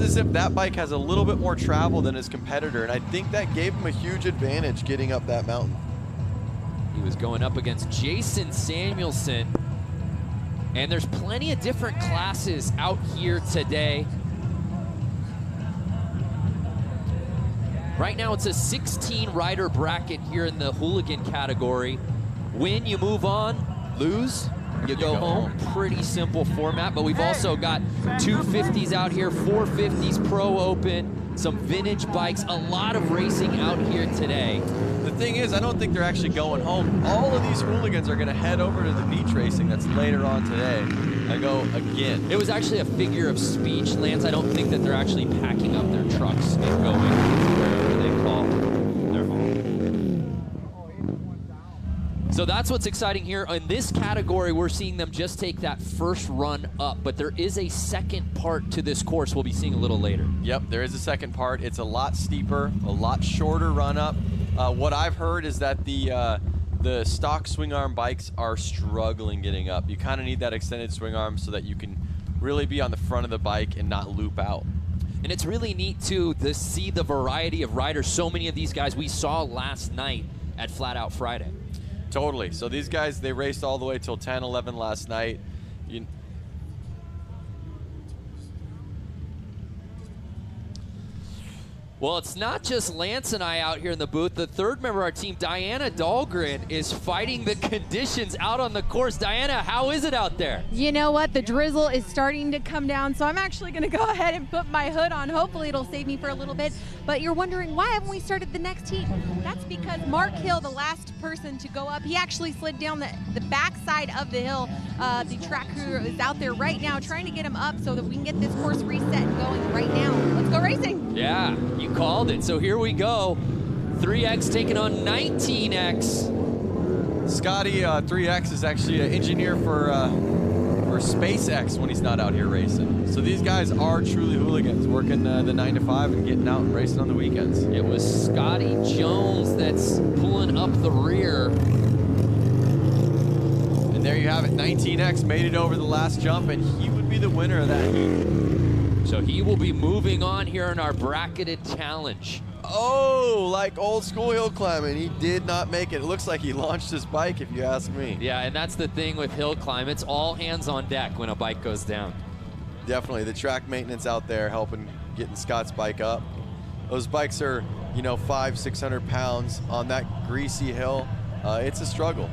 as if that bike has a little bit more travel than his competitor, and I think that gave him a huge advantage getting up that mountain. He was going up against Jason Samuelson, and there's plenty of different classes out here today. Right now it's a 16 rider bracket here in the hooligan category. Win, you move on. Lose, you go home. Pretty simple format, but we've also got 250s out here, 450s Pro Open, some vintage bikes, a lot of racing out here today. The thing is, I don't think they're actually going home. All of these hooligans are going to head over to the beach racing that's later on today. I go again. It was actually a figure of speech, Lance. I don't think that they're actually packing up their trucks and going wherever they call their home. So that's what's exciting here. In this category, we're seeing them just take that first run up, but there is a second part to this course we'll be seeing a little later. Yep, there is a second part. It's a lot steeper, a lot shorter run up. What I've heard is that the stock swing arm bikes are struggling getting up. You kind of need that extended swing arm so that you can really be on the front of the bike and not loop out. And it's really neat too to see the variety of riders. So many of these guys we saw last night at Flat Out Friday. Totally. So these guys, they raced all the way till 10, 11 last night. Well, it's not just Lance and I out here in the booth. The third member of our team, Diana Dahlgren, is fighting the conditions out on the course. Diana, how is it out there? You know what? The drizzle is starting to come down, so I'm actually going to go ahead and put my hood on. Hopefully it'll save me for a little bit. But you're wondering, why haven't we started the next heat? That's because Mark Hill, the last person to go up, he actually slid down the back side of the hill. The track crew is out there right now trying to get him up so that we can get this course reset and going right now. Let's go racing. Yeah, you called it. So here we go. 3X taking on 19X. Scotty 3X is actually an engineer for SpaceX when he's not out here racing. So these guys are truly hooligans, working the 9 to 5 and getting out and racing on the weekends. It was Scotty Jones that's pulling up the rear. And there you have it. 19X made it over the last jump, and he would be the winner of that heat. So he will be moving on here in our bracketed challenge. Oh, like old school hill climbing. He did not make it. It looks like he launched his bike, if you ask me. Yeah, and that's the thing with hill climb. It's all hands on deck when a bike goes down. Definitely. The track maintenance out there helping getting Scott's bike up. Those bikes are, you know, 500–600 pounds on that greasy hill. It's a struggle.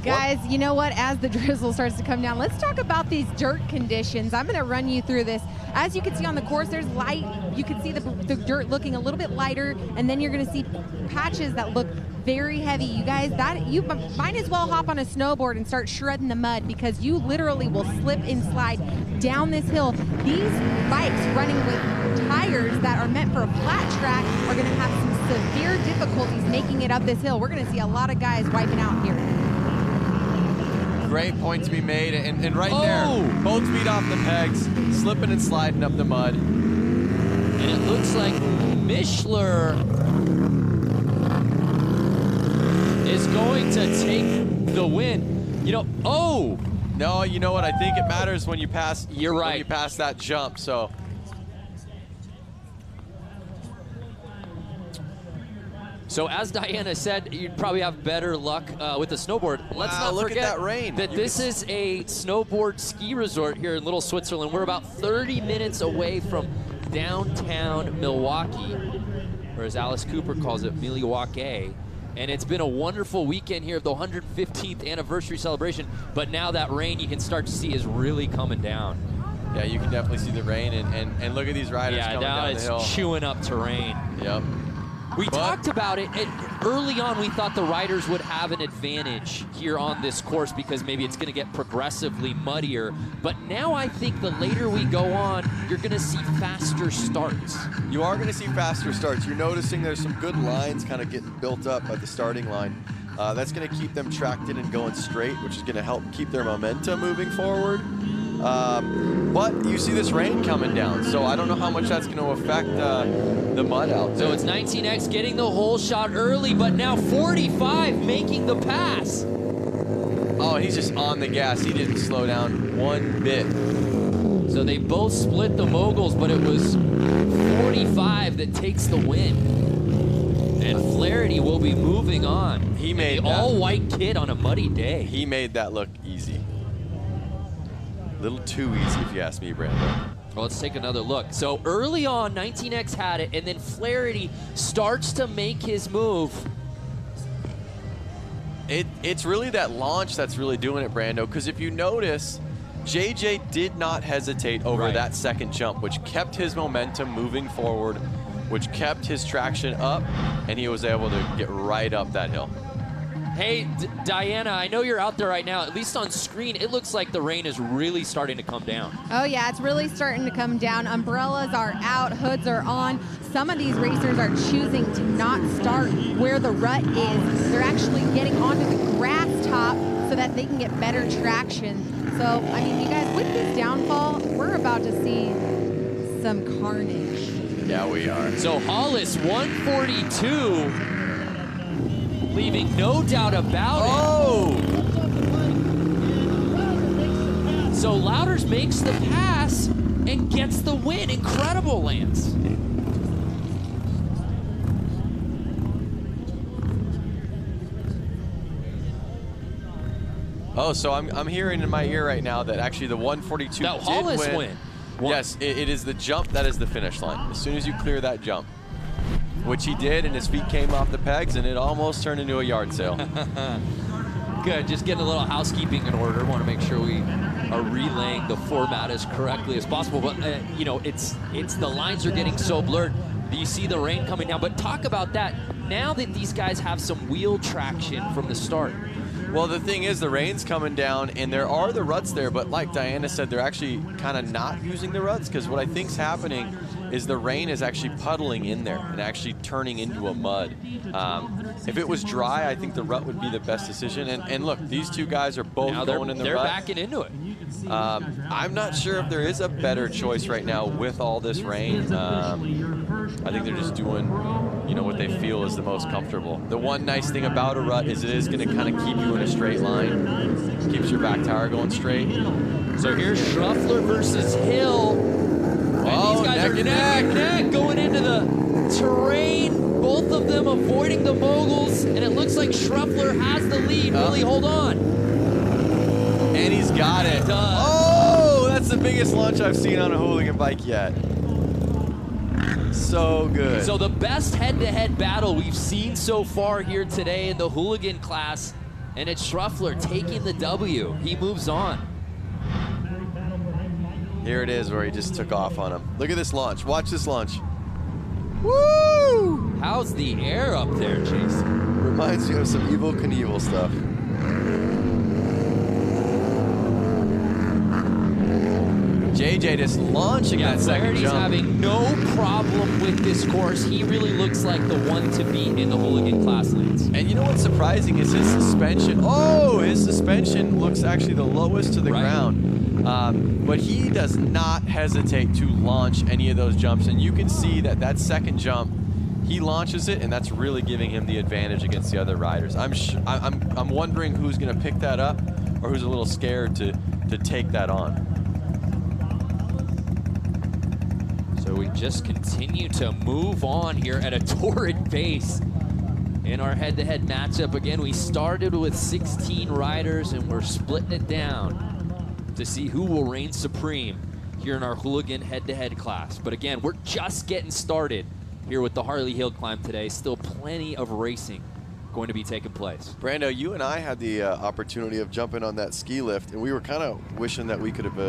Guys, you know what? As the drizzle starts to come down, let's talk about these dirt conditions. I'm going to run you through this. As you can see on the course, there's light. You can see the dirt looking a little bit lighter, and then you're going to see patches that look very heavy. You guys, you might as well hop on a snowboard and start shredding the mud, because you literally will slip and slide down this hill. These bikes running with tires that are meant for a flat track are going to have some severe difficulties making it up this hill. We're going to see a lot of guys wiping out here. Great point to be made, and right there, both feet off the pegs, slipping and sliding up the mud. And it looks like Mishler is going to take the win. You know, no, you know what? I think it matters when you pass. You're right. When you pass that jump, so. So as Diana said, you'd probably have better luck with the snowboard. Let's not look forget at that rain. that this is a snowboard ski resort here in Little Switzerland. We're about 30 minutes away from downtown Milwaukee, or as Alice Cooper calls it, Milwaukee. And it's been a wonderful weekend here of the 115th anniversary celebration. But now that rain you can start to see is really coming down. Yeah, you can definitely see the rain, and look at these riders coming down the hill. Yeah, now it's chewing up terrain. Yep. We talked about it, early on we thought the riders would have an advantage here on this course because maybe it's going to get progressively muddier, but now I think the later we go on, you're going to see faster starts. You are going to see faster starts. You're noticing there's some good lines kind of getting built up at the starting line. That's going to keep them tracked in and going straight, which is going to help keep their momentum moving forward. But you see this rain coming down, so I don't know how much that's going to affect the mud out there. So it's 19X getting the hole shot early, but now 45 making the pass. Oh, he's just on the gas. He didn't slow down one bit. So they both split the moguls, but it was 45 that takes the win. And Flaherty will be moving on. He made the all-white kid on a muddy day. He made that look easy. A little too easy, if you ask me, Brando. Well, let's take another look. So early on, 19X had it, and then Flaherty starts to make his move. It's really that launch that's really doing it, Brando, because if you notice, JJ did not hesitate over that second jump, which kept his momentum moving forward, which kept his traction up, and he was able to get right up that hill. Hey, Diana, I know you're out there right now. At least on screen, it looks like the rain is really starting to come down. Oh, yeah, it's really starting to come down. Umbrellas are out, hoods are on. Some of these racers are choosing to not start where the rut is. They're actually getting onto the grass top so that they can get better traction. So, I mean, you guys, with this downfall, we're about to see some carnage. Yeah, we are. So Hollis, 142. Leaving no doubt about it. So Louders makes the pass and gets the win. Incredible, Lance. Oh, so I'm hearing in my ear right now that actually the 142 that did Hollis win. Yes, it is the jump that is the finish line. As soon as you clear that jump, which he did, and his feet came off the pegs, and it almost turned into a yard sale. Good, just getting a little housekeeping in order. Want to make sure we are relaying the format as correctly as possible. But you know, it's the lines are getting so blurred. You see the rain coming down. But talk about that. Now that these guys have some wheel traction from the start. Well, the thing is, the rain's coming down, and there are the ruts there, but like Diana said, they're actually kind of not using the ruts, because what I think's happening is the rain is actually puddling in there and actually turning into a mud. If it was dry, I think the rut would be the best decision. And look, these two guys are both going in the rut. They're backing into it. I'm not sure if there is a better choice right now with all this rain. I think they're just doing, you know, what they feel is the most comfortable. The one nice thing about a rut is it is going to kind of keep you in a straight line. Keeps your back tire going straight. So here's Schruffler versus Hill. And these guys are neck and neck going into the terrain. Both of them avoiding the moguls, and it looks like Schruffler has the lead. Will he hold on? And he's got it. He does. Oh, that's the biggest launch I've seen on a hooligan bike yet. So good. So the best head-to-head battle we've seen so far here today in the hooligan class, and it's Schruffler taking the W. He moves on. Here it is where he just took off on him. Look at this launch. Watch this launch. Woo! How's the air up there, Jason? Reminds me of some Evel Knievel stuff. JJ just launching that second jump. Having no problem with this course. He really looks like the one to beat in the hooligan class lanes. And you know what's surprising is his suspension. Oh, his suspension looks actually the lowest to the ground. But he does not hesitate to launch any of those jumps. And you can see that that second jump, he launches it, and that's really giving him the advantage against the other riders. I'm wondering who's going to pick that up, or who's a little scared to take that on. So we just continue to move on here at a torrid pace in our head-to-head matchup. Again, we started with 16 riders, and we're splitting it down to see who will reign supreme here in our hooligan head-to-head class. But again, we're just getting started here with the Harley Hill Climb today. Still plenty of racing going to be taking place. Brando, you and I had the opportunity of jumping on that ski lift, and we were kind of wishing that we could have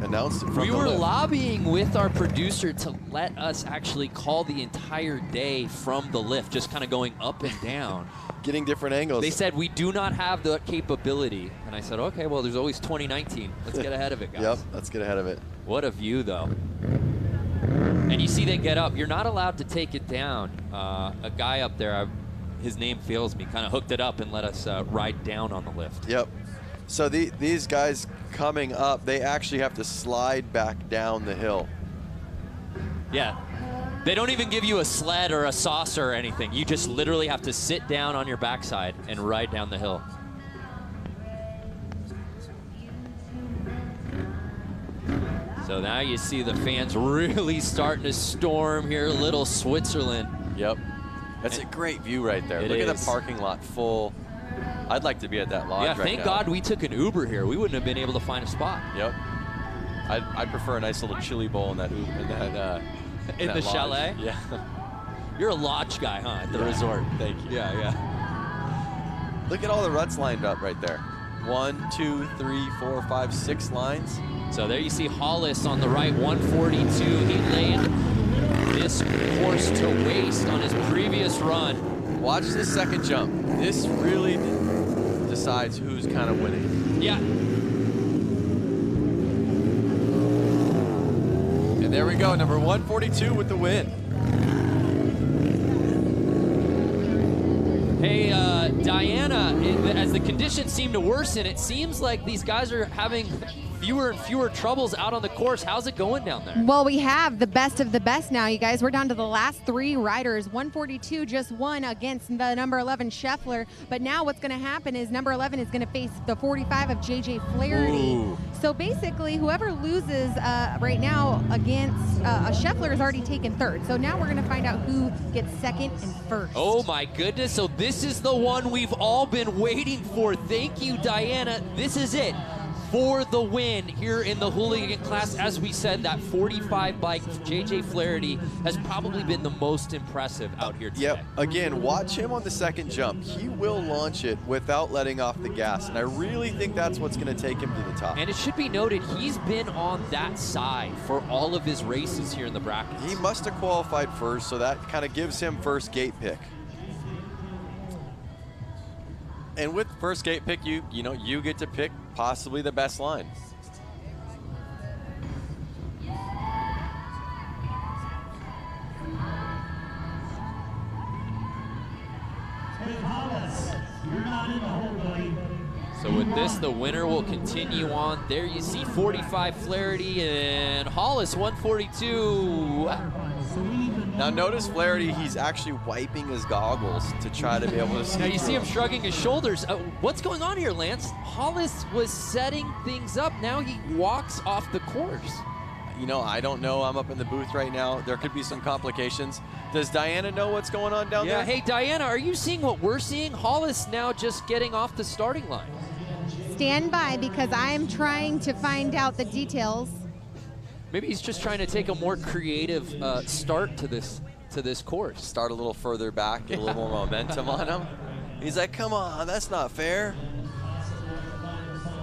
announced it from the lift. We were lobbying with our producer to let us actually call the entire day from the lift, just kind of going up and down. Getting different angles. They said we do not have the capability. And I said, okay, well, there's always 2019. Let's get ahead of it, guys. Yep, let's get ahead of it. What a view, though. And you see they get up. You're not allowed to take it down. A guy up there, his name fails me, kind of hooked it up and let us ride down on the lift. Yep. So these guys coming up, they actually have to slide back down the hill. Yeah. They don't even give you a sled or a saucer or anything. You just literally have to sit down on your backside and ride down the hill. So now you see the fans really starting to storm here, little Switzerland. Yep. That's a great view right there. Look at the parking lot full. I'd like to be at that lodge right now. Thank God we took an Uber here. We wouldn't have been able to find a spot. Yep. I prefer a nice little chili bowl in that Uber, in the chalet? Yeah. You're a lodge guy, huh, at the resort. Thank you. Yeah. Look at all the ruts lined up right there. 1, 2, 3, 4, 5, 6 lines. So there you see Hollis on the right, 142. He laid this course to waste on his previous run. Watch this second jump. This really decides who's kind of winning. Yeah. And there we go, number 142 with the win. Hey, Diana, as the conditions seem to worsen, it seems like these guys are having fewer and fewer troubles out on the course. How's it going down there? Well, we have the best of the best now, you guys. We're down to the last 3 riders. 142 just won against the number 11 Scheffler. But now what's going to happen is number 11 is going to face the 45 of JJ Flaherty. Ooh. So basically, whoever loses right now against Scheffler has already taken 3rd. So now we're going to find out who gets 2nd and 1st. Oh my goodness, so this is the one we've all been waiting for. Thank you, Diana. This is it for the win here in the hooligan class. As we said, that 45 bike, JJ Flaherty, has probably been the most impressive out here today. Yep, again, watch him on the second jump. He will launch it without letting off the gas, and I really think that's what's gonna take him to the top. And it should be noted, he's been on that side for all of his races here in the brackets. He must have qualified first, so that kind of gives him first gate pick. And with first gate pick, you get to pick possibly the best line. So with this, the winner will continue on. There you see 45 Flaherty and Hollis 142. Now notice Flaherty, he's actually wiping his goggles to try to be able to see. Now you see him shrugging his shoulders. What's going on here, Lance? Hollis was setting things up. Now he walks off the course. You know, I don't know. I'm up in the booth right now. There could be some complications. Does Diana know what's going on down there? Yeah, hey, Diana, are you seeing what we're seeing? Hollis now just getting off the starting line. Stand by, because I am trying to find out the details. Maybe he's just trying to take a more creative start to this course. Start a little further back, get a little more momentum on him. He's like, come on, that's not fair.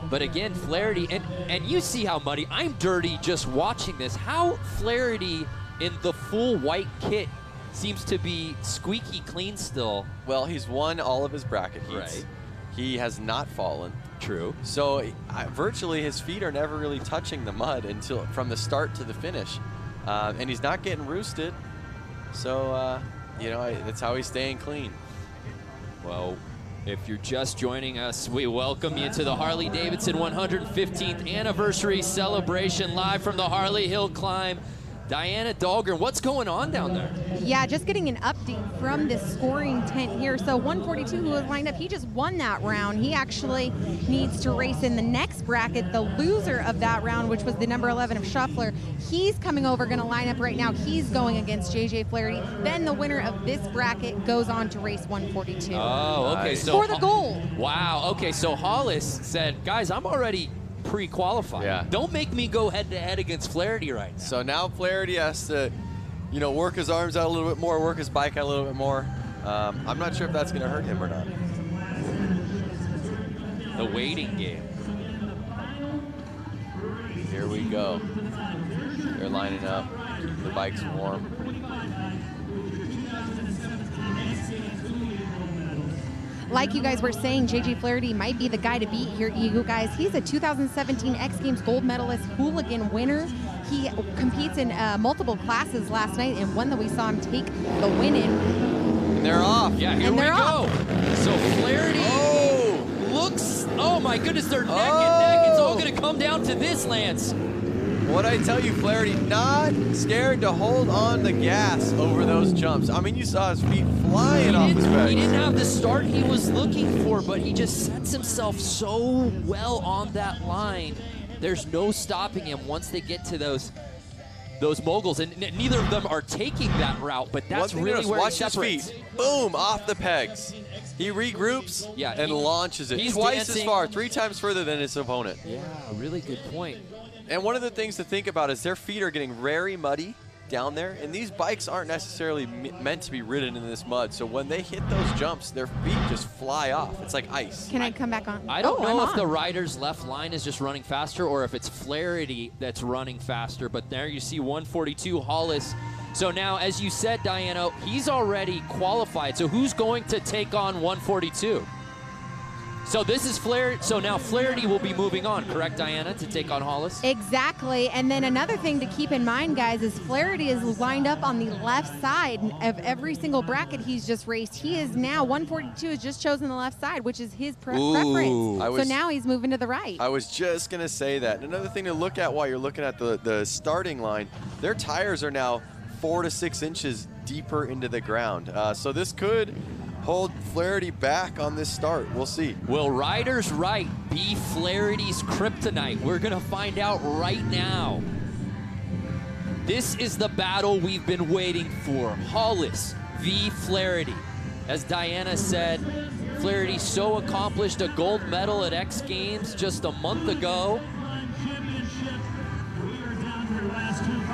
But again, Flaherty, and you see how muddy. I'm dirty just watching this. How Flaherty in the full white kit seems to be squeaky clean still. Well, he's won all of his bracket heats. Right. He has not fallen. True. So virtually his feet are never really touching the mud until from the start to the finish. And he's not getting roosted. So, you know, that's how he's staying clean. Well, if you're just joining us, we welcome you to the Harley-Davidson 115th anniversary celebration live from the Harley Hill Climb. Diana Dahlgren, what's going on down there? Yeah, just getting an update from this scoring tent here. So 142, who was lined up, he just won that round. He actually needs to race in the next bracket. The loser of that round, which was the number 11 of Scheffler, he's coming over, going to line up right now. He's going against JJ Flaherty. Then the winner of this bracket goes on to race 142. Oh, okay. Nice. So for the gold. Wow. Okay, so Hollis said, guys, I'm already pre-qualified. Yeah. Don't make me go head-to-head against Flaherty right now. So now Flaherty has to, you know, work his arms out a little bit more, work his bike out a little bit more. I'm not sure if that's going to hurt him or not. The waiting game. Here we go. They're lining up. The bike's warm. Like you guys were saying, JJ Flaherty might be the guy to beat here, you guys. He's a 2017 X Games gold medalist, hooligan winner. He competes in multiple classes last night, and one that we saw him take the win in. And they're off. Yeah, here we go. So Flaherty looks, oh my goodness, they're neck and neck. It's all going to come down to this, Lance. What I tell you, Flaherty, not scared to hold on the gas over those jumps. I mean, you saw his feet flying off his back. He didn't have the start he was looking for, but he just sets himself so well on that line. there's no stopping him once they get to those moguls, and neither of them are taking that route, but that's really where he separates. His feet. Boom, off the pegs. He regroups and launches it twice as far, 3 times further than his opponent. Yeah, really good point. And one of the things to think about is their feet are getting very muddy down there, and these bikes aren't necessarily meant to be ridden in this mud. So when they hit those jumps, their feet just fly off. It's like ice. Can I come back on? I don't know if the rider's left line is just running faster or if it's Flaherty that's running faster, but there you see 142 Hollis. So now, as you said, Diana, he's already qualified. So who's going to take on 142? So this is Flaherty. So now Flaherty will be moving on, correct, Diana, to take on Hollis? Exactly. And then another thing to keep in mind, guys, is Flaherty is lined up on the left side of every single bracket he's just raced. He is now, 142 has just chosen the left side, which is his preference. So now he's moving to the right. I was just going to say that. Another thing to look at while you're looking at the starting line, their tires are now 4 to 6 inches deeper into the ground. So this could hold Flaherty back on this start. We'll see. Will Riders Right be Flaherty's kryptonite? We're going to find out right now. This is the battle we've been waiting for. Hollis v. Flaherty. As Diana said, Flaherty so accomplished a gold medal at X Games just a month ago.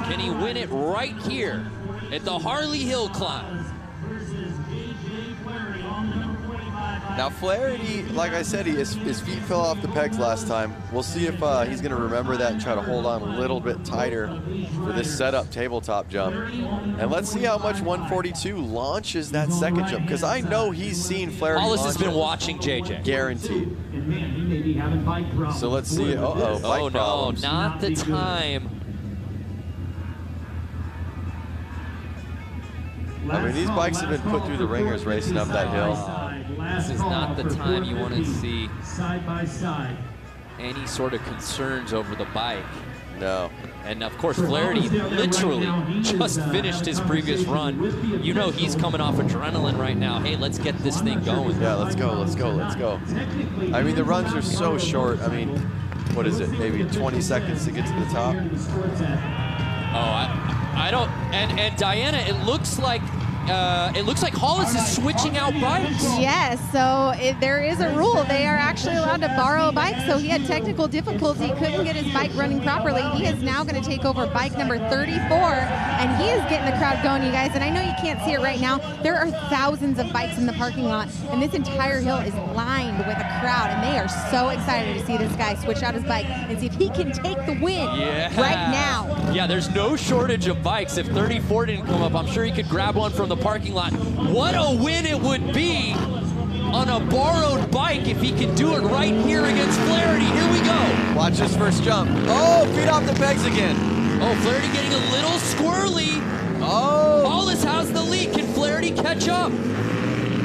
Can he win it right here at the Harley Hill Climb? Now Flaherty, like I said, his feet fell off the pegs last time. We'll see if he's going to remember that and try to hold on a little bit tighter for this setup tabletop jump. And let's see how much 142 launches that second jump, because I know he's seen Flaherty. Hollis has been watching JJ. Guaranteed. So let's see. Uh-oh, bike problems. No, not the time. I mean, these bikes have been put through the ringers racing up that hill. This is not the time you want to see any sort of concerns over the bike. No. And of course, Flaherty literally just finished his previous run. You know he's coming off adrenaline right now. Hey, let's get this thing going. Yeah, let's go, let's go, let's go. I mean, the runs are so short. I mean, what is it, maybe 20 seconds to get to the top? Oh, I don't, and Diana, it looks like Hollis is switching out bikes. Yes, so there is a rule. They are actually allowed to borrow a bike, so he had technical difficulty, couldn't get his bike running properly. He is now going to take over bike number 34, and he is getting the crowd going, you guys. And I know you can't see it right now. There are thousands of bikes in the parking lot, and this entire hill is lined with a crowd, and they are so excited to see this guy switch out his bike and see if he can take the win right now. Yeah, there's no shortage of bikes. If 34 didn't come up, I'm sure he could grab one from the parking lot. What a win it would be on a borrowed bike if he can do it right here against Flaherty. Here we go. Watch this first jump. Oh, feet off the pegs again. Oh, Flaherty getting a little squirrely. Oh. Hollis has the lead. Can Flaherty catch up?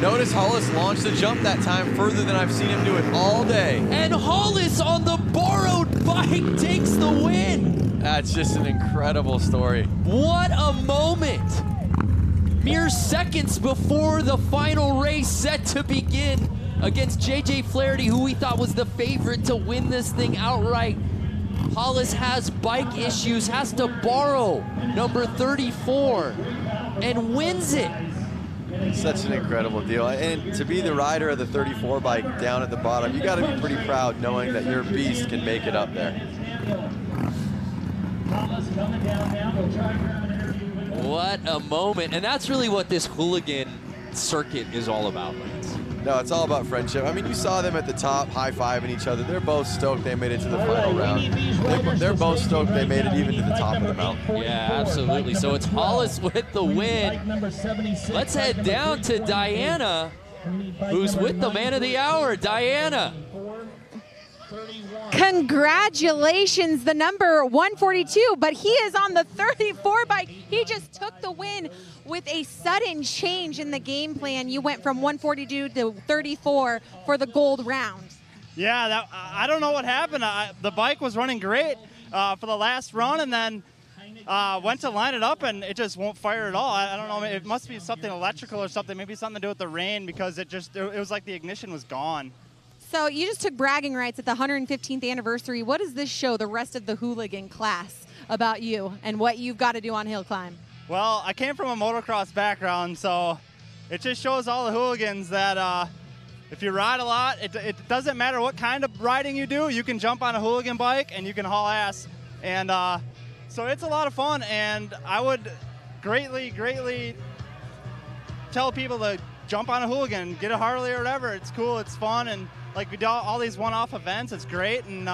Notice Hollis launched the jump that time further than I've seen him do it all day. And Hollis on the borrowed bike takes the win. That's just an incredible story. What a moment. Mere seconds before the final race set to begin against JJ Flaherty, who we thought was the favorite to win this thing outright. Hollis has bike issues, has to borrow number 34, and wins it. Such an incredible deal. And to be the rider of the 34 bike down at the bottom, you got to be pretty proud knowing that your beast can make it up there. What a moment. And that's really what this hooligan circuit is all about, Lance. No, it's all about friendship. I mean, you saw them at the top high-fiving each other. They're both stoked they made it to the final round. They're both stoked they made it even to the top of the mountain. Yeah, absolutely. So it's Hollis with the win. Let's head down to Diana, who's with the man of the hour. Diana. Congratulations, the number 142, but he is on the 34 bike. He just took the win with a sudden change in the game plan. You went from 142 to 34 for the gold round. Yeah, I don't know what happened. The bike was running great for the last run, and then went to line it up, and it just won't fire at all. I don't know. It must be something electrical or something. Maybe something to do with the rain, because it was like the ignition was gone. So you just took bragging rights at the 115th anniversary. What does this show the rest of the hooligan class about you and what you've got to do on hill climb? Well, I came from a motocross background, so it just shows all the hooligans that if you ride a lot, it doesn't matter what kind of riding you do. You can jump on a hooligan bike and you can haul ass. And so it's a lot of fun, and I would greatly tell people to jump on a hooligan, get a Harley or whatever. It's cool, it's fun, and like we do all these one-off events. It's great, and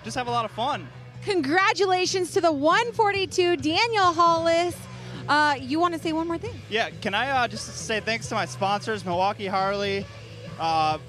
just have a lot of fun. Congratulations to the 142, Daniel Hollis. You want to say one more thing? Yeah, can I just say thanks to my sponsors, Milwaukee Harley,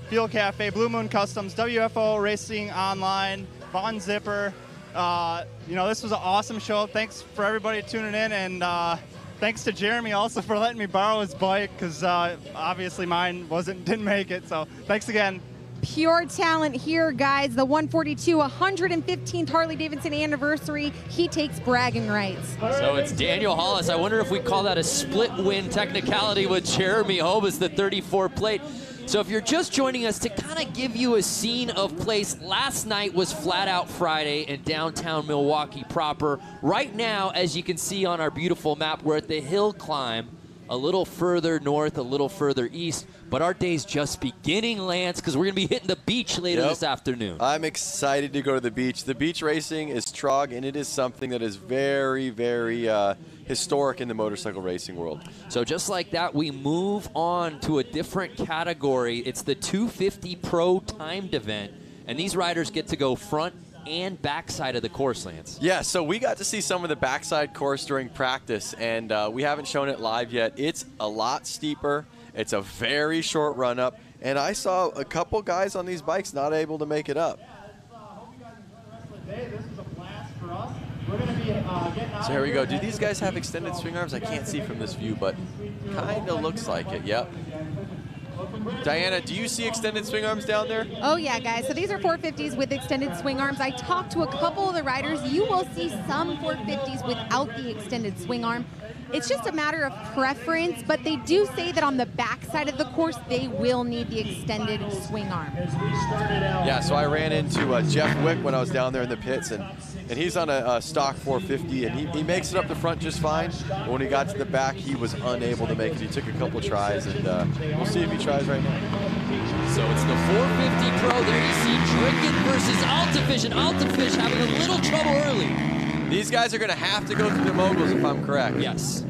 Fuel Cafe, Blue Moon Customs, WFO Racing Online, Von Zipper. This was an awesome show. Thanks for everybody tuning in, and thanks to Jeremy also for letting me borrow his bike, because obviously mine didn't make it. So thanks again. Pure talent here, guys. The 142, 115th Harley-Davidson anniversary. He takes bragging rights. So it's Daniel Hollis. I wonder if we call that a split win technicality with Jeremy Hobus, the 34 plate. So if you're just joining us, to kind of give you a scene of place, last night was Flat Out Friday in downtown Milwaukee proper. Right now, as you can see on our beautiful map, we're at the hill climb, a little further north, a little further east. But our day's just beginning, Lance, because we're going to be hitting the beach later this afternoon. I'm excited to go to the beach. The beach racing is trog, and it is something that is very, very historic in the motorcycle racing world. So just like that, we move on to a different category. It's the 250 Pro timed event, and these riders get to go front and backside of the course, Lance. Yeah, so we got to see some of the backside course during practice, and we haven't shown it live yet. It's a lot steeper. It's a very short run-up, and I saw a couple guys on these bikes not able to make it up. So here we go. Do these guys have extended swing arms? I can't see from this view, but kind of looks like it. Yep. Diana, do you see extended swing arms down there? Oh, yeah, guys. So these are 450s with extended swing arms. I talked to a couple of the riders. You will see some 450s without the extended swing arm. It's just a matter of preference, but they do say that on the backside of the course, they will need the extended swing arm. Yeah, so I ran into Jeff Wick when I was down there in the pits, and he's on a stock 450, and he makes it up the front just fine. But when he got to the back, he was unable to make it. He took a couple tries, and we'll see if he tries right now. So it's the 450 Pro. There you see Dricken versus Altafish, and Altafish having a little trouble early. These guys are going to have to go through the moguls, if I'm correct. Yes.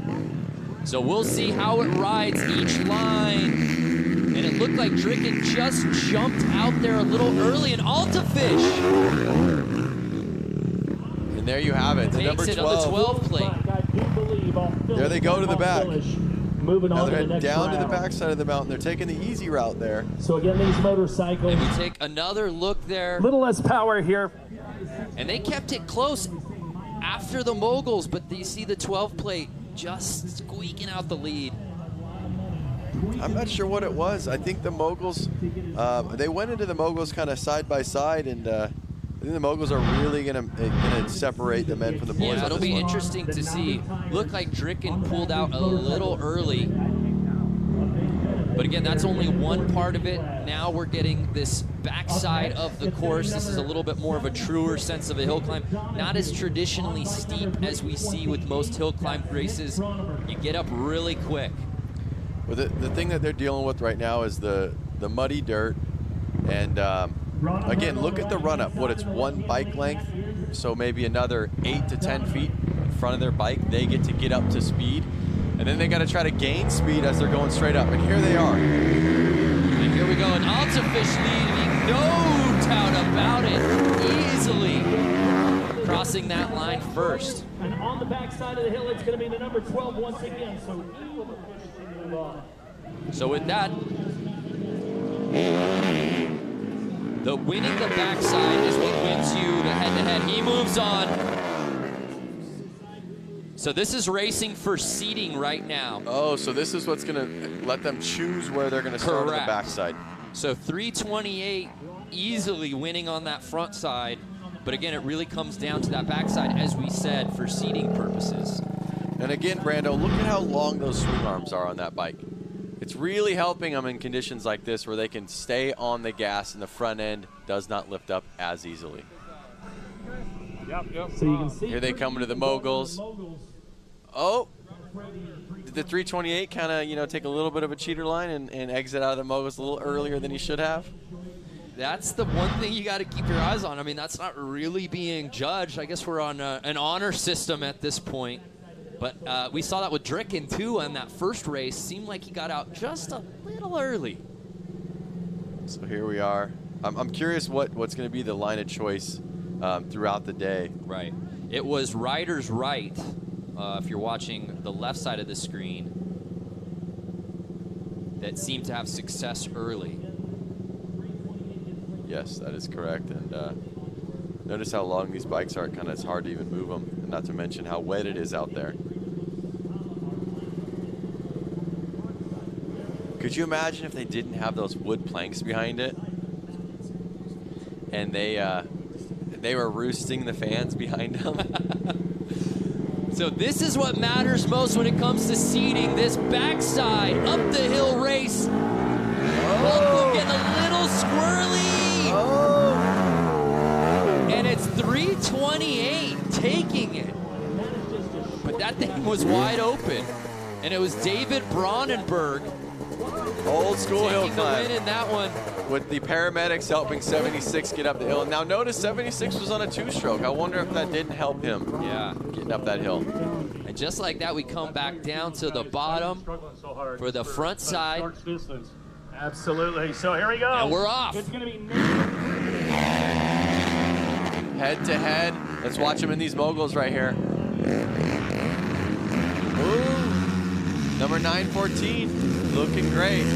So we'll see how it rides each line. And it looked like Dricken just jumped out there a little early, and Altafish. And there you have it, the number 12. On the 12 plate. There they go to the back. Moving now on they're to the next down round. to the backside of the mountain. They're taking the easy route there. So again, these motorcycles. And we take another look there. A little less power here. And they kept it close after the moguls, but you see the 12 plate just squeaking out the lead. I'm not sure what it was. I think the moguls, they went into the moguls kind of side by side, and I think the moguls are really gonna separate the men from the boys. Yeah, it'll be interesting to see. Looked like Dricken pulled out a little early. But again, that's only one part of it. Now we're getting this backside of the course. This is a little bit more of a truer sense of a hill climb. Not as traditionally steep as we see with most hill climb races. You get up really quick. Well, the thing that they're dealing with right now is the muddy dirt. And again, look at the run-up. It's one bike length, so maybe another 8 to 10 feet in front of their bike. They get up to speed. And then they got to try to gain speed as they're going straight up. And here they are. And here we go. And Altafish leading, no doubt about it, easily crossing that line first. And on the backside of the hill, it's going to be the number 12 once again. So he will push to move on. So with that, the winning the backside is what wins you the head-to-head. He moves on. So this is racing for seating right now. Oh, so this is what's going to let them choose where they're going to start on the backside. So 328 easily winning on that front side. But again, it really comes down to that backside, as we said, for seating purposes. And again, Brando, look at how long those swing arms are on that bike. It's really helping them in conditions like this where they can stay on the gas and the front end does not lift up as easily. So you can see here they come into the moguls. Oh, did the 328 kind of, you know, take a little bit of a cheater line and exit out of the moguls a little earlier than he should have? That's the one thing you got to keep your eyes on. I mean, that's not really being judged. I guess we're on an honor system at this point. But we saw that with Dricken, too, on that first race. Seemed like he got out just a little early. So here we are. I'm curious what's going to be the line of choice throughout the day. Right. It was riders right, if you're watching the left side of the screen, that seemed to have success early. Yes, that is correct. And notice how long these bikes are. It's hard to even move them, and not to mention how wet it is out there. Could you imagine if they didn't have those wood planks behind it, and they were roosting the fans behind them? So this is what matters most when it comes to seating. This backside up the hill race. Oh, getting a little squirrely. Oh. And it's 328 taking it. But that thing was wide open. And it was David Brandenburg. Old school hill taking the climb. win in that one. With the paramedics helping 76 get up the hill. Now notice 76 was on a two-stroke. I wonder if that didn't help him. Yeah. Getting up that hill. And just like that, we come back down to the bottom for the front side. Absolutely. So here we go. And we're off. It's going to be Head to head. Let's watch him in these moguls right here. Ooh. Number 914. Looking great.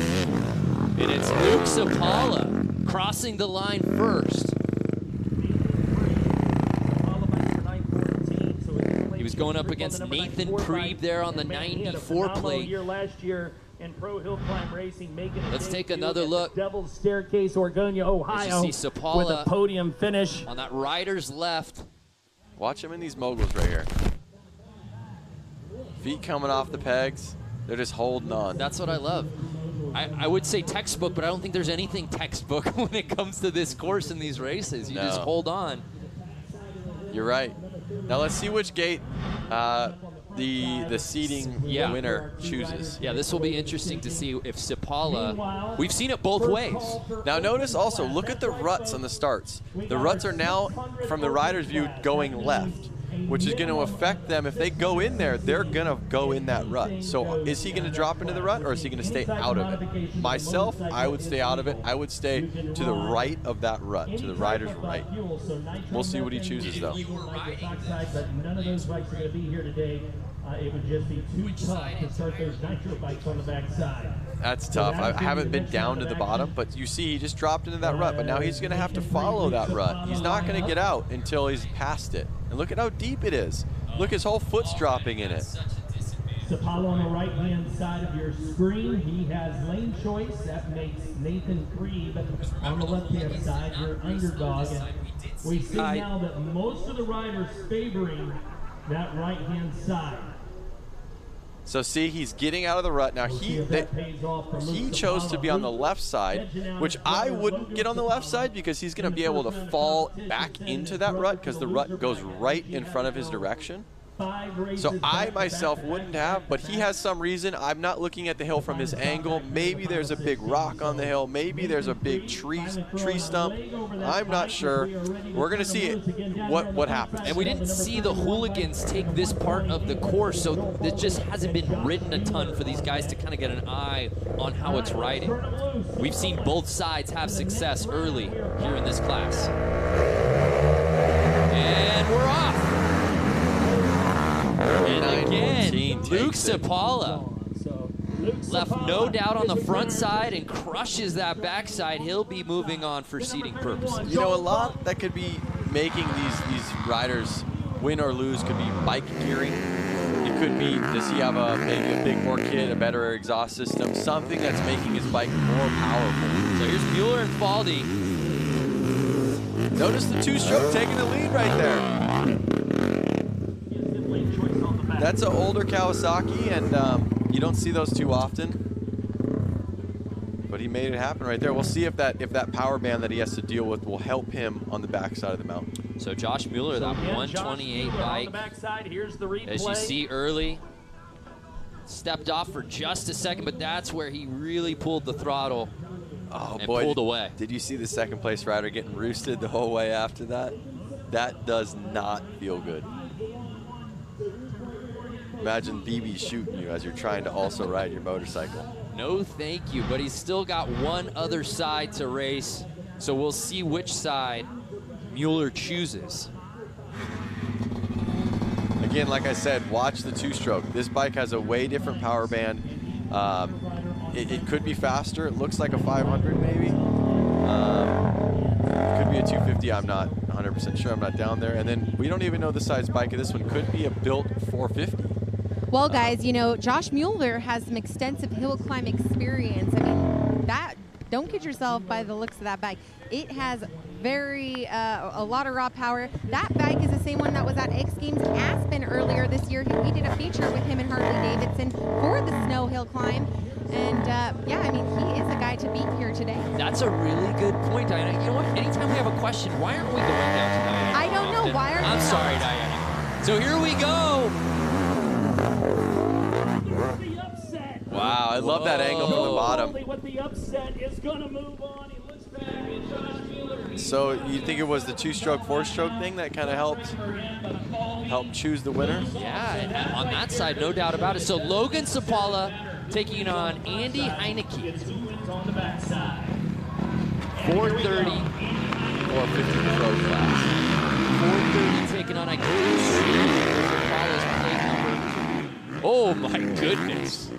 And it's Luke Sapala crossing the line first. He was going up against Nathan Preeb there on the 94 plate. Last year in Pro Hill Climb Racing, making Let's take another look. Devil's Staircase, Oregon, Ohio, As you see Sapala with a podium finish. On that rider's left. Watch him in these moguls right here. Feet coming off the pegs. They're just holding on. That's what I love. I would say textbook, but I don't think there's anything textbook when it comes to this course and these races. You just hold on. You're right. Now let's see which gate the seating winner chooses. Yeah, this will be interesting to see if Sapala, we've seen it both ways. Now notice also, look at the ruts on the starts. The ruts are now, from the rider's view, going left, which is going to affect them. If they go in there, they're going to go in that rut. So is he going to drop into the rut, or is he going to stay out of it? Myself, I would stay out of it. I would stay to the right of that rut, to the rider's right. We'll see what he chooses, though. But none of those bikes are going to be here today. It would just be too tough to start those nitro bikes on the backside. That's tough. I haven't been down to the bottom, but you see he just dropped into that rut, but now he's going to have to follow that rut. He's not going to get out until he's past it. And look at how deep it is. Look, his whole foot's dropping in it. Sapala on the right-hand side of your screen. He has lane choice. That makes Nathan Preeb on the left-hand side, your underdog. And we see now that most of the riders favoring that right-hand side. So see, he's getting out of the rut. Now he chose to be on the left side, which I wouldn't get on the left side because he's going to be able to fall back into that rut because the rut goes right in front of his direction. So I myself wouldn't have, but he has some reason. I'm not looking at the hill from his angle. Maybe there's a big rock on the hill. Maybe there's a big tree stump. I'm not sure. We're going to see it, what happens. And we didn't see the hooligans take this part of the course, so it just hasn't been ridden a ton for these guys to kind of get an eye on how it's riding. We've seen both sides have success early here in this class. And we're off. And again, Luke Sapala left no doubt on the front side and crushes that backside. He'll be moving on for seating purposes. You know, a lot that could be making these riders win or lose could be bike gearing. It could be, does he have maybe a big bore kit, a better exhaust system, something that's making his bike more powerful. So here's Mueller and Faldy. Notice the two-stroke taking the lead right there. That's an older Kawasaki, and you don't see those too often. But he made it happen right there. We'll see if that power band that he has to deal with will help him on the backside of the mountain. So Josh Mueller, that 128 bike, as you see early, stepped off for just a second, but that's where he really pulled the throttle and pulled away. Did you see the second place rider getting roosted the whole way after that? That does not feel good. Imagine BB shooting you as you're trying to also ride your motorcycle. No thank you, but he's still got one other side to race, so we'll see which side Mueller chooses. Again, like I said, watch the two-stroke. This bike has a way different power band. It could be faster. It looks like a 500 maybe. It could be a 250. I'm not 100% sure. I'm not down there. And then we don't even know the size bike of this one. Could be a built 450. Well, guys, you know, Josh Mueller has some extensive hill climb experience. I mean, don't kid yourself by the looks of that bike. It has a lot of raw power. That bike is the same one that was at X Games Aspen earlier this year. We did a feature with him and Harley-Davidson for the snow hill climb. And yeah, I mean, he is a guy to beat here today. That's a really good point, Diana. You know what? Anytime we have a question, why aren't we going down to Diana? I don't know. Why aren't we? I'm sorry, Diana. So here we go. Wow, I love that angle from the bottom. So you think it was the two-stroke, four-stroke thing that kind of helped choose the winner? Yeah, and on that side, no doubt about it. So Logan Sapala taking on Andy Heineke. 430. 450 pro class. 430 taking on Sapala's plate number. Oh my goodness.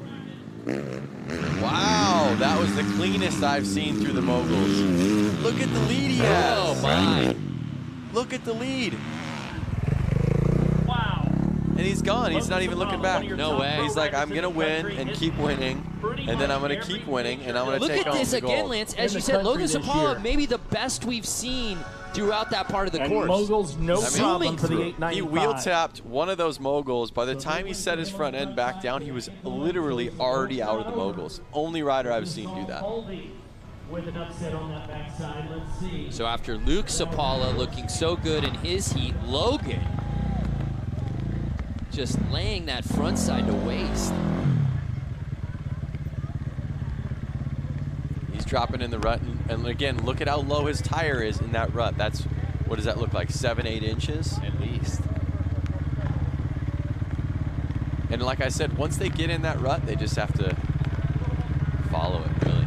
Wow, that was the cleanest I've seen through the moguls. Look at the lead he has. Oh my. Look at the lead. Wow. And he's gone. He's not even looking back. No way. He's like, I'm going to win and keep winning. And then I'm going to keep winning. And I'm going to take home the gold. Look at this again, Lance. As you said, Logan Sapala, maybe the best we've seen throughout that part of the course. Moguls, no problem for the 895. He wheel tapped one of those moguls. By the time he set his front end back down, he was literally already out of the moguls. Only rider I've seen do that. With an upset on that backside. Let's see. So after Luke Sapala looking so good in his heat, Logan just laying that front side to waste. He's dropping in the rut, and again, look at how low his tire is in that rut. That's, what does that look like, 7-8 inches? At least. And like I said, once they get in that rut, they just have to follow it, really.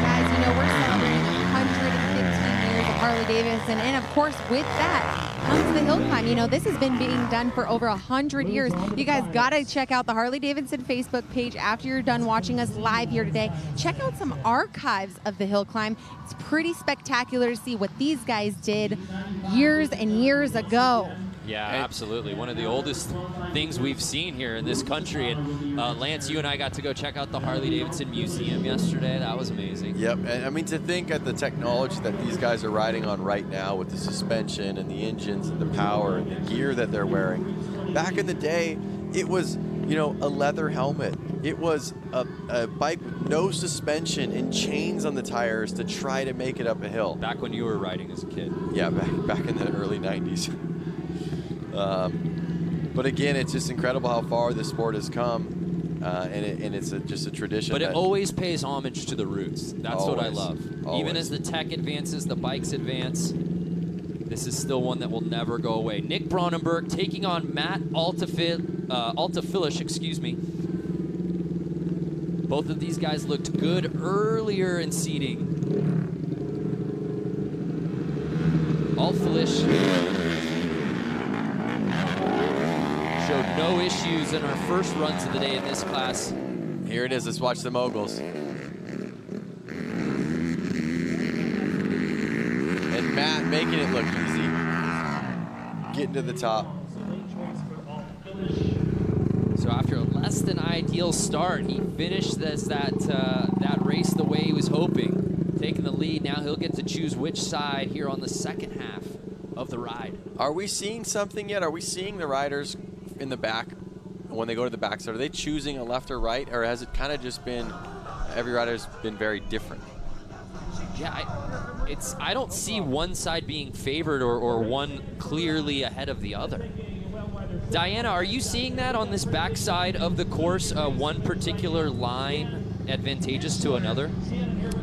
Guys, you know, we're celebrating 115 years of Harley-Davidson, and of course, with that comes the hill climb. You know, this has been being done for over 100 years. You guys got to check out the Harley-Davidson Facebook page after you're done watching us live here today. Check out some archives of the hill climb. It's pretty spectacular to see what these guys did years and years ago. Yeah, absolutely. One of the oldest things we've seen here in this country. And Lance, you and I got to go check out the Harley-Davidson Museum yesterday. That was amazing. Yep, and I mean, to think at the technology that these guys are riding on right now with the suspension and the engines and the power and the gear that they're wearing. Back in the day, it was, you know, a leather helmet. It was a bike with no suspension and chains on the tires to try to make it up a hill. Back when you were riding as a kid. Yeah, back in the early 90s. But again, it's just incredible how far this sport has come, and it's just a tradition. But it always pays homage to the roots. That's what I love. Always. Even as the tech advances, the bikes advance, this is still one that will never go away. Nick Bronnenberg taking on Matt Altafilish, excuse me. Both of these guys looked good earlier in seeding. Altafilish showed no issues in our first runs of the day in this class. Here it is. Let's watch the moguls. And Matt making it look easy. Getting to the top. So after a less than ideal start, he finished that race the way he was hoping. Taking the lead, now he'll get to choose which side here on the second half of the ride. Are we seeing something yet? Are we seeing the riders in the back when they go to the backside? Are they choosing a left or right, or has it kind of just been every rider's been very different? Yeah, I don't see one side being favored or one clearly ahead of the other. Diana, are you seeing that on this backside of the course, one particular line advantageous to another?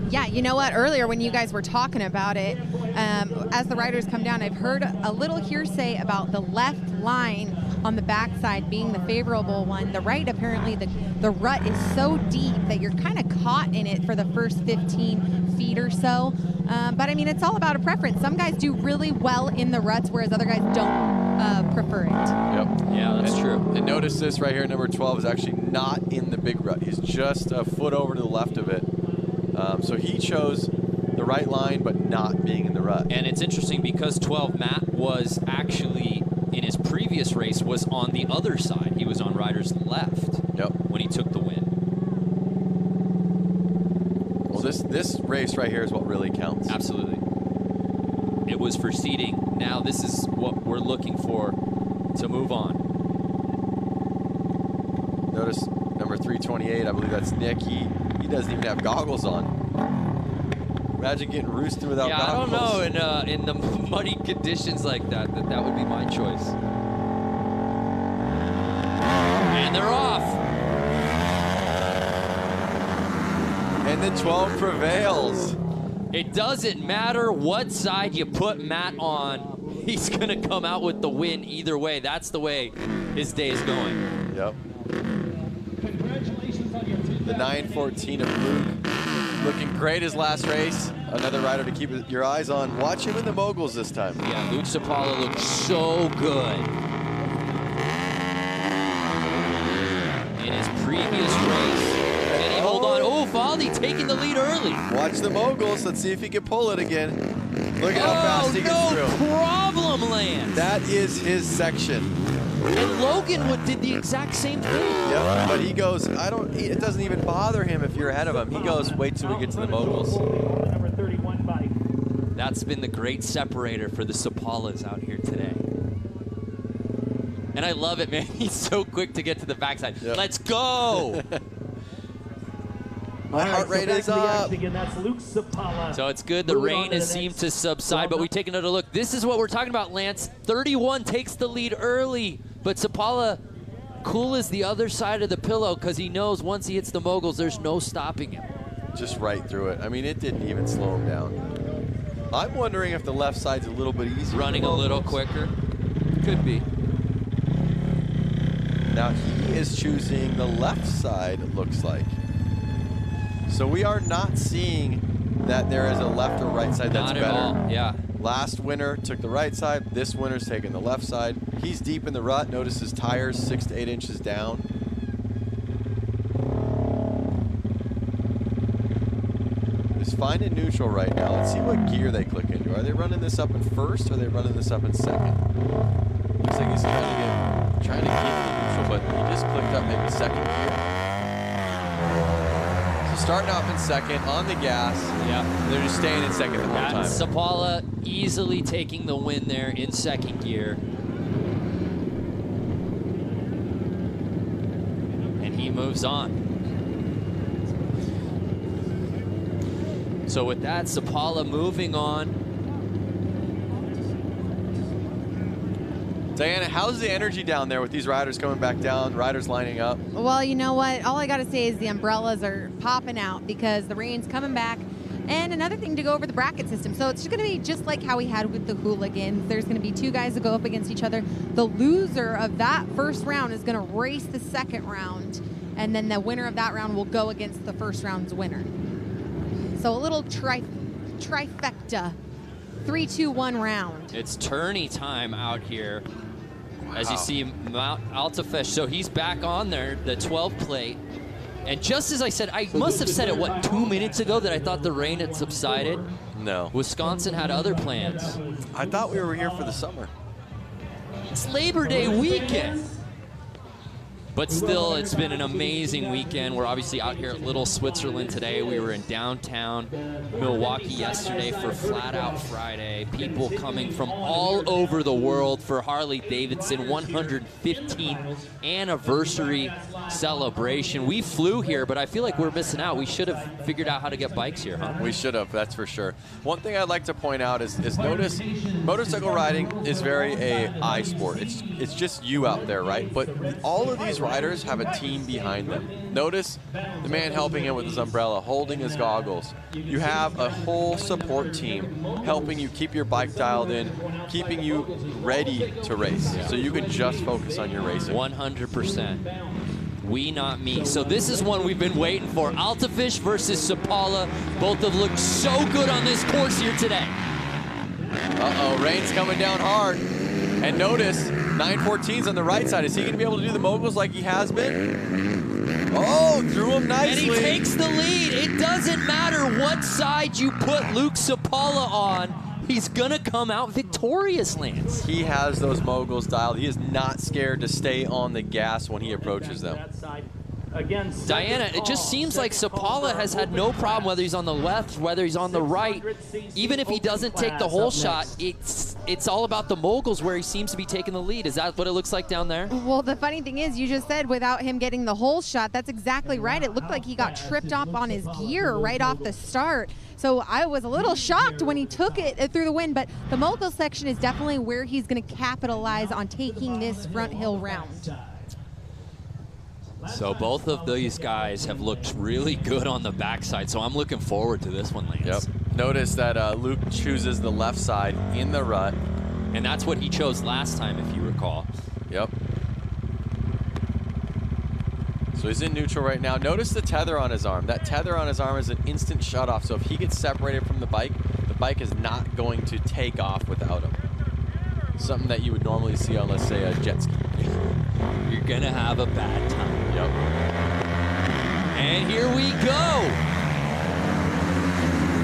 Yeah, you know what? Earlier when you guys were talking about it, as the riders come down, I've heard a little hearsay about the left line on the backside being the favorable one. The right, apparently, the rut is so deep that you're kind of caught in it for the first 15 feet or so. But I mean, it's all about a preference. Some guys do really well in the ruts, whereas other guys don't prefer it. Yep. Yeah, that's true. And notice this right here, number 12 is actually not in the big rut. He's just a foot over to the left of it. So he chose the right line, but not being in the rut. And it's interesting because 12 Matt was actually, in his previous race, was on the other side. He was on rider's left when he took the win. Well, this race right here is what really counts. Absolutely. It was for seeding. Now this is what we're looking for to move on. Notice number 328, I believe that's Nick. He doesn't even have goggles on. Imagine getting roosted without goggles. Yeah, I don't know. In the muddy conditions like that would be my choice. And they're off. And the 12 prevails. It doesn't matter what side you put Matt on. He's going to come out with the win either way. That's the way his day is going. Yep. Congratulations on your The 914 of Luke. Looking great his last race. Another rider to keep your eyes on. Watch him in the moguls this time. Yeah, Luke Sapala looked so good in his previous race. Can he hold on? Oh, Valdi taking the lead early. Watch the moguls. Let's see if he can pull it again. Look at how fast he gets through. No problem, Lance. That is his section. And Logan did the exact same thing. Yep, but he goes, it doesn't even bother him if you're ahead of him. He goes, wait till we get to the moguls. Number 31 bike. That's been the great separator for the Sapalas out here today. And I love it, man. He's so quick to get to the backside. Yep. Let's go. My heart rate is up. Again, that's Luke Sapala. So it's good. The rain has seemed to subside, but we take another look. This is what we're talking about, Lance. 31 takes the lead early, but Sapala cool as the other side of the pillow because he knows once he hits the moguls, there's no stopping him. Just right through it. I mean, it didn't even slow him down. I'm wondering if the left side's a little bit easier. Running a little quicker. Could be. Now he is choosing the left side, it looks like. So we are not seeing that there is a left or right side that's Not better. at all, yeah. Last winner took the right side. This winner's taking the left side. He's deep in the rut. Notice his tires 6 to 8 inches down. He's finding neutral right now. Let's see what gear they click into. Are they running this up in first or are they running this up in second? Looks like he's trying to keep it neutral, but he just clicked up maybe second gear. So starting off in second on the gas. Yeah. They're just staying in second the whole time. Sapala easily taking the win there in second gear. And he moves on. So with that, Sapala moving on. Diana, how's the energy down there with these riders coming back down, riders lining up? Well, you know what? All I got to say is the umbrellas are popping out because the rain's coming back. And another thing to go over the bracket system. So it's going to be just like how we had with the hooligans. There's going to be two guys that go up against each other. The loser of that first round is going to race the second round. And then the winner of that round will go against the first round's winner. So a little trifecta. 3-2-1 round. It's tourney time out here. As you see Mount Altafesh, so he's back on there, the 12 plate. And just as I said, I must have said it, what, 2 minutes ago that I thought the rain had subsided? No. Wisconsin had other plans. I thought we were here for the summer. It's Labor Day weekend. But still, it's been an amazing weekend. We're obviously out here at Little Switzerland today. We were in downtown Milwaukee yesterday for Flat Out Friday. People coming from all over the world for Harley-Davidson 115th anniversary celebration. We flew here, but I feel like we're missing out. We should have figured out how to get bikes here, huh? We should have, that's for sure. One thing I'd like to point out is notice motorcycle riding is very a eye sport. It's just you out there, right? But all of these riders have a team behind them. Notice the man helping him with his umbrella, holding his goggles. You have a whole support team helping you keep your bike dialed in, keeping you ready to race, so you can just focus on your racing. 100%. We, not me. So this is one we've been waiting for. Altafish versus Sapala. Both have looked so good on this course here today. Uh-oh, rain's coming down hard. And notice, 914's on the right side. Is he going to be able to do the moguls like he has been? Oh, threw him nicely. And he takes the lead. It doesn't matter what side you put Luke Sapala on. He's going to come out victorious, Lance. He has those moguls dialed. He is not scared to stay on the gas when he approaches them. Diana, it just seems like Sapala has had no problem whether he's on the left, whether he's on the right. Even if he doesn't take the whole shot, it's all about the moguls where he seems to be taking the lead. Is that what it looks like down there? Well, the funny thing is, you just said without him getting the whole shot, that's exactly right. It looked like he got tripped up on his gear right off the start. So I was a little shocked when he took it through the wind, but the mogul section is definitely where he's going to capitalize on taking this front hill round. So both of these guys have looked really good on the backside, so I'm looking forward to this one, Lance. Yep. Notice that Luke chooses the left side in the rut. And that's what he chose last time, if you recall. Yep. So he's in neutral right now. Notice the tether on his arm. That tether on his arm is an instant shutoff, so if he gets separated from the bike is not going to take off without him. Something that you would normally see on, let's say, a jet ski. You're gonna have a bad time. Yep. And here we go.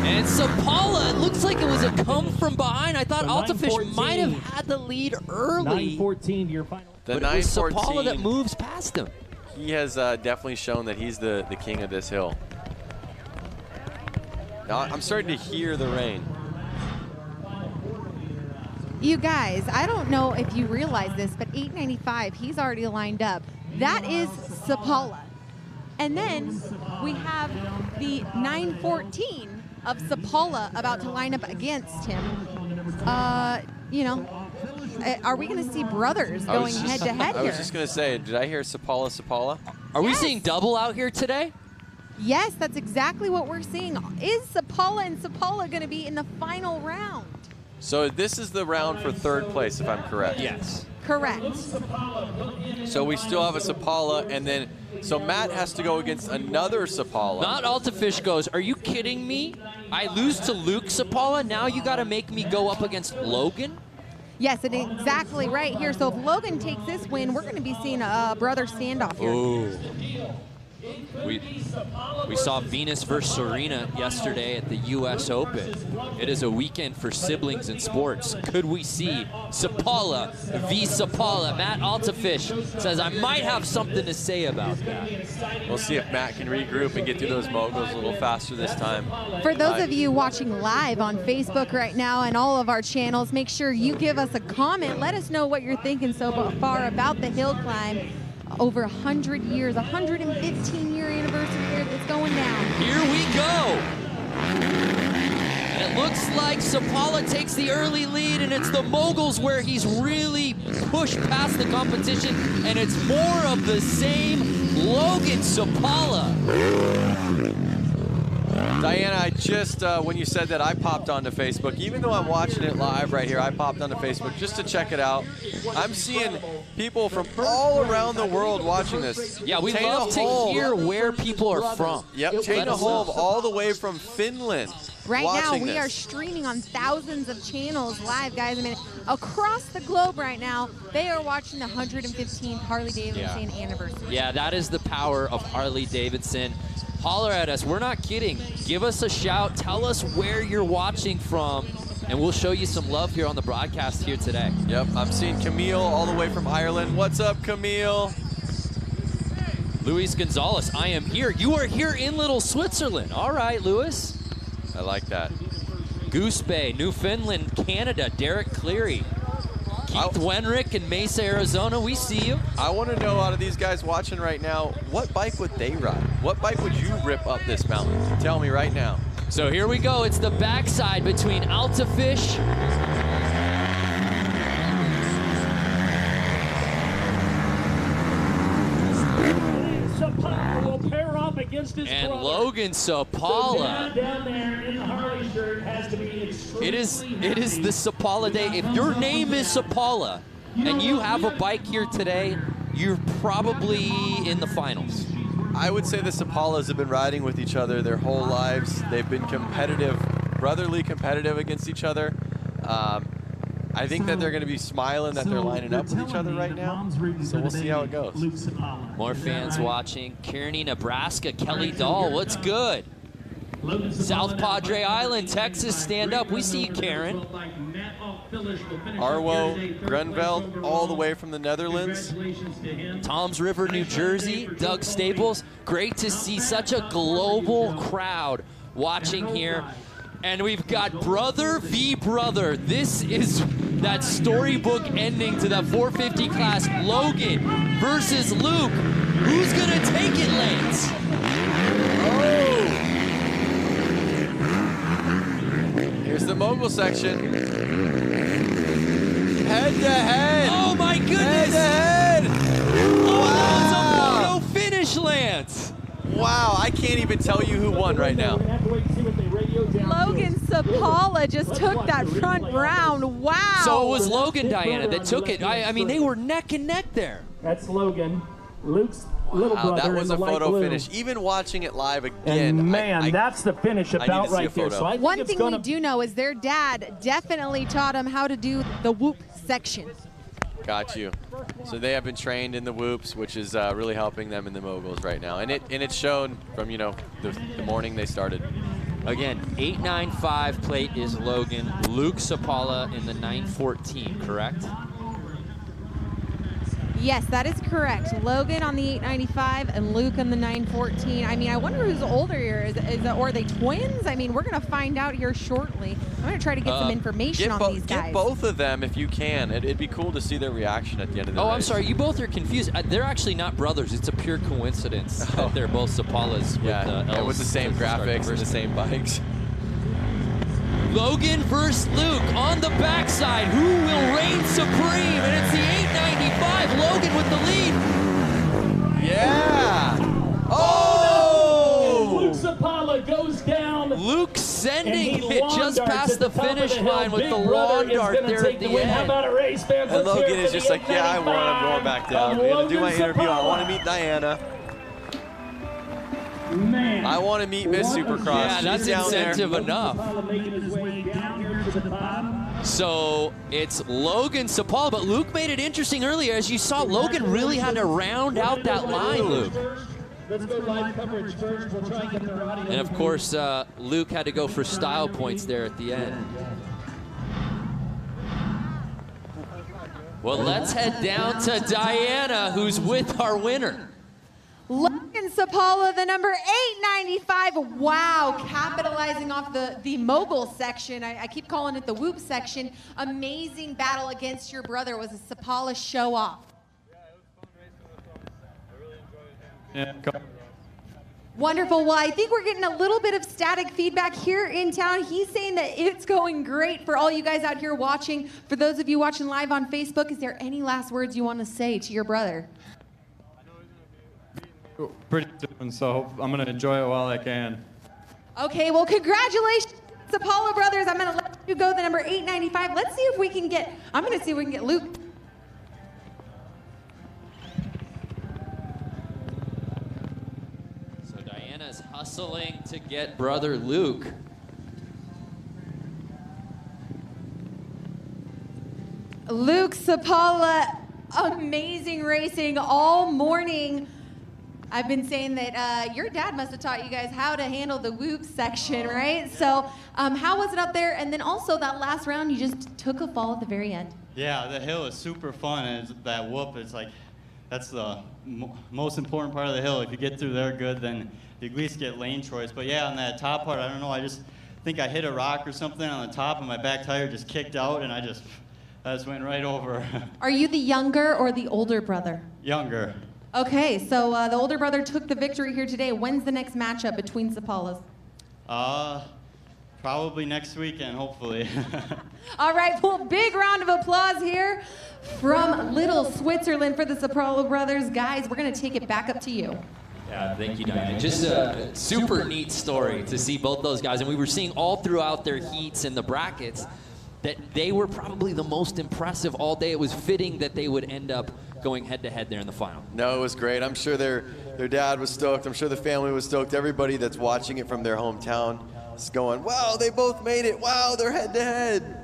And Sapala, it looks like it was a come from behind. I thought Altafish might have had the lead early. 9:14, your final. But it was Sapala that moves past him. He has definitely shown that he's the king of this hill. Now, I'm starting to hear the rain. You guys, I don't know if you realize this, but 895, he's already lined up. That is Sapala. And then we have the 914 of Sapala about to line up against him. You know, are we going to see brothers going head-to-head here? I was just going to say, did I hear Sapala? Are we seeing double out here today? Yes, that's exactly what we're seeing. Is Sapala and Sapala going to be in the final round? So this is the round for third place, if I'm correct. Yes. Correct. So we still have a Sapala, and then, so Matt has to go against another Sapala. Not Altafish goes, are you kidding me? I lose to Luke Sapala, now you got to make me go up against Logan? Yes, and exactly right here. So if Logan takes this win, we're going to be seeing a brother standoff here. Ooh. We saw Venus versus Serena yesterday at the U.S. Open. It is a weekend for siblings in sports. Could we see Sapala v. Sapala? Matt Altafish says, I might have something to say about that. We'll see if Matt can regroup and get through those moguls a little faster this time. For those of you watching live on Facebook right now and all of our channels, make sure you give us a comment. Let us know what you're thinking so far about the hill climb. Over 100 years, 115-year anniversary here that's going down. Here we go. And it looks like Sapala takes the early lead, and it's the moguls where he's really pushed past the competition, and it's more of the same Logan Sapala. Diana, I just, when you said that, I popped onto Facebook. Even though I'm watching it live right here, I popped onto Facebook just to check it out. I'm seeing people from all around the world watching this. Yeah, we love to hear where people are from. Yep, Taina Holm all the way from Finland. Right now, we are streaming on thousands of channels live, guys. I mean, across the globe right now, they are watching the 115th Harley-Davidson anniversary. Yeah, that is the power of Harley-Davidson. Holler at us. We're not kidding. Give us a shout. Tell us where you're watching from, and we'll show you some love here on the broadcast here today. Yep, I'm seeing Camille all the way from Ireland. What's up, Camille? Luis Gonzalez, I am here. You are here in Little Switzerland. All right, Luis. I like that. Goose Bay, Newfoundland, Canada, Derek Cleary. Keith Wenrick in Mesa, Arizona, we see you. I want to know out of these guys watching right now, what bike would they ride? What bike would you rip up this mountain? Tell me right now. So here we go. It's the backside between Altafish will pair up against his and brother. Logan Sapala. Down there in the Harley shirt has to be It is the Sapala day. If your name is Sapala and you have a bike here today, you're probably in the finals. I would say the Sapalas have been riding with each other their whole lives. They've been competitive, brotherly competitive against each other. I think that they're going to be smiling that they're lining up with each other right now. So we'll see how it goes. More fans watching. Kearney, Nebraska, Kelly Dahl, what's good? South Padre Island, Texas, stand up. We see you, Karen. Arwo Grunveld, all the way from the Netherlands. Toms River, New Jersey, Doug Staples. Great to see such a global crowd watching here. And we've got brother v. brother. This is that storybook ending to that 450 class. Logan versus Luke. Who's gonna take it, Lance? Oh! Here's the mogul section. Head to head. Oh my goodness! Head to head. Oh, Wow. that was a photo finish, Lance. Wow, I can't even tell you who won right now. Logan Sapala just took that front round. Wow. So it was Logan, Diana, that took it. I mean, they were neck and neck there. That's Logan. Luke's little Wow, brother that was in a the light photo blue. finish. Even watching it live again, And man, that's the finish need to about see a right there. photo. So I think One it's thing gonna we do know is their dad definitely taught him how to do the whoop section. Got you. So they have been trained in the whoops, which is really helping them in the moguls right now, and it's shown from the morning they started. Again, 895 plate is Logan. Luke Sapala in the 914, correct? Yes, that is correct. Logan on the 895 and Luke on the 914. I mean, I wonder who's older here. Or are they twins? I mean, we're going to find out here shortly. I'm going to try to get some information on these guys. Get both of them if you can. It'd be cool to see their reaction at the end of the race. I'm sorry. You both are confused. They're actually not brothers. It's a pure coincidence that they're both Sapalas with the same graphics and the same bikes. Logan versus Luke on the backside. Who will reign supreme? And it's the 895. Logan with the lead. Yeah. Oh! Luke Sapala goes down. Luke sending it just past the finish line with the lawn dart there at the end. How about a race, fans? And Logan is just like, yeah, I won. I'm going back down. I'm going to do my interview. I want to meet Diana. Man. I want to meet Miss Supercross. Yeah, that's She's down incentive there. enough. So it's Logan Sapala, but Luke made it interesting earlier. As you saw, Logan really had to round out that line, Luke. Let's go live coverage first. We'll try and get their audience. And of course, Luke had to go for style points there at the end. Well, let's head down to Diana, who's with our winner. Logan Sapala, the number 895. Wow, capitalizing off the mogul section. I keep calling it the whoop section. Amazing battle against your brother. Was a Sapala show off. Yeah. Wonderful. Well, I think we're getting a little bit of static feedback here in town. He's saying that it's going great for all you guys out here watching. For those of you watching live on Facebook, is there any last words you want to say to your brother? Pretty soon, so I'm going to enjoy it while I can. Okay, well, congratulations, Sapala brothers. I'm going to let you go the number 895. Let's see if we can get, I'm going to see if we can get Luke. So Diana's hustling to get brother Luke. Luke Sapala, amazing racing all morning. I've been saying that your dad must have taught you guys how to handle the whoop section, right? So how was it up there? And then also that last round, you just took a fall at the very end. Yeah, the hill is super fun, and that whoop is like, that's the most important part of the hill. If you get through there good, then you at least get lane choice. But yeah, on that top part, I don't know, I just think I hit a rock or something on the top, and my back tire just kicked out, and I just went right over. Are you the younger or the older brother? Younger. Okay, so the older brother took the victory here today. When's the next matchup between Sapalas? Probably next weekend, hopefully. All right, well, big round of applause here from Little Switzerland for the Sapalo brothers. Guys, we're going to take it back up to you. Yeah, thank you, Diana. Just a super neat story to see both those guys. And we were seeing all throughout their heats and the brackets that they were probably the most impressive all day. It was fitting that they would end up going head-to-head there in the final. No, it was great. I'm sure their dad was stoked. I'm sure the family was stoked. Everybody that's watching it from their hometown is going, wow, they both made it. Wow, they're head-to-head.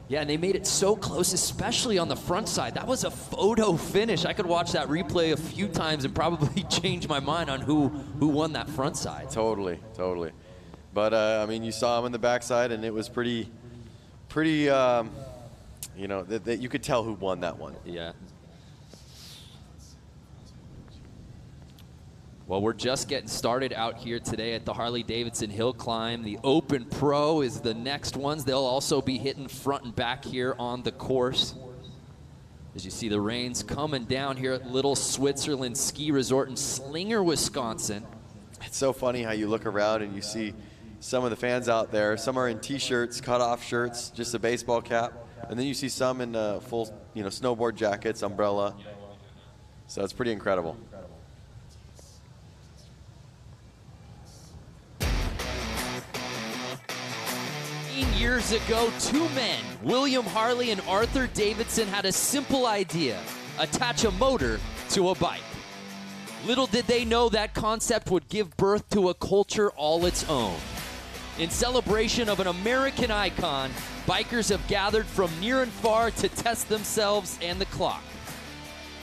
Yeah, and they made it so close, especially on the front side. That was a photo finish. I could watch that replay a few times and probably change my mind on who won that front side. Totally, totally. But, I mean, you saw him in the backside, and it was pretty, you know, that you could tell who won that one. Yeah. Well, we're just getting started out here today at the Harley-Davidson Hill Climb. The Open Pro is the next ones. They'll also be hitting front and back here on the course. As you see the rains coming down here at Little Switzerland Ski Resort in Slinger, Wisconsin. It's so funny how you look around and you see some of the fans out there. Some are in T-shirts, cut-off shirts, just a baseball cap. And then you see some in full, you know, snowboard jackets, umbrella. So it's pretty incredible. Years ago, two men, William Harley and Arthur Davidson, had a simple idea: attach a motor to a bike. Little did they know that concept would give birth to a culture all its own. In celebration of an American icon, bikers have gathered from near and far to test themselves and the clock.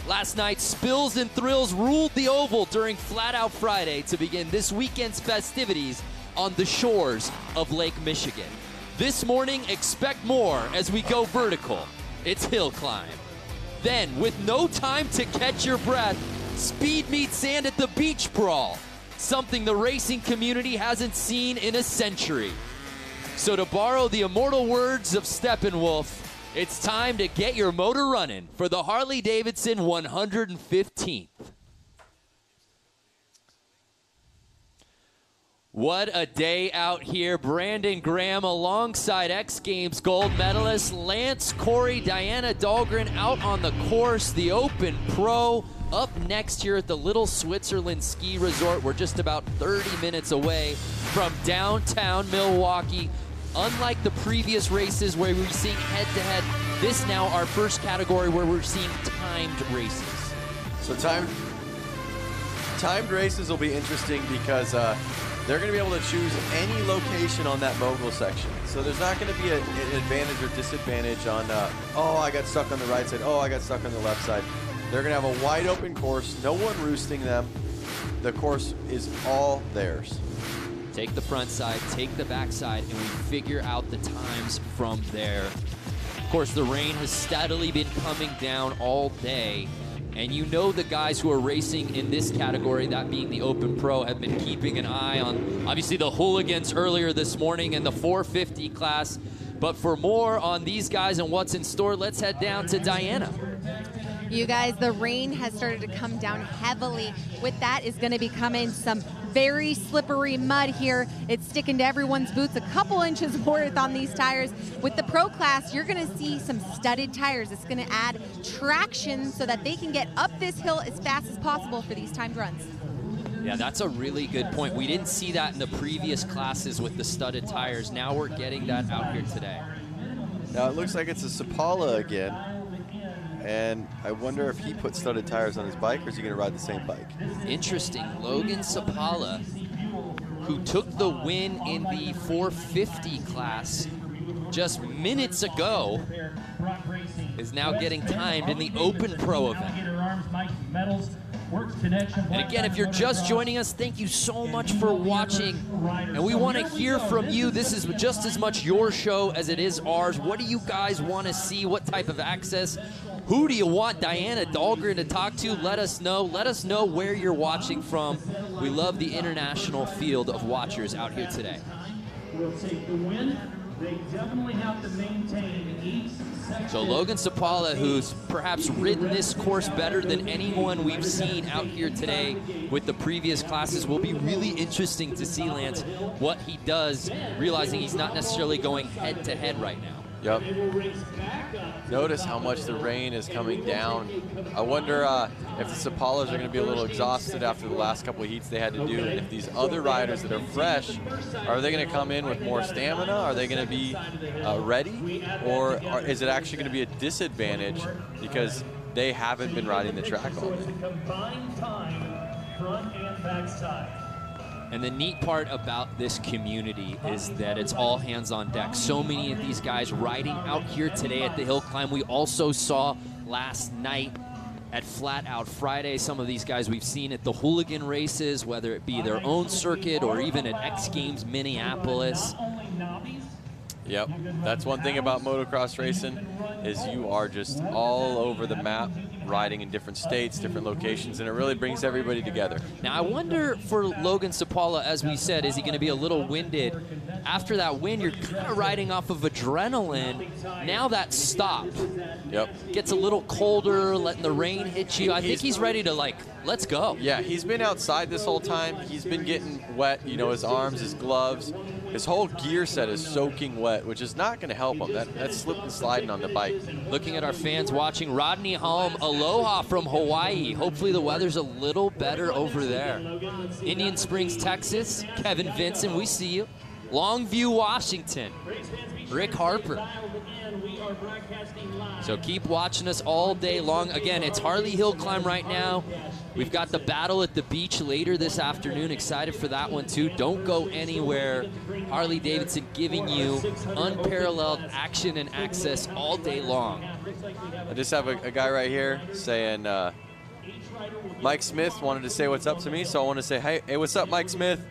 Last night, spills and thrills ruled the oval during Flat Out Friday to begin this weekend's festivities on the shores of Lake Michigan. This morning, expect more as we go vertical. It's hill climb. Then, with no time to catch your breath, speed meets sand at the beach brawl, something the racing community hasn't seen in a century. So to borrow the immortal words of Steppenwolf, it's time to get your motor running for the Harley-Davidson 115th. What a day out here. Brandon Graham alongside X Games gold medalist Lance Corey, Diana Dahlgren out on the course. The Open Pro up next here at the Little Switzerland Ski Resort. We're just about 30 minutes away from downtown Milwaukee. Unlike the previous races where we're seeing head-to-head, this now our first category where we're seeing timed races. So timed races will be interesting because they're going to be able to choose any location on that mogul section. So there's not going to be an advantage or disadvantage on, oh, I got stuck on the right side, oh, I got stuck on the left side. They're going to have a wide open course, no one roosting them. The course is all theirs. Take the front side, take the back side, and we figure out the times from there. Of course, the rain has steadily been coming down all day. And you know the guys who are racing in this category, that being the Open Pro, have been keeping an eye on, obviously, the hooligans earlier this morning in the 450 class. But for more on these guys and what's in store, let's head down to Diana. You guys, the rain has started to come down heavily. With that is going to be coming some very slippery mud here. It's sticking to everyone's boots, a couple inches worth on these tires. With the Pro class, you're going to see some studded tires. It's going to add traction so that they can get up this hill as fast as possible for these timed runs. Yeah, that's a really good point. We didn't see that in the previous classes with the studded tires. Now we're getting that out here today. Now it looks like it's a Sapala again. And I wonder if he put studded tires on his bike, or is he going to ride the same bike? Interesting. Logan Sapala, who took the win in the 450 class just minutes ago, is now getting timed in the Open Pro event. And again, if you're just joining us, thank you so much for watching. And we want to hear from you. This is just as much your show as it is ours. What do you guys want to see? What type of access Who do you want Diana Dahlgren to talk to? Let us know. Let us know where you're watching from. We love the international field of watchers out here today. Will take the win. They definitely have to maintain each section. So Logan Sapala, who's perhaps ridden this course better than anyone we've seen out here today with the previous classes, will be really interesting to see, Lance, what he does, realizing he's not necessarily going head-to-head right now. Yep. Notice how much the rain is coming down. I wonder if the Sapalas are going to be a little exhausted after the last couple of heats they had to do, and if these other riders that are fresh, are they going to come in with more stamina? Are they going to be ready? Or is it actually going to be a disadvantage because they haven't been riding the track all day? Combined time, front and back side. And the neat part about this community is that it's all hands on deck. So many of these guys riding out here today at the hill climb. We also saw last night at Flat Out Friday some of these guys we've seen at the hooligan races, whether it be their own circuit or even at X Games Minneapolis. Yep, that's one thing about motocross racing is you are just all over the map, riding in different states, different locations, and it really brings everybody together. Now, I wonder for Logan Sapala, as we said, is he going to be a little winded? After that win, you're kind of riding off of adrenaline. Now that's stopped. Yep. Gets a little colder, letting the rain hit you. I think he's ready to, like, let's go. Yeah, he's been outside this whole time. He's been getting wet, you know, his arms, his gloves. His whole gear set is soaking wet, which is not going to help him. That's slip and sliding on the bike. Looking at our fans watching, Rodney Holm, aloha from Hawaii. Hopefully the weather's a little better over there. Indian Springs, Texas, Kevin Vincent, we see you. Longview, Washington, Rick Harper. So keep watching us all day long. Again, it's Harley Hill Climb right now. We've got the battle at the beach later this afternoon. Excited for that one too. Don't go anywhere. Harley-Davidson giving you unparalleled action and access all day long. I just have a guy right here saying, Mike Smith wanted to say what's up to me, so I want to say, hey, what's up, Mike Smith?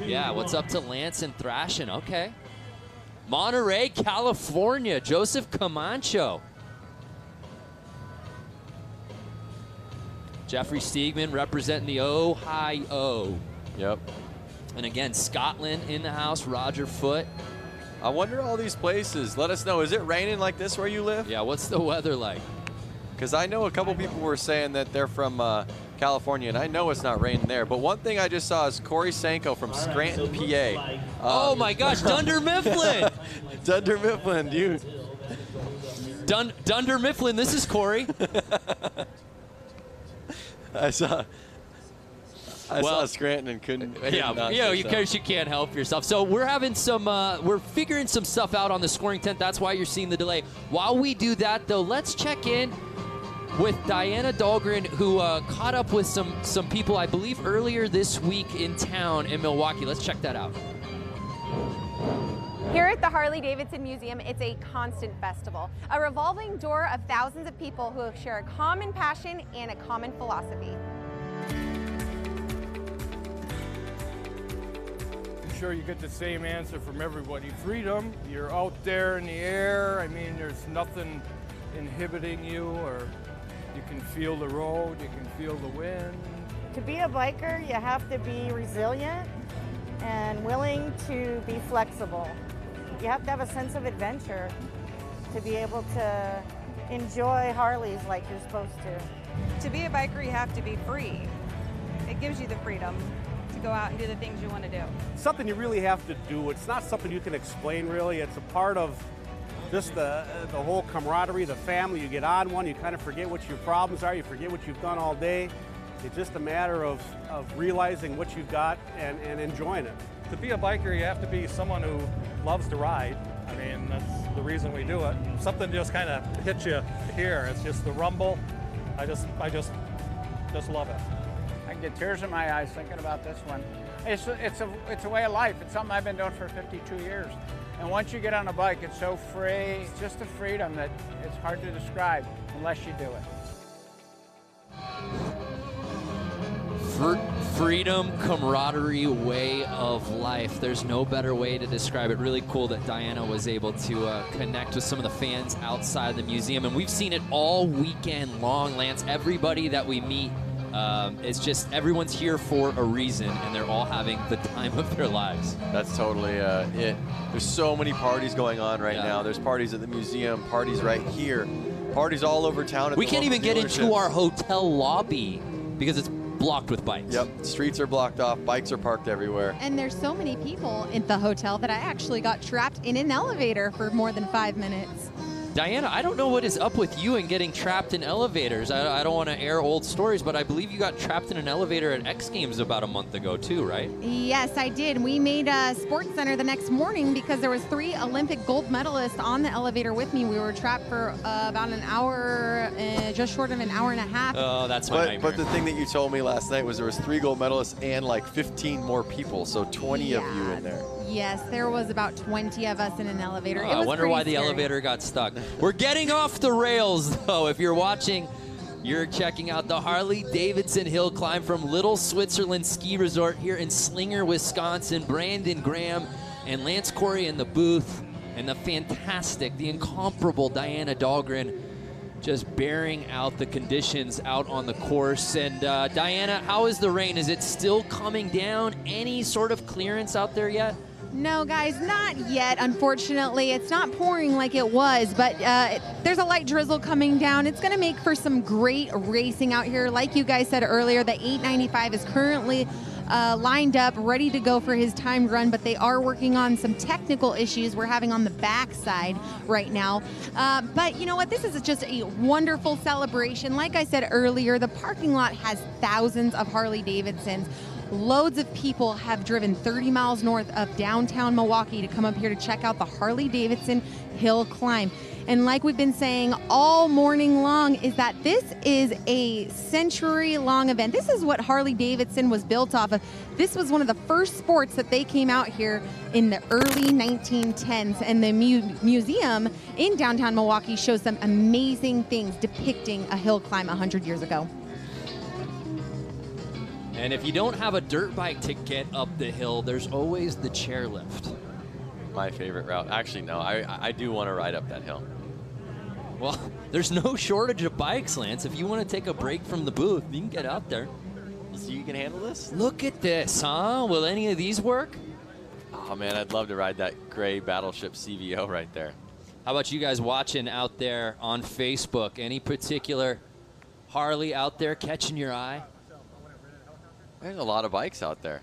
Yeah, what's up to Lance and Thrashin'? Okay. Monterey, California, Joseph Camacho. Jeffrey Steegman representing the Ohio. Yep. And again, Scotland in the house, Roger Foote. I wonder all these places. Let us know. Is it raining like this where you live? Yeah, what's the weather like? Because I know a couple people were saying that they're from California, and I know it's not raining there. But one thing I just saw is Corey Sanko from Scranton, PA. Oh my gosh, Dunder Mifflin! Dunder Mifflin, dude. Dunder Mifflin, this is Corey. I saw Scranton and couldn't. Because you can't help yourself. So we're having some, we're figuring some stuff out on the scoring tent. That's why you're seeing the delay. While we do that, though, let's check in with Diana Dahlgren, who caught up with some people, I believe, earlier this week in town in Milwaukee. Let's check that out. Here at the Harley-Davidson Museum, it's a constant festival, a revolving door of thousands of people who share a common passion and a common philosophy. I'm sure you get the same answer from everybody. Freedom, you're out there in the air. I mean, there's nothing inhibiting you, or you can feel the road, you can feel the wind. To be a biker, you have to be resilient and willing to be flexible. You have to have a sense of adventure to be able to enjoy Harleys like you're supposed to. To be a biker, you have to be free. It gives you the freedom to go out and do the things you want to do. Something you really have to do. It's not something you can explain, really. It's a part of just the whole camaraderie, the family. You get on one, you kind of forget what your problems are, you forget what you've done all day. It's just a matter of realizing what you've got and enjoying it. To be a biker, you have to be someone who loves to ride. I mean, that's the reason we do it. Something just kind of hits you here. It's just the rumble. I just love it. I get tears in my eyes thinking about this one. It's a way of life. It's something I've been doing for 52 years. And once you get on a bike, it's so free. It's just a freedom that it's hard to describe unless you do it. Freedom, camaraderie, way of life. There's no better way to describe it. Really cool that Diana was able to connect with some of the fans outside the museum. And we've seen it all weekend long, Lance. Everybody that we meet, it's just everyone's here for a reason, and they're all having the time of their lives. That's totally it. There's so many parties going on right now. There's parties at the museum, parties right here, parties all over town. We can't even get into our hotel lobby because it's blocked with bikes. Yep, streets are blocked off, bikes are parked everywhere. And there's so many people in the hotel that I actually got trapped in an elevator for more than 5 minutes. Diana, I don't know what is up with you and getting trapped in elevators. I don't want to air old stories, but I believe you got trapped in an elevator at X Games about a month ago too, right? Yes, I did. We made a sports center the next morning because there was 3 Olympic gold medalists on the elevator with me. We were trapped for about an hour, just short of an hour and a half. Oh, that's my nightmare. But the thing that you told me last night was there was 3 gold medalists and like 15 more people, so 20 of you in there. Yes, there was about 20 of us in an elevator. I wonder why the elevator got stuck. We're getting off the rails, though. If you're watching, you're checking out the Harley-Davidson hill climb from Little Switzerland Ski Resort here in Slinger, Wisconsin. Brandon Graham and Lance Corey in the booth, and the fantastic, the incomparable Diana Dahlgren just bearing out the conditions out on the course. And Diana, how is the rain? Is it still coming down? Any sort of clearance out there yet? No, guys, not yet, unfortunately. It's not pouring like it was, but there's a light drizzle coming down. It's going to make for some great racing out here. Like you guys said earlier, the 895 is currently lined up, ready to go for his timed run, but they are working on some technical issues we're having on the backside right now. But you know what? This is just a wonderful celebration. Like I said earlier, the parking lot has thousands of Harley-Davidsons. Loads of people have driven 30 miles north of downtown Milwaukee to come up here to check out the Harley-Davidson hill climb. And like we've been saying all morning long, is that this is a century-long event. This is what Harley-Davidson was built off of. This was one of the first sports that they came out here in the early 1910s. And the museum in downtown Milwaukee shows some amazing things depicting a hill climb 100 years ago. And if you don't have a dirt bike to get up the hill, there's always the chairlift. My favorite route. Actually, no, I do want to ride up that hill. Well, there's no shortage of bikes, Lance. If you want to take a break from the booth, you can get out there. So you can handle this? Look at this, huh? Will any of these work? Oh, man, I'd love to ride that gray Battleship CVO right there. How about you guys watching out there on Facebook? Any particular Harley out there catching your eye? There's a lot of bikes out there.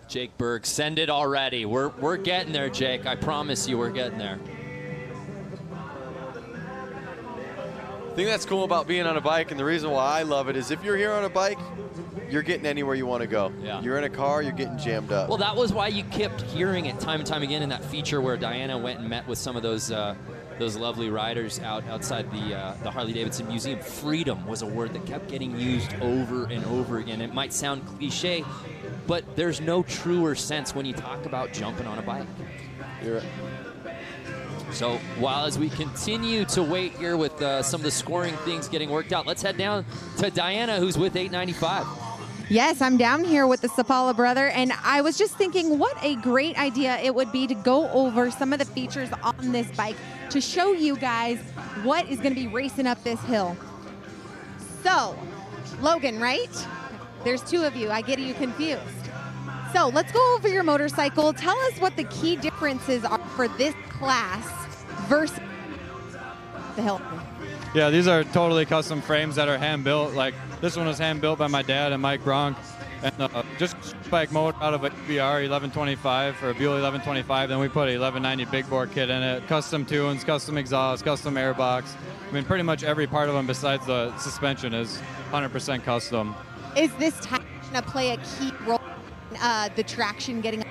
Jake Berg, send it already. We're getting there, Jake. I promise you we're getting there. The thing that's cool about being on a bike, and the reason why I love it, is if you're here on a bike, you're getting anywhere you want to go. Yeah. You're in a car, you're getting jammed up. Well, that was why you kept hearing it time and time again in that feature where Diana went and met with some of those lovely riders outside the Harley-Davidson Museum. Freedom was a word that kept getting used over and over again. It might sound cliche, but there's no truer sense when you talk about jumping on a bike. You're right. So as we continue to wait here with some of the scoring things getting worked out, let's head down to Diana, who's with 895. Yes, I'm down here with the Sapala brother, and I was just thinking what a great idea it would be to go over some of the features on this bike to show you guys what is going to be racing up this hill. So, Logan, right? There's 2 of you. I get you confused. So let's go over your motorcycle. Tell us what the key differences are for this class versus the hill. Yeah, these are totally custom frames that are hand-built. Like, this one was hand-built by my dad and Mike Bronk. And just bike motor out of a BR 1125 for a Buell 1125. Then we put a 1190 big bore kit in it. Custom tunes, custom exhaust, custom airbox. I mean, pretty much every part of them besides the suspension is 100% custom. Is this type going to play a key role in the traction getting up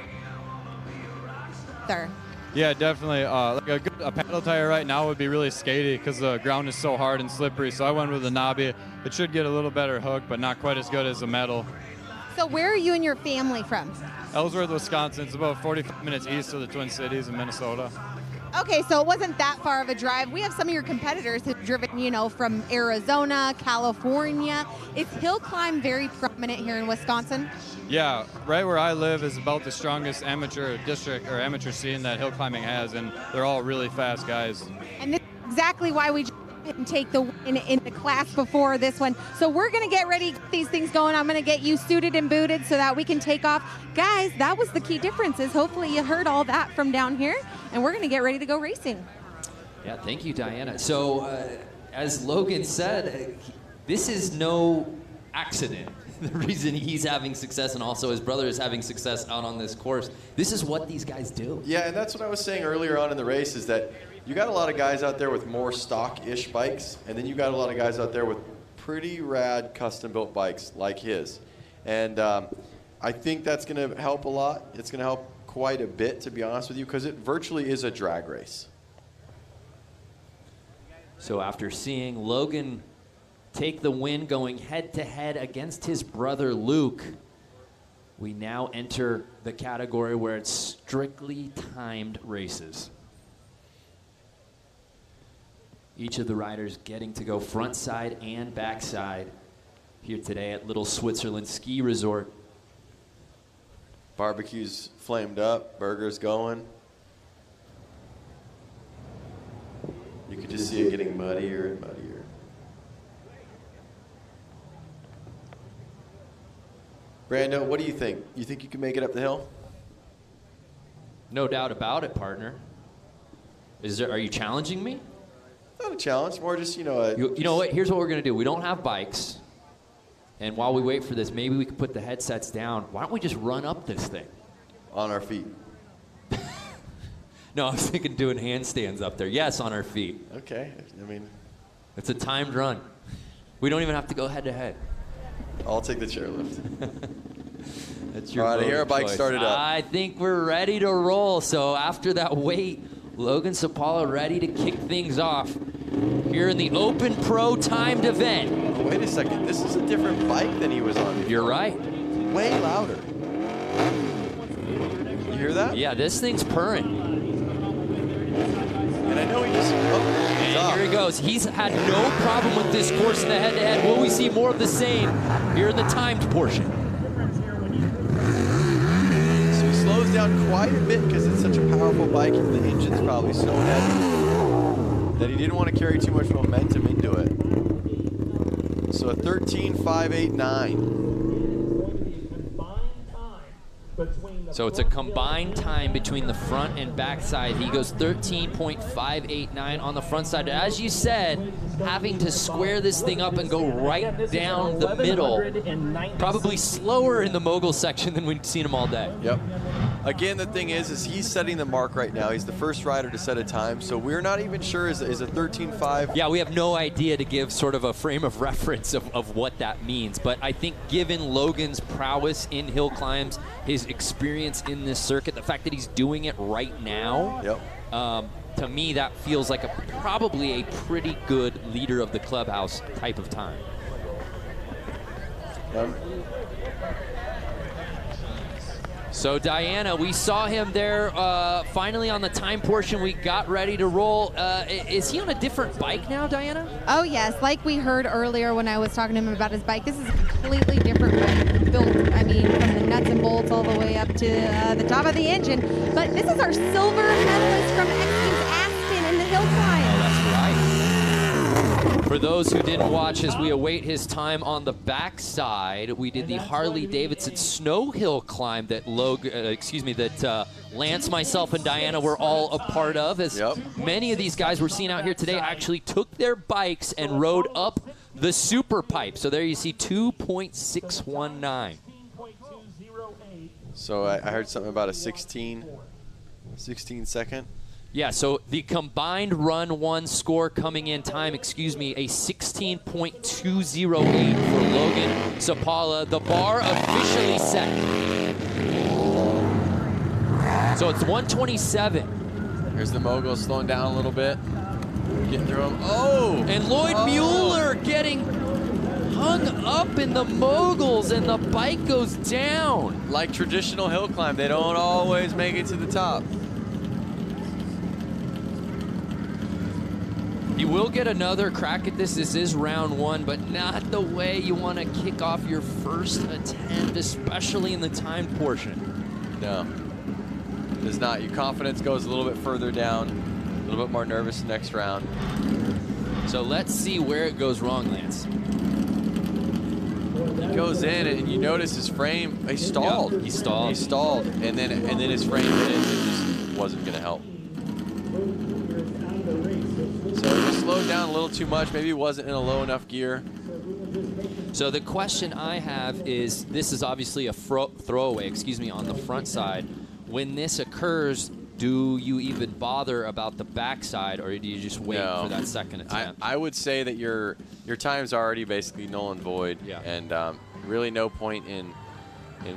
there? Yeah, definitely. Like a paddle tire right now would be really skaty because the ground is so hard and slippery. So I went with a knobby. It should get a little better hook, but not quite as good as the metal. So where are you and your family from? Ellsworth, Wisconsin. It's about 45 minutes east of the Twin Cities in Minnesota. Okay, so it wasn't that far of a drive. We have some of your competitors who've driven, you know, from Arizona, California. Is hill climb very prominent here in Wisconsin? Yeah, right where I live is about the strongest amateur district or amateur scene that hill climbing has, and they're all really fast guys. And this is exactly why we didn't take the win in the class before this one. So we're going to get ready to get these things going. I'm going to get you suited and booted so that we can take off. Guys, that was the key difference. Is hopefully you heard all that from down here, and we're going to get ready to go racing. Yeah, thank you, Diana. So, as Logan said, this is no accident. The reason he's having success and also his brother is having success out on this course. This is what these guys do. Yeah, and that's what I was saying earlier on in the race is that you got a lot of guys out there with more stock-ish bikes, and then you got a lot of guys out there with pretty rad custom-built bikes like his. And I think that's going to help a lot. It's going to help quite a bit, to be honest with you, because it virtually is a drag race. So after seeing Logan take the win going head-to-head against his brother Luke, we now enter the category where it's strictly timed races. Each of the riders getting to go front side and back side here today at Little Switzerland Ski Resort. Barbecue's flamed up, burgers going. You could just see it getting muddier and muddier. Brando, what do you think? You think you can make it up the hill? No doubt about it, partner. Are you challenging me? Not a challenge, more just, you know. You know what? Here's what we're going to do. We don't have bikes. And while we wait for this, maybe we can put the headsets down. Why don't we just run up this thing? On our feet. No, I was thinking doing handstands up there. Yes, on our feet. Okay. I mean, it's a timed run. We don't even have to go head-to-head. I'll take the chairlift. That's your All right, I hear a bike choice. started up. I think we're ready to roll. So after that wait, Logan Sapala ready to kick things off here in the Open Pro timed event. Oh, wait a second. This is a different bike than he was on before. You're right. Way louder. You hear that? Yeah, this thing's purring. And I know he just... And here he goes. He's had no problem with this course in the head-to-head. Will we see more of the same here in the timed portion? So he slows down quite a bit because it's such a powerful bike and the engine's probably so heavy that he didn't want to carry too much momentum into it. So a 13.589. So it's a combined time between the front and back side. He goes 13.589 on the front side. As you said, having to square this thing up and go right down the middle. Probably slower in the mogul section than we've seen him all day. Yep. Again, the thing is he's setting the mark right now. He's the first rider to set a time, so we're not even sure is a 13.5. Yeah, we have no idea to give sort of a frame of reference of what that means. But I think given Logan's prowess in hill climbs, his experience in this circuit, the fact that he's doing it right now, to me that feels like probably a pretty good leader of the clubhouse type of time. So Diana, we saw him there finally on the time portion. We got ready to roll. Is he on a different bike now, Diana? Oh yes, like we heard earlier when I was talking to him about his bike, this is a completely different bike built, I mean, from the nuts and bolts all the way up to the top of the engine. But this is our silver medalist from X-Games Aspen in the hill climb. Oh, that's right. For those who didn't watch, as we await his time on the backside, we did the Harley-Davidson snow hill climb that Lance, myself, and Diana were all a part of. As many of these guys we're seeing out here today actually took their bikes and rode up the super pipe. So there you see 2.619. So I heard something about a 16 second. Yeah, so the combined run one score coming in time, a 16.208 for Logan Sapala. The bar officially set. So it's 127. Here's the mogul slowing down a little bit. Getting through him. Oh! And Lloyd Mueller getting hung up in the moguls, and the bike goes down. Like traditional hill climb, they don't always make it to the top. You will get another crack at this. This is round 1, but not the way you want to kick off your first attempt, especially in the timed portion. No, it is not. Your confidence goes a little bit further down, a little bit more nervous next round. So let's see where it goes wrong, Lance. He goes in, and you notice his frame. He stalled. Yep, he stalled. He stalled, and then his frame hit it. It just wasn't going to help. So he slowed down a little too much. Maybe he wasn't in a low enough gear. So the question I have is, this is obviously a throwaway, on the front side. When this occurs, do you even bother about the backside, or do you just wait for that second attempt? I would say that your time's already basically null and void, and really no point in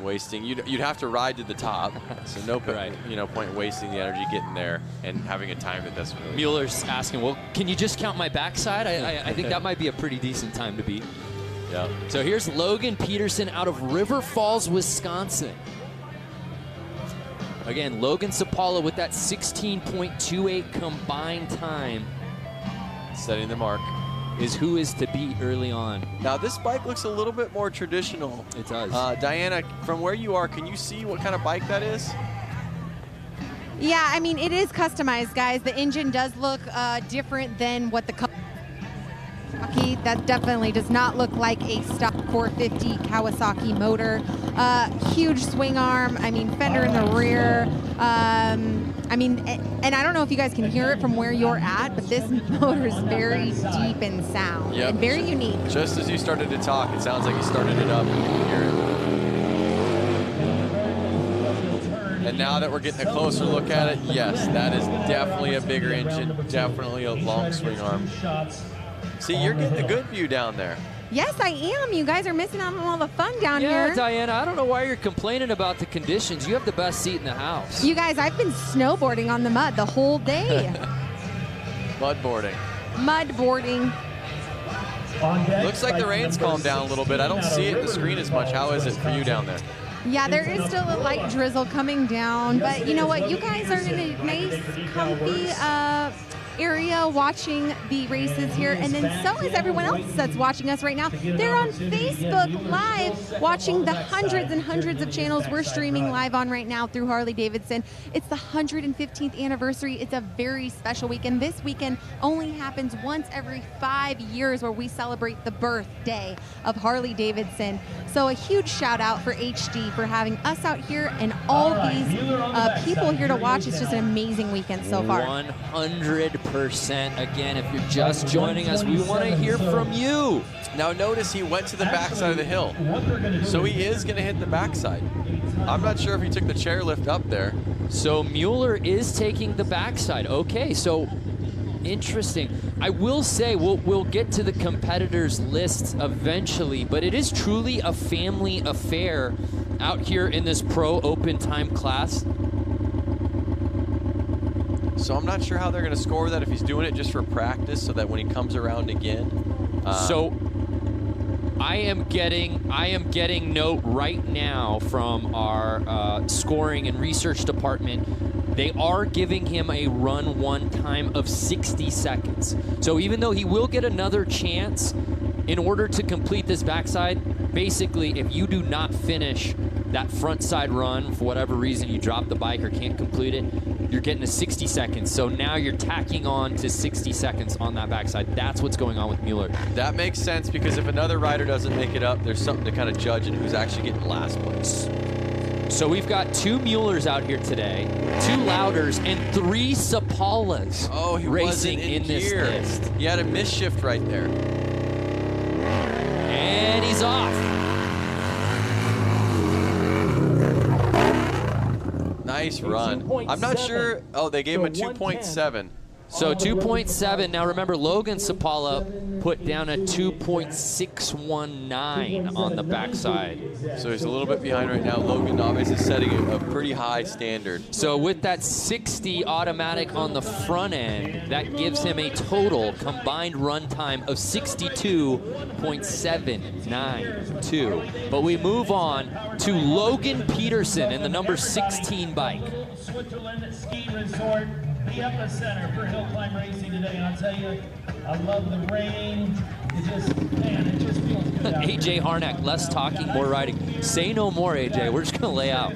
wasting. You'd have to ride to the top, so no point in wasting the energy getting there and having a time that doesn't really. Mueller's asking, well, can you just count my backside? I think that might be a pretty decent time to beat. Yeah. So here's Logan Peterson out of River Falls, Wisconsin. Again, Logan Sapala with that 16.28 combined time. Setting the mark. Is who is to beat early on. Now this bike looks a little bit more traditional. It does. Diana, from where you are, can you see what kind of bike that is? Yeah, I mean, it is customized, guys. The engine does look different than what the Kawasaki. That definitely does not look like a stock 450 Kawasaki motor. Huge swing arm. I mean, fender in the rear. I mean, and I don't know if you guys can hear it from where you're at, but this motor is very deep in sound and very unique. Just as you started to talk, it sounds like you started it up. You can hear it. And now that we're getting a closer look at it, yes, that is definitely a bigger engine, definitely a long swing arm. See, you're getting a good view down there. Yes, I am. You guys are missing out on all the fun down here. Yeah, Diana, I don't know why you're complaining about the conditions. You have the best seat in the house. You guys, I've been snowboarding on the mud the whole day. Mudboarding. Mudboarding. Looks like the rain's calmed down a little bit. I don't see it in the screen as much. How is it for you down there? Yeah, there is still a light drizzle coming down, but you know what? You guys are in a nice, comfy area watching the races here, and then so is everyone else that's watching us right now. They're on Facebook Live watching the hundreds and hundreds of channels we're streaming live on right now through Harley-Davidson. It's the 115th anniversary. It's a very special weekend. This weekend only happens once every 5 years, where we celebrate the birthday of Harley-Davidson. So a huge shout out for HD for having us out here and all these people here to watch. It's just an amazing weekend so far. 100%. Again, if you're just joining us, we want to hear from you. Now notice he went to the backside of the hill, so he is going to hit the backside. I'm not sure if he took the chairlift up there. So Mueller is taking the backside. Okay, so interesting. I will say we'll get to the competitors list eventually, but it is truly a family affair out here in this pro open time class. So I'm not sure how they're going to score that, if he's doing it just for practice so that when he comes around again. So I am getting note right now from our scoring and research department. They are giving him a run one time of 60 seconds. So even though he will get another chance, in order to complete this backside, basically if you do not finish that front side run, for whatever reason you drop the bike or can't complete it, you're getting to 60 seconds. So now you're tacking on to 60 seconds on that backside. That's what's going on with Mueller. That makes sense, because if another rider doesn't make it up, there's something to kind of judge in who's actually getting last place. So we've got 2 Muellers out here today, 2 Louders, and 3 Sapalas racing in this list. He had a misshift right there. And he's off. Nice run. I'm not sure. Oh, they gave him a 2.7. So 2.7. Now remember, Logan Sapala put down a 2.619 on the backside. So he's a little bit behind right now. Logan obviously is setting a pretty high standard. So with that 60 automatic on the front end, that gives him a total combined run time of 62.792. But we move on to Logan Peterson in the number 16 bike. Switzerland Ski Resort. the epicenter for hill climb racing today. And I'll tell you, I love the rain. It just, man, it just feels good out AJ here. Harnack, less talking, more riding. Say no more, AJ. We're just going to lay out.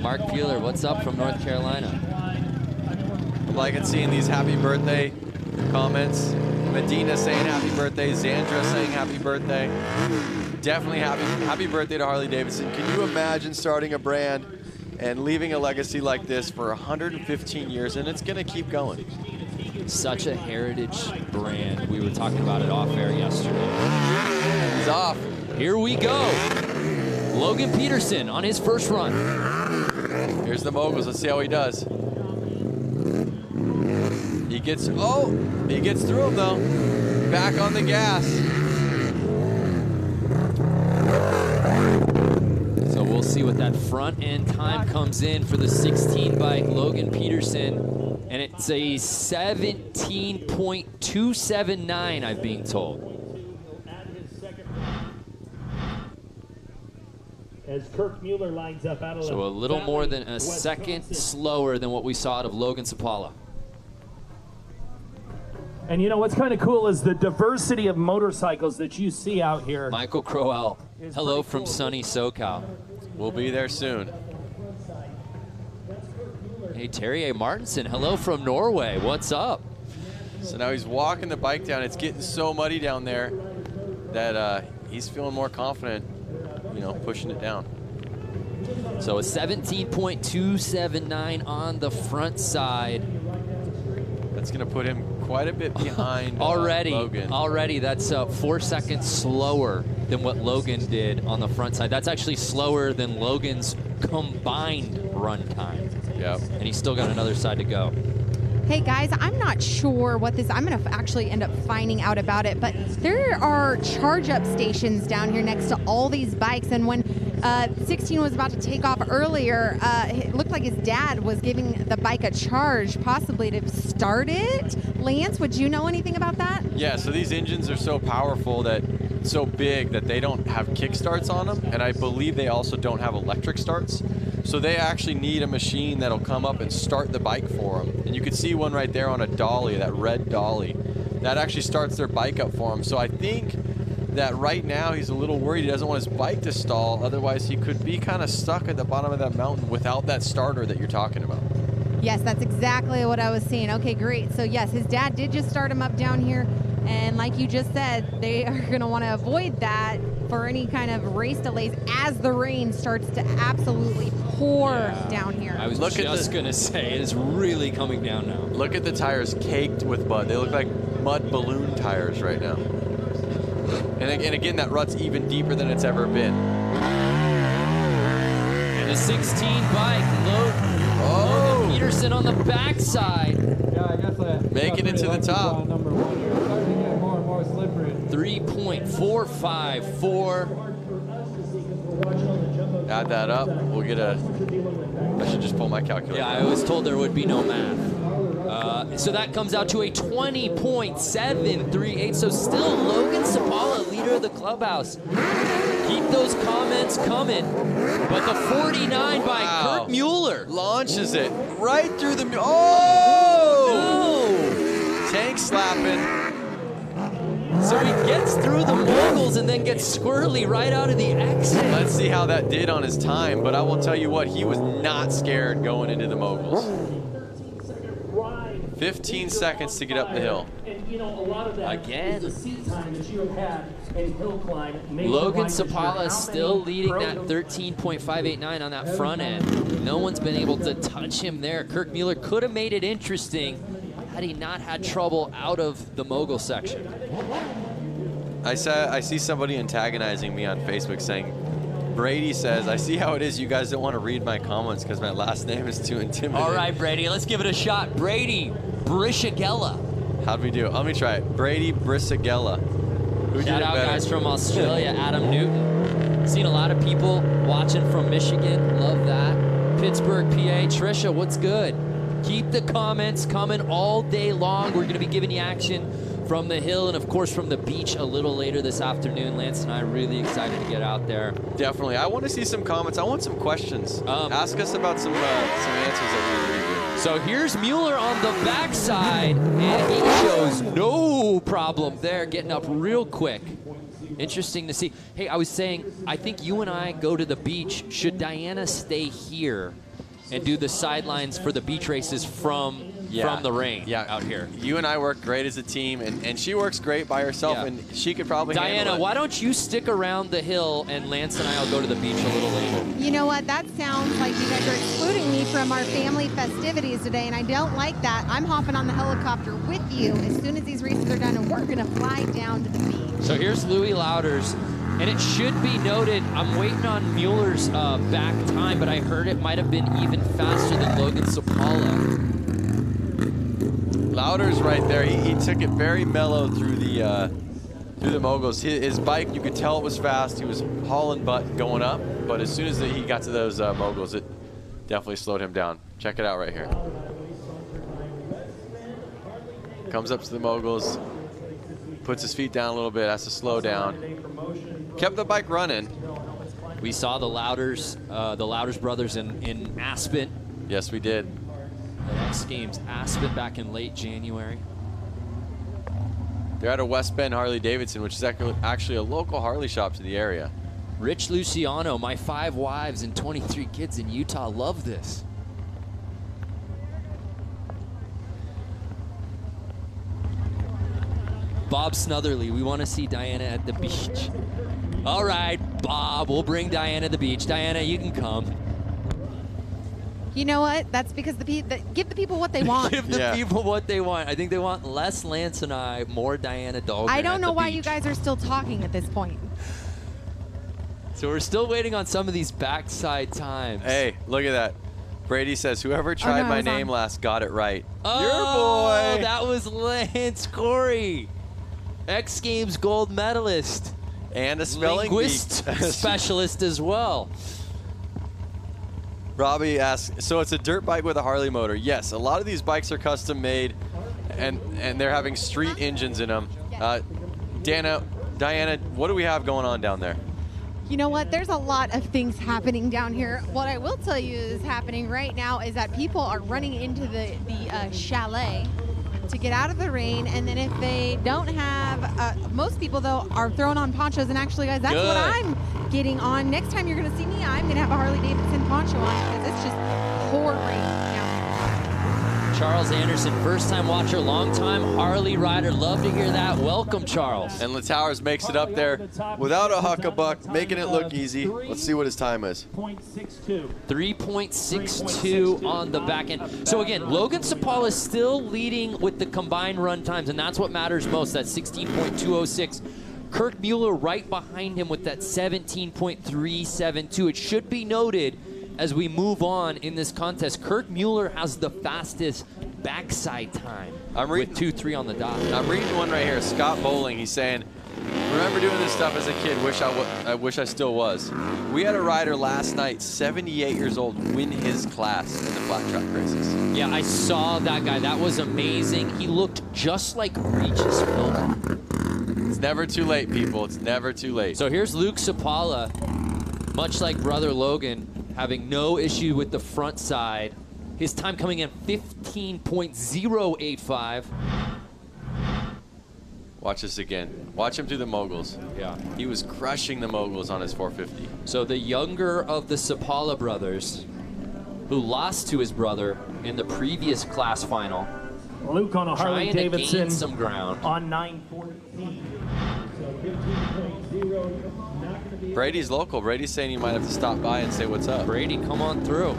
Mark Peeler, what's up from North Carolina? I'm liking seeing these happy birthday comments. Medina saying happy birthday, Zandra saying happy birthday. Definitely happy birthday to Harley-Davidson. Can you imagine starting a brand and leaving a legacy like this for 115 years, and it's going to keep going? Such a heritage brand. We were talking about it off air yesterday. He's off. Here we go. Logan Peterson on his first run. Here's the moguls. Let's see how he does. He gets through him though. Back on the gas. So we'll see what that front end time comes in for the 16 bike Logan Peterson. And it's a 17.279, I'm being told. As Kirk Mueller lines up out of So a little more than a second slower than what we saw out of Logan Sapala. And you know what's kind of cool is the diversity of motorcycles that you see out here. Michael Crowell, hello from sunny SoCal. We'll be there soon. Hey, Terry A. Martinson, hello from Norway. What's up? So now he's walking the bike down. It's getting so muddy down there that he's feeling more confident, you know, pushing it down. So a 17.279 on the front side. That's going to put him quite a bit behind Logan. Already, that's 4 seconds slower than what Logan did on the front side. That's actually slower than Logan's combined run time. Yep. And he's still got another side to go. Hey guys, I'm not sure what this, I'm gonna actually end up finding out about it, but there are charge up stations down here next to all these bikes, and when 16 was about to take off earlier, it looked like his dad was giving the bike a charge, possibly to start it. Lance, would you know anything about that? Yeah, so these engines are so powerful, that so big that they don't have kick starts on them, and I believe they also don't have electric starts. So they actually need a machine that'll come up and start the bike for them. And you can see one right there on a dolly, that red dolly. That actually starts their bike up for him. So I think that right now he's a little worried. He doesn't want his bike to stall. Otherwise, he could be kind of stuck at the bottom of that mountain without that starter that you're talking about. Yes, that's exactly what I was seeing. Okay, great. So yes, his dad did just start him up down here. And like you just said, they are going to want to avoid that for any kind of race delays as the rain starts to absolutely pour down here. I was just going to say, it is really coming down now. Look at the tires caked with mud. They look like mud balloon tires right now. And again, that rut's even deeper than it's ever been. And the 16 bike, Logan Peterson on the backside. Yeah, I guess making it to the top. 3.454. Add that up, we'll get a, I should just pull my calculator. Yeah, I was told there would be no math. So that comes out to a 20.738. So still Logan Sapala, leader of the clubhouse. Keep those comments coming. But the 49 by Kirk Mueller launches it right through the, oh! No! Tank slapping. So he gets through the moguls and then gets squirrely right out of the exit. Let's see how that did on his time, but I will tell you what, he was not scared going into the moguls. 15 seconds to get up the hill. Again. Logan Logan Sapala still leading that 13.589 on that front end. No one's been able to touch him there. Kirk Mueller could have made it interesting had he not had trouble out of the mogul section. I see somebody antagonizing me on Facebook saying, Brady says, I see how it is you guys don't want to read my comments because my last name is too intimidating. All right, Brady, let's give it a shot. Brady Brishagella. How'd we do? Let me try it. Brady Brishagella. Shout out guys from Australia, Adam Newton. Seen a lot of people watching from Michigan. Love that. Pittsburgh, PA. Trisha, what's good? Keep the comments coming all day long. We're going to be giving you action from the hill and, of course, from the beach a little later this afternoon. Lance and I are really excited to get out there. Definitely. I want to see some comments. I want some questions. Ask us about some answers that we need to do. So here's Mueller on the backside, and he shows no problem there, getting up real quick. Interesting to see. Hey, I was saying, I think you and I go to the beach. Should Diana stay here and do the sidelines for the beach races from the rain out here? You and I work great as a team, and she works great by herself, and she could probably handle Diana, it. why don't you stick around the hill, and Lance and I will go to the beach a little later. You know what? That sounds like you guys are excluding me from our family festivities today, and I don't like that. I'm hopping on the helicopter with you as soon as these races are done, and we're going to fly down to the beach. So here's Louis Lauders, and it should be noted, I'm waiting on Mueller's back time, but I heard it might have been even faster than Logan Sapala. Lauders right there. He took it very mellow through the moguls. His bike, you could tell it was fast. He was hauling butt going up, but as soon as he got to those moguls, it definitely slowed him down. Check it out right here. Comes up to the moguls, puts his feet down a little bit, has to slow down. Kept the bike running. We saw the Lauders brothers in Aspen. Yes, we did. The X Games Aspen back in late January. They're at a West Bend Harley-Davidson, which is actually a local Harley shop to the area. Rich Luciano, my 5 wives and 23 kids in Utah love this. Bob Snutherly, we want to see Diana at the beach. All right, Bob, we'll bring Diana to the beach. Diana, you can come. You know what? That's because give the people what they want. Give the people what they want. I think they want less Lance and I, more Diana Dahlgren. I don't know why beach. you guys are still talking at this point. So we're still waiting on some of these backside times. Hey, look at that. Brady says, whoever tried my name last got it right. Oh, your boy. That was Lance Corey, X Games gold medalist. And a spelling linguist specialist as well. Robbie asks, so it's a dirt bike with a Harley motor? Yes, a lot of these bikes are custom made, and they're having street engines in them. Diana, what do we have going on down there? You know what? There's a lot of things happening down here. What I will tell you is happening right now is that people are running into the chalet to get out of the rain, and then if they don't have, most people though are throwing on ponchos, and actually guys, that's what I'm getting on. Next time you're gonna see me, I'm gonna have a Harley-Davidson poncho on because it's just pouring down here. Charles Anderson, first time watcher, long time Harley rider. Love to hear that. Welcome, Charles. And LaTowers makes it up there without a huckabuck, making it look easy. Let's see what his time is. 3.62 on the back end. So again, Logan Sapala is still leading with the combined run times, and that's what matters most, that 16.206. Kirk Mueller right behind him with that 17.372. It should be noted as we move on in this contest, Kirk Mueller has the fastest backside time with 2.3 on the dot. I'm reading one right here. Scott Bowling, he's saying, remember doing this stuff as a kid, I wish I still was. We had a rider last night, 78 years old, win his class in the flat track races. Yeah, I saw that guy. That was amazing. He looked just like Regis Philbin. It's never too late, people. It's never too late. So here's Luke Sapala, much like brother Logan, having no issue with the front side. His time coming in 15.085. Watch this again. Watch him through the moguls. Yeah. He was crushing the moguls on his 450. So the younger of the Sapala brothers, who lost to his brother in the previous class final. Luke on a Harley-Davidson some ground. On 914. So 15.0. Brady's local. Brady's saying he might have to stop by and say what's up. Brady, come on through.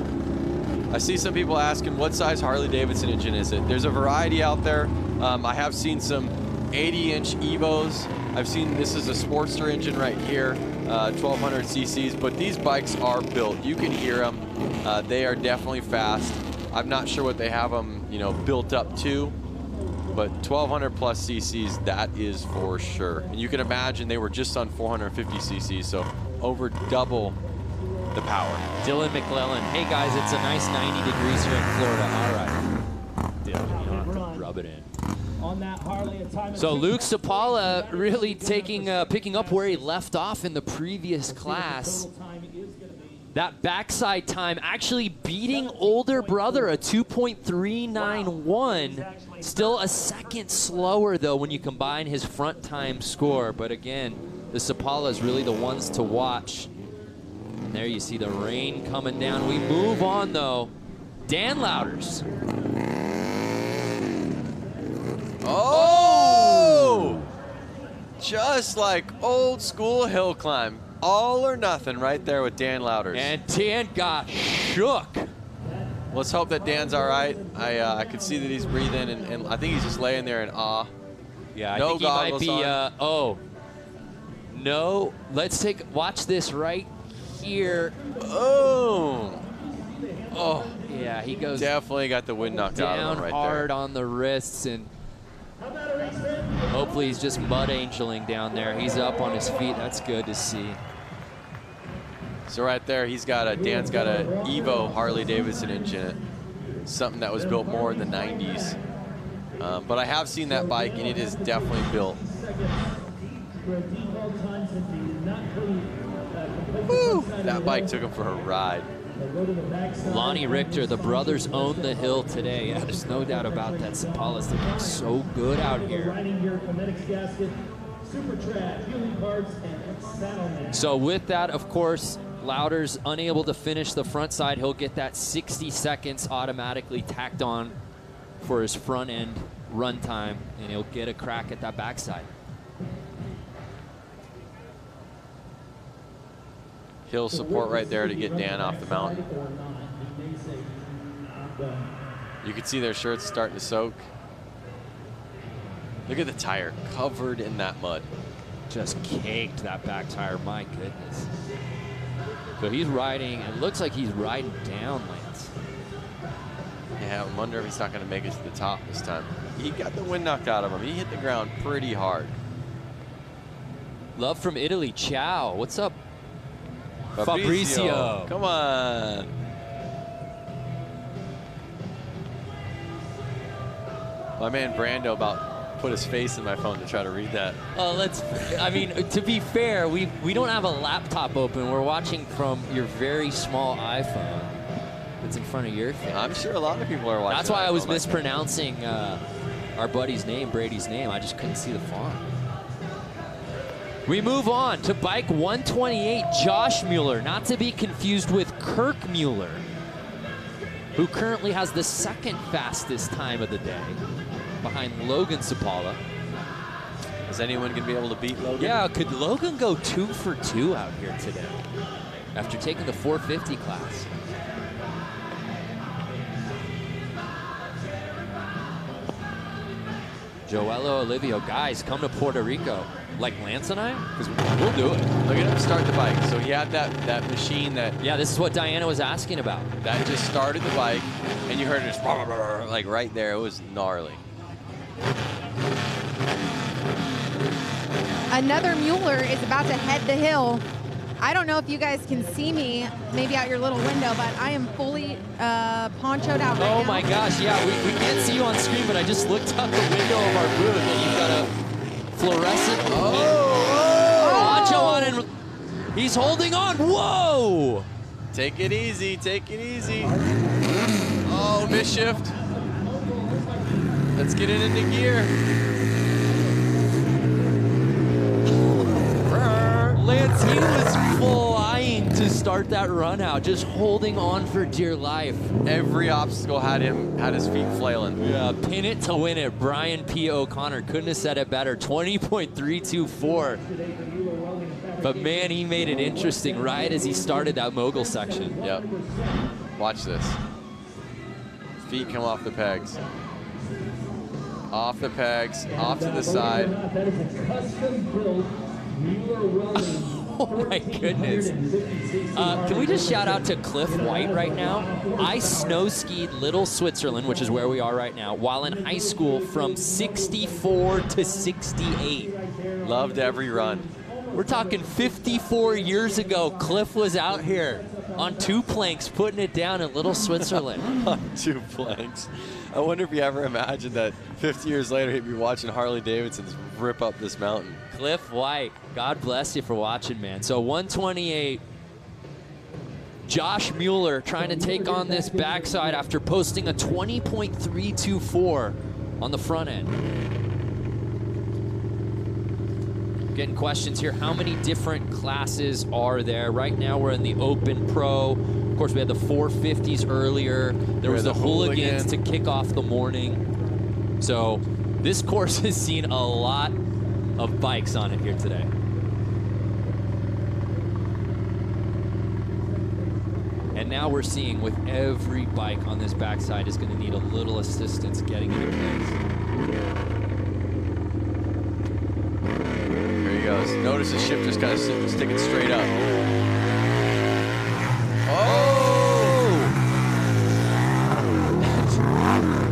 I see some people asking what size Harley-Davidson engine is it? There's a variety out there. I have seen some 80-inch Evos. I've seen, this is a Sportster engine right here, 1200 cc's, but these bikes are built. You can hear them. They are definitely fast. I'm not sure what they have them, built up to, but 1200 plus cc's, that is for sure. And you can imagine they were just on 450 cc's, so over double the power. Dylan McClellan. Hey guys, it's a nice 90 degrees here in Florida. All right. don't have to rub it in. On that Harley, a time of So Luke Sapala really picking up where he left off in the previous class. That backside time actually beating older brother, a 2.391. Still a second slower, though, when you combine his front time score. But again, the Sapalas really the ones to watch. And there you see the rain coming down. We move on, though. Dan Louders. Oh! Just like old school hill climb. All or nothing right there with Dan Louders. And Dan got shook. Let's hope that Dan's all right. I can see that he's breathing, and I think he's just laying there in awe. Yeah, I no think he might be, on. No, watch this right here. Oh. Oh, yeah, he goes definitely got the wind knocked out of him right hard there. on the wrists, and hopefully he's just mud angeling down there. He's up on his feet. That's good to see. So right there, Dan's got a Evo Harley-Davidson engine in it. Something that was built more in the 90s. But I have seen that bike, and it is definitely built. Woo! That bike took him for a ride. Lonnie Richter, the brothers own the hill today. Yeah, there's no doubt about that. Sapala's looking so good out here. So with that, of course, Louders unable to finish the front side. He'll get that 60 seconds automatically tacked on for his front end run time, and he'll get a crack at that backside. Hill support right there to get Dan off the mountain. You can see their shirts starting to soak. Look at the tire covered in that mud. Just caked that back tire, my goodness. So he's riding, it looks like he's riding down, Lance. Yeah, I wonder if he's not going to make it to the top this time. He got the wind knocked out of him. He hit the ground pretty hard. Love from Italy, ciao. What's up, Fabrizio? Come on. My man Brando about put his face in my phone to try to read that. I mean, to be fair, we don't have a laptop open. We're watching from your very small iPhone that's in front of your face. I'm sure a lot of people are watching. That's why I was mispronouncing our buddy's name, Brady's name. I just couldn't see the font. We move on to bike 128, Josh Mueller, not to be confused with Kirk Mueller, who currently has the second fastest time of the day behind Logan Sapala. Is anyone going to be able to beat Logan? Yeah, could Logan go 2 for 2 out here today after taking the 450 class? Joello Olivio, guys, come to Puerto Rico. Like Lance and I? Because we'll do it. Look at him start the bike. So he had that machine that... Yeah, this is what Diana was asking about. That just started the bike, and you heard it just like right there. It was gnarly. Another Mueller is about to head the hill. I don't know if you guys can see me, maybe out your little window, but I am fully ponchoed out right now. Oh my gosh, yeah, we can't see you on screen, but I just looked out the window of our booth, and you've got a fluorescent poncho on, and he's holding on. Whoa! Take it easy, take it easy. Oh, misshift. Let's get it into gear. Lance, he was flying to start that run out, just holding on for dear life. Every obstacle had his feet flailing. Yeah, pin it to win it. Brian P. O'Connor couldn't have said it better. 20.324. But man, he made it interesting right as he started that mogul section. Yep. Watch this. Feet come off the pegs. Off the pegs, off to the side. Oh my goodness. Can we just shout out to Cliff White right now? I snow skied Little Switzerland, which is where we are right now, while in high school from 64 to 68. Loved every run. We're talking 54 years ago. Cliff was out here on 2 planks putting it down in Little Switzerland. On 2 planks. I wonder if you ever imagined that 50 years later he'd be watching Harley-Davidsons rip up this mountain. Cliff White, God bless you for watching, man. So 128. Josh Mueller trying to take on this backside after posting a 20.324 on the front end. Getting questions here. How many different classes are there? Right now we're in the Open Pro. Of course, we had the 450s earlier. There was the Hooligans to kick off the morning. So this course has seen a lot of bikes on it here today. And now we're seeing with every bike on this backside is going to need a little assistance getting into place. There he goes. Notice the shifter's kind of sticking straight up.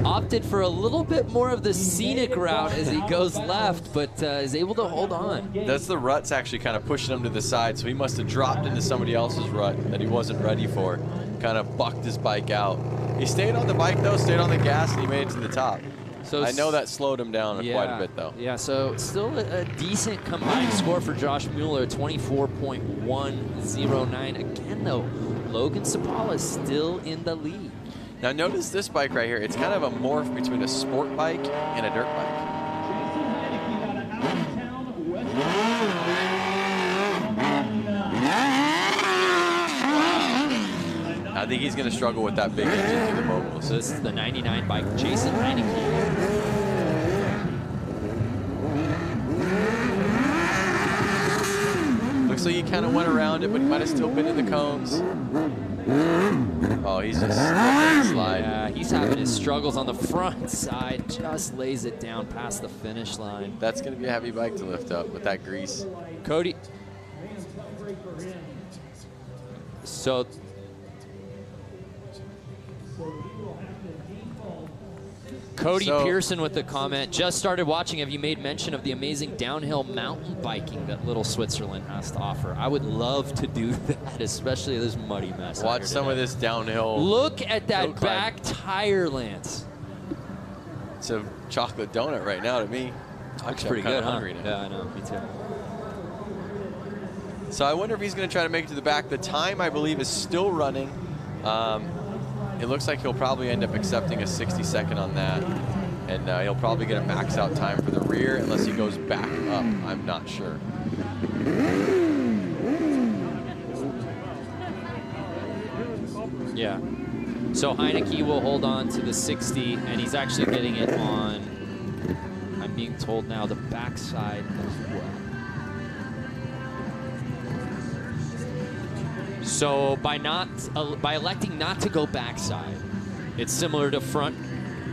Opted for a little bit more of the scenic route as he goes left, but is able to hold on. That's the rut's actually kind of pushing him to the side, so he must have dropped into somebody else's rut that he wasn't ready for. Kind of bucked his bike out. He stayed on the bike though, stayed on the gas, and he made it to the top. So I know that slowed him down quite a bit though. Yeah, so still a decent combined score for Josh Mueller, 24.109. Again though, Logan Sapala still in the lead. Now notice this bike right here. It's kind of a morph between a sport bike and a dirt bike. I think he's going to struggle with that big engine through the moguls. So this is the 99 bike, Jason Heineke. Looks like he kind of went around it, but he might have still been in the cones. Oh, he's just slide. Yeah, he's having his struggles on the front side. Just lays it down past the finish line. That's going to be a heavy bike to lift up with that grease. Cody. So Cody Pearson with the comment, just started watching. Have you made mention of the amazing downhill mountain biking that Little Switzerland has to offer? I would love to do that, especially this muddy mess. Watch some of this downhill. Look at that back tire, Lance. It's a chocolate donut right now to me. Looks pretty good, huh? Hungry now. Yeah, I know, me too. So I wonder if he's going to try to make it to the back. The time, I believe, is still running. It looks like he'll probably end up accepting a 60-second on that. And he'll probably get a max out time for the rear unless he goes back up. I'm not sure. Yeah. So Heineke will hold on to the 60, and he's actually getting it on, I'm being told now, the backside as well. So by electing not to go backside, it's similar to front.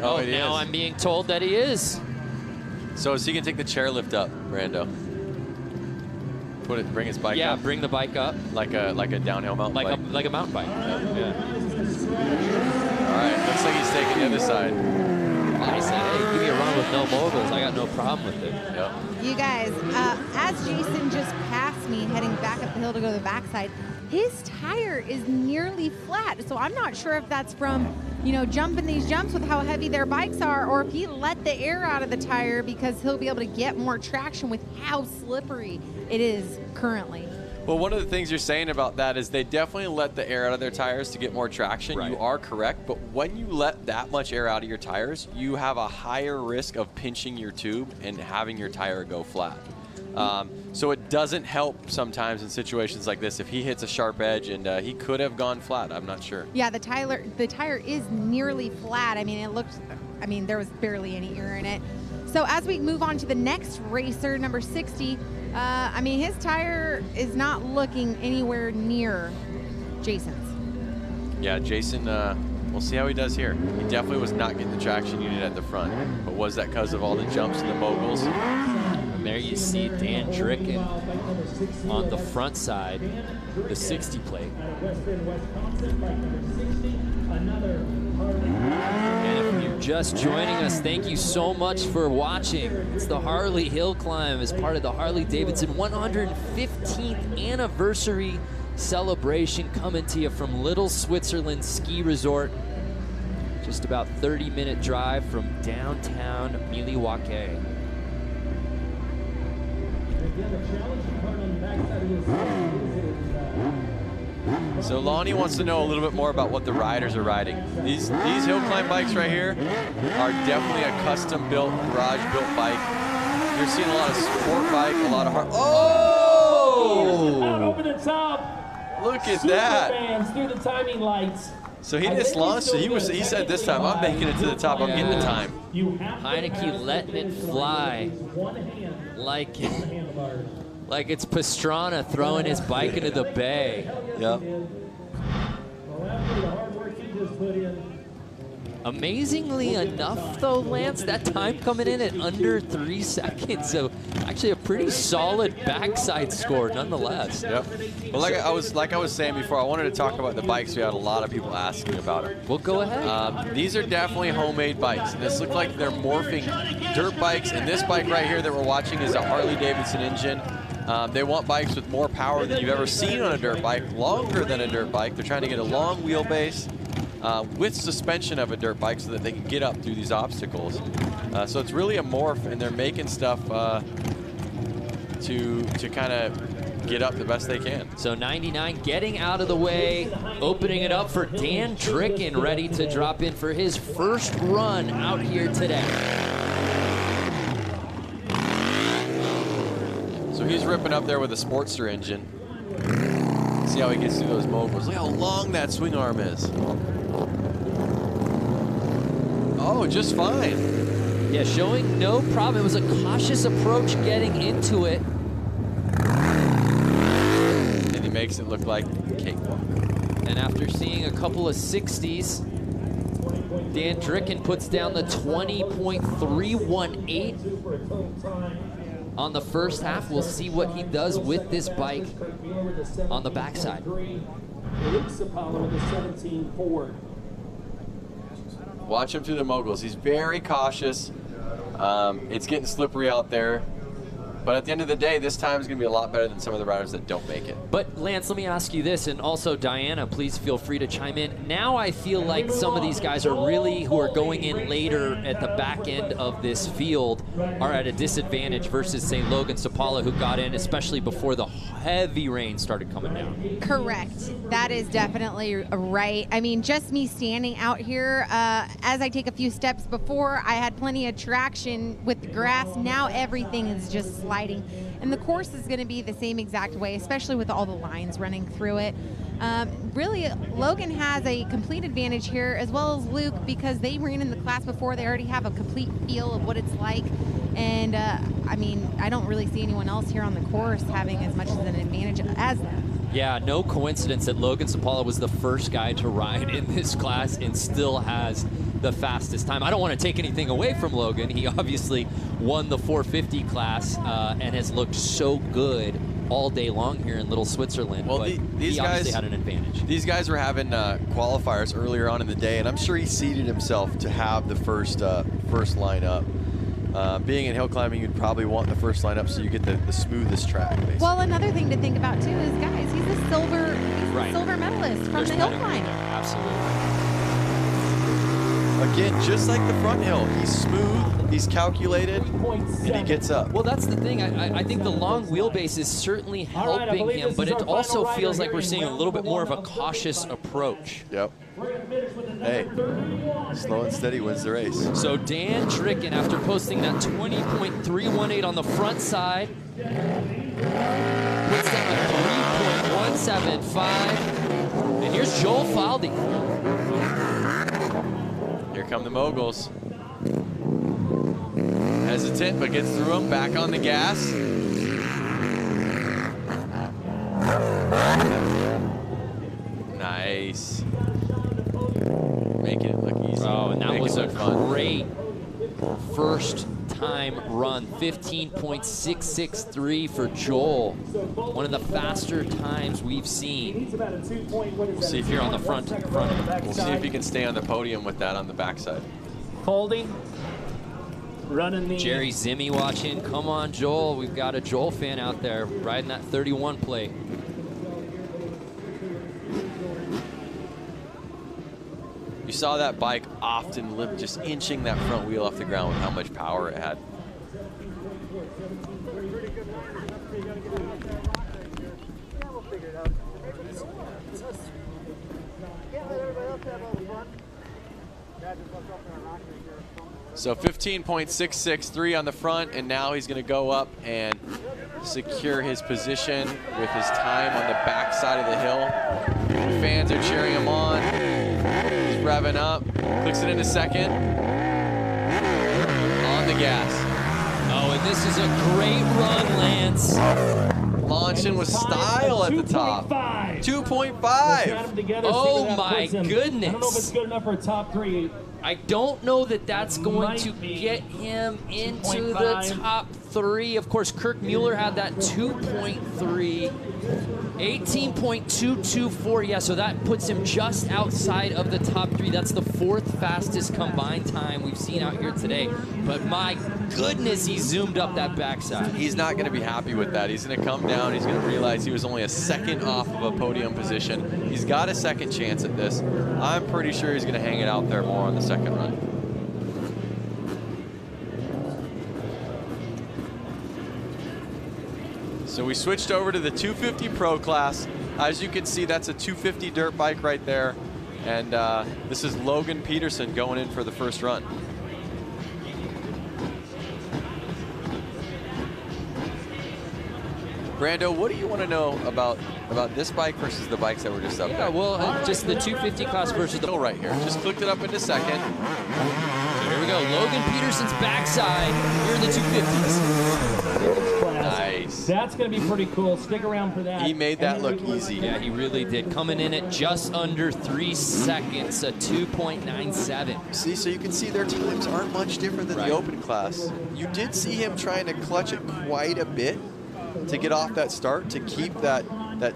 Oh, it now is. I'm being told that he is. So he can take the chairlift up, Brando. Bring his bike up. Yeah, bring the bike up. Like a downhill mountain bike. Like a mountain bike. Yeah. All right, looks like he's taking the other side. Well, he said, hey, give me a run with no moguls. I got no problem with it. Yep. You guys, as Jason just passed me heading back up the hill to go to the backside, his tire is nearly flat. So I'm not sure if that's from, you know, jumping these jumps with how heavy their bikes are, or if he let the air out of the tire because he'll be able to get more traction with how slippery it is currently. Well, one of the things you're saying about that is they definitely let the air out of their tires to get more traction. Right. You are correct, but when you let that much air out of your tires, you have a higher risk of pinching your tube and having your tire go flat. So it doesn't help sometimes in situations like this if he hits a sharp edge, and he could have gone flat. I'm not sure. Yeah, the tire is nearly flat. I mean, there was barely any air in it. So as we move on to the next racer, number 60, I mean, his tire is not looking anywhere near Jason's. Yeah, Jason, we'll see how he does here. He definitely was not getting the traction unit at the front, but was that because of all the jumps and the moguls? And there you see Dan Dricken on the front side, the 60 plate. And if you're just joining us, thank you so much for watching. It's the Harley Hill Climb as part of the Harley-Davidson 115th anniversary celebration coming to you from Little Switzerland Ski Resort. Just about 30-minute drive from downtown Milwaukee. So Lonnie wants to know a little bit more about what the riders are riding. These hill climb bikes right here are definitely a custom-built, garage-built bike. You're seeing a lot of sport bike, a lot of hard. Oh! Out over the top. Look at Super that! fans through the timing lights. So he just launched it. He said this time, I'm making it to the top. I'm getting the time. Heineke letting it fly like it's Pastrana throwing his bike into the bay. Yep. Amazingly enough, though, Lance, that time coming in at under 3 seconds. So actually a pretty solid backside score nonetheless. Yep. Well, like I was saying before, I wanted to talk about the bikes. We had a lot of people asking about it. Well, go ahead. These are definitely homemade bikes. This looks like they're morphing dirt bikes. And this bike right here that we're watching is a Harley-Davidson engine. They want bikes with more power than you've ever seen on a dirt bike, longer than a dirt bike. They're trying to get a long wheelbase with suspension of a dirt bike so that they can get up through these obstacles. So it's really a morph, and they're making stuff to kind of get up the best they can. So 99 getting out of the way, opening it up for Dan Tricken, ready to drop in for his first run out here today. So he's ripping up there with a Sportster engine. See how he gets through those moguls. Look how long that swing arm is. Oh, just fine. Yeah, showing no problem. It was a cautious approach getting into it. And he makes it look like cakewalk. And after seeing a couple of 60s, Dan Tricken puts down the 20.318 on the first half. We'll see what he does with this bike on the backside. Watch him through the moguls. He's very cautious. It's getting slippery out there. But at the end of the day, this time is going to be a lot better than some of the riders that don't make it. But Lance, let me ask you this, and also Diana, please feel free to chime in. Now I feel like some of these guys are really, who are going in later at the back end of this field, are at a disadvantage versus, say, Logan Sapala, who got in, especially before the heavy rain started coming down. Correct. That is definitely right. I mean, just me standing out here, as I take a few steps before, I had plenty of traction with the grass. Now everything is just sliding. And the course is going to be the same exact way, especially with all the lines running through it. Really, Logan has a complete advantage here, as well as Luke, because they ran in the class before. They already have a complete feel of what it's like. And, I mean, I don't really see anyone else here on the course having as much of an advantage as them. Yeah, no coincidence that Logan Sapala was the first guy to ride in this class and still has the fastest time. I don't want to take anything away from Logan. He obviously won the 450 class and has looked so good all day long here in Little Switzerland. Well, but these he obviously had an advantage. These guys were having qualifiers earlier on in the day, and I'm sure he seeded himself to have the first lineup. Being in hill climbing, you'd probably want the first lineup so you get the smoothest track, basically. Well, another thing to think about too is, guys, he's a silver medalist from the hill climb. Absolutely. Again, just like the front hill, he's smooth, he's calculated, and he gets up. Well, that's the thing. I think the long wheelbase is certainly helping him, but it also feels like we're seeing a little bit more of a cautious approach. Yep. Hey, slow and steady wins the race. So Dan Tricken, after posting that 20.318 on the front side, puts down a 3.175. And here's Joel Faldy. Here come the moguls. Hesitant, but gets through them. Back on the gas. Nice. Making it look easy. Oh, and that Making was a it fun. great first time run. 15.663 for Joel. One of the faster times we've seen. We'll see if you're on the front. We'll see if he can stay on the podium with that on the backside. Holding. Running the Jerry Zimmy watching. Come on, Joel. We've got a Joel fan out there riding that 31 plate. You saw that bike often just inching that front wheel off the ground with how much power it had. So 15.663 on the front, and now he's going to go up and secure his position with his time on the back side of the hill. Fans are cheering him on. He's revving up, clicks it into second. On the gas. Oh, and this is a great run, Lance. Launching with style at the top. 2.5. Oh my goodness. I don't know if it's good enough for a top 3. I don't know that that's going to get him into the top 3. Of course, Kirk Mueller had that 2.3. 18.224, yeah, so that puts him just outside of the top 3. That's the 4th fastest combined time we've seen out here today. But my goodness, he zoomed up that backside. He's not going to be happy with that. He's going to come down. He's going to realize he was only a second off of a podium position. He's got a second chance at this. I'm pretty sure he's going to hang it out there more on the second run. So we switched over to the 250 Pro class. As you can see, that's a 250 dirt bike right there. And this is Logan Peterson going in for the first run. Brando, what do you want to know about this bike versus the bikes that were just up there? Yeah, well, just the 250 class versus the... right here. Just clicked it up into second. So here we go. Logan Peterson's backside here in the 250s. Nice. That's going to be pretty cool. Stick around for that. He made that look easy. Yeah, he really did. Coming in at just under 3 seconds, a 2.97. See, so you can see their times aren't much different than the open class. You did see him trying to clutch it quite a bit to get off that start, to keep that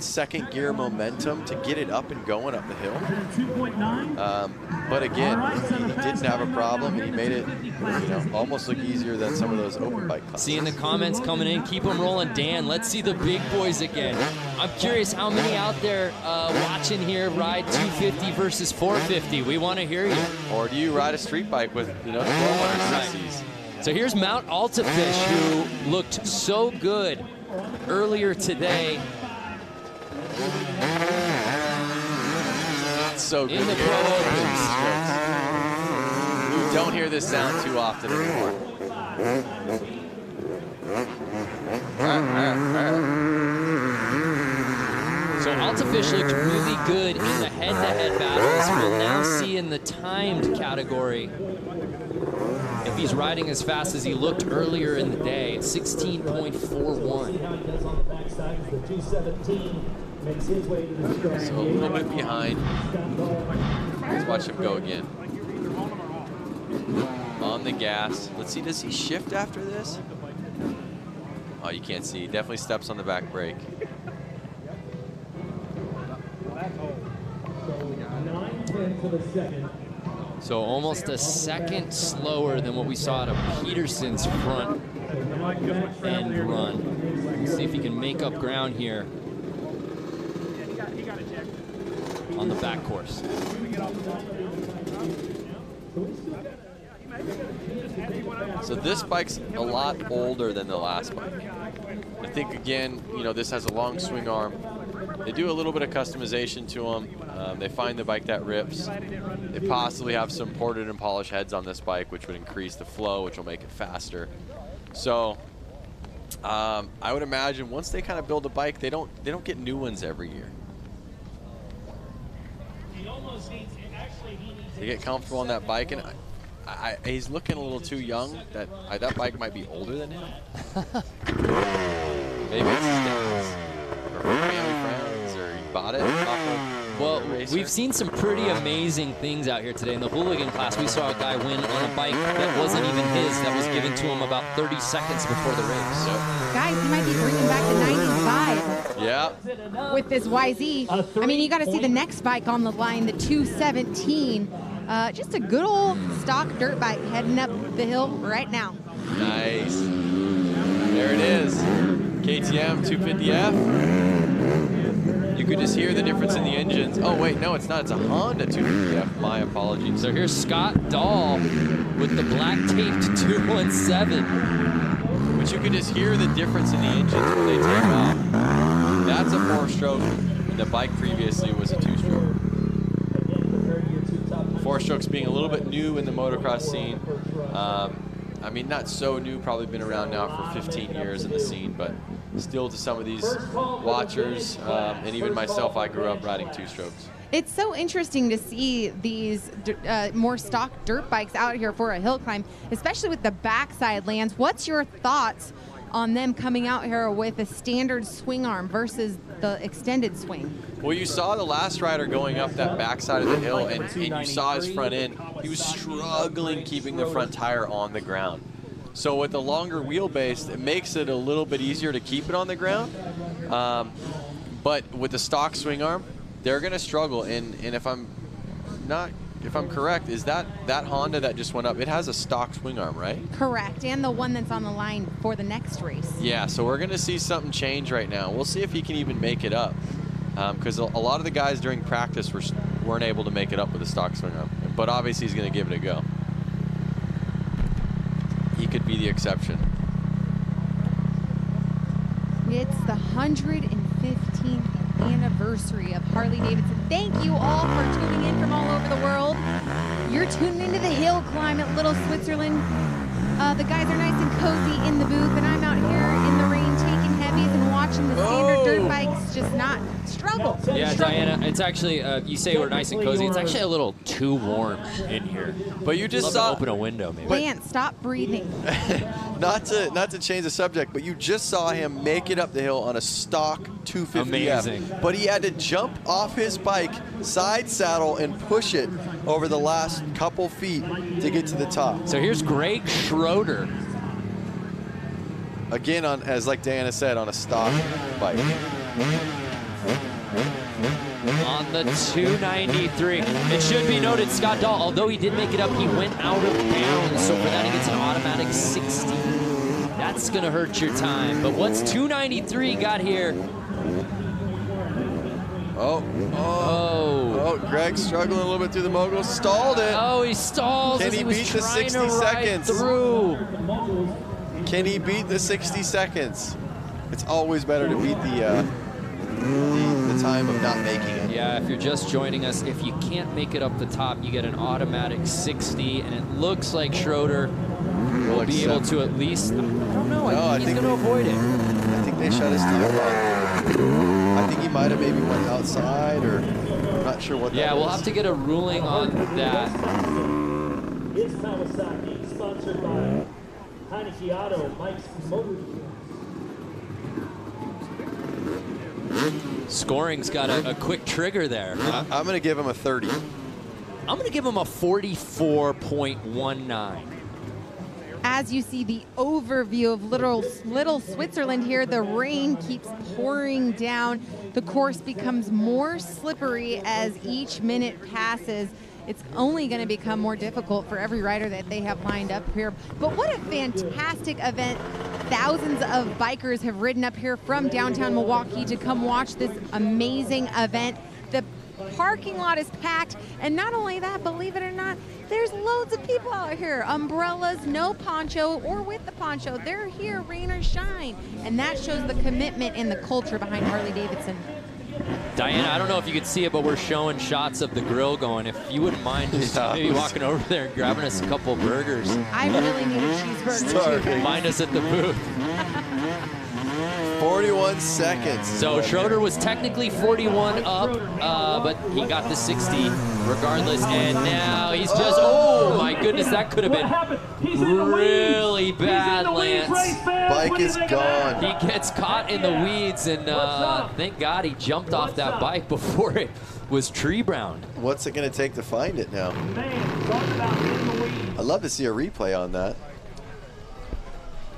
second gear momentum, to get it up and going up the hill. But again, he didn't have a problem, and he made it, almost look easier than some of those open bike classes. Seeing the comments coming in, keep them rolling. Dan, let's see the big boys again. I'm curious how many out there watching here ride 250 versus 450. We want to hear you. Or do you ride a street bike with 1200 cc's? So here's Mount Altafish, who looked so good earlier today. So good. In the Pro Opens. You don't hear this sound too often anymore. So Altafish looked really good in the head-to-head battles. We'll now see in the timed category if he's riding as fast as he looked earlier in the day. 16.41. So a little bit behind. Let's watch him go again. On the gas. Let's see, does he shift after this? Oh, you can't see. He definitely steps on the back brake. So almost a second slower than what we saw out of Peterson's front end run. Let's see if he can make up ground here on the back course. So this bike's a lot older than the last bike. I think, again, this has a long swing arm. They do a little bit of customization to them. They find the bike that rips. They possibly have some ported and polished heads on this bike, which would increase the flow, which will make it faster. So I would imagine once they kind of build a bike, they don't get new ones every year. They get comfortable on that bike, and he's looking a little too young. That bike might be older than him. Maybe it's his dad's, or family friends, or he bought it off of. Well, we've seen some pretty amazing things out here today. In the hooligan class, we saw a guy win on a bike that wasn't even his, that was given to him about 30 seconds before the race. Guys, he might be bringing back the 90s vibe. Yeah. With this YZ. I mean, you got to see the next bike on the line, the 217. Just a good old stock dirt bike heading up the hill right now. Nice. There it is. KTM 250F. You You could just hear the difference in the engines. Oh, wait, no, it's not. It's a Honda 250F. My apologies. So here's Scott Dahl with the black taped 217. But you could just hear the difference in the engines when they take off. That's a 4-stroke. The bike previously was a 2-stroke. 4-strokes being a little bit new in the motocross scene. I mean, not so new, probably been around now for 15 years in the scene, but still to some of these watchers, and even myself, I grew up riding 2-strokes. It's so interesting to see these more stock dirt bikes out here for a hill climb, especially with the backside lands. What's your thoughts on them coming out here with a standard swing arm versus the extended swing? Well, you saw the last rider going up that backside of the hill, and you saw his front end. He was struggling keeping the front tire on the ground. So with the longer wheelbase, it makes it a little bit easier to keep it on the ground. But with the stock swing arm, they're going to struggle. And if I'm correct, is that Honda that just went up, it has a stock swing arm, right? Correct, and the one that's on the line for the next race. Yeah, so we're going to see something change right now. We'll see if he can even make it up. Because a lot of the guys during practice weren't able to make it up with the stock swing arm. But obviously he's going to give it a go. He could be the exception. It's the 115th anniversary of Harley-Davidson. Thank you all for tuning in from all over the world. You're tuning into the hill climb at Little Switzerland. The guys are nice and cozy in the booth, and I'm out here in the rain taking heavies and watching the standard dirt bikes just not struggle. Yeah, Diana, it's actually, you say we're nice and cozy. It's actually a little too warm in here. But you just saw... open a window, maybe. Lance, stop breathing. Not to change the subject, but you just saw him make it up the hill on a stock 250F. Amazing. But he had to jump off his bike, side saddle, and push it over the last couple feet to get to the top. So here's Greg Schroeder. Again, as like Diana said, on a stock bike. On the 293. It should be noted, Scott Dahl, although he did make it up, he went out of bounds. So for that, he gets an automatic 60. That's going to hurt your time. But what's 293 got here? Oh, Greg struggling a little bit through the mogul. Stalled it. Oh, he stalls. Can he beat the 60 seconds? Through. Can he beat the 60 seconds? It's always better to beat the time of not making it. Yeah, if you're just joining us, if you can't make it up the top, you get an automatic 60, and it looks like Schroeder will be able to at least, I don't know, I think he's going to avoid it. I think they shut his tire off. I think he might have maybe went outside, or I'm not sure what that Yeah, we'll is. have to get a ruling on that. Is Kawasaki, sponsored by Heineke Auto, Mike's Motor. Scoring's got a quick trigger there. I'm going to give him a 30. I'm going to give him a 44.19. As you see the overview of Little Switzerland here, the rain keeps pouring down. The course becomes more slippery as each minute passes. It's only going to become more difficult for every rider that they have lined up here. But what a fantastic event. Thousands of bikers have ridden up here from downtown Milwaukee to come watch this amazing event. The parking lot is packed, and not only that, believe it or not, there's loads of people out here. Umbrellas, no poncho, or with the poncho. They're here, rain or shine. And that shows the commitment and the culture behind Harley-Davidson. Diana, I don't know if you could see it, but we're showing shots of the grill going. If you wouldn't mind just maybe walking over there and grabbing us a couple burgers. I really need a cheeseburger. Find us at the booth. 41 seconds. So Schroeder was technically 41 up, but he got the 60 regardless. And now he's just, oh my goodness, that could have been really bad, Lance. Bike is gone. He gets caught in the weeds, and thank God he jumped off that bike before it was tree browned. What's it going to take to find it now? I'd love to see a replay on that.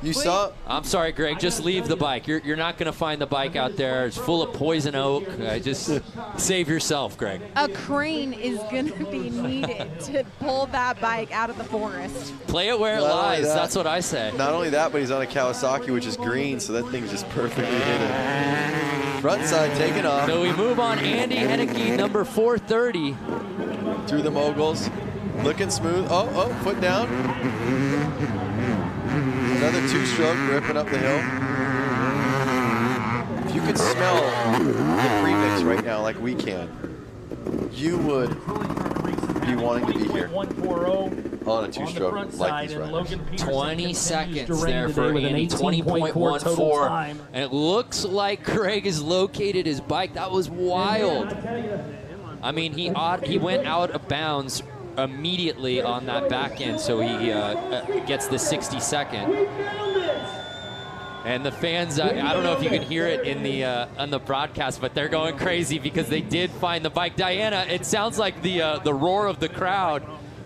You saw? I'm sorry, Greg. Just leave the bike. You're not going to find the bike out there. It's full of poison oak. Just save yourself, Greg. A crane is going to be needed to pull that bike out of the forest. Play it where it lies. That's what I say. Not only that, but he's on a Kawasaki, which is green, so that thing's just perfectly hidden. Front side taking off. So we move on. Andy Henneke, number 430. Through the moguls. Looking smooth. Oh, foot down. Another two-stroke ripping up the hill. If you could smell the premix right now like we can, you would be wanting to be here on a two-stroke like these riders. 20 seconds there for Andy, 20.14. And it looks like Greg has located his bike. That was wild. I mean, he went out of bounds immediately on that back end, so he gets the 60-second. And the fans, I don't know if you can hear it in the on the broadcast, but they're going crazy because they did find the bike. Diana, it sounds like the roar of the crowd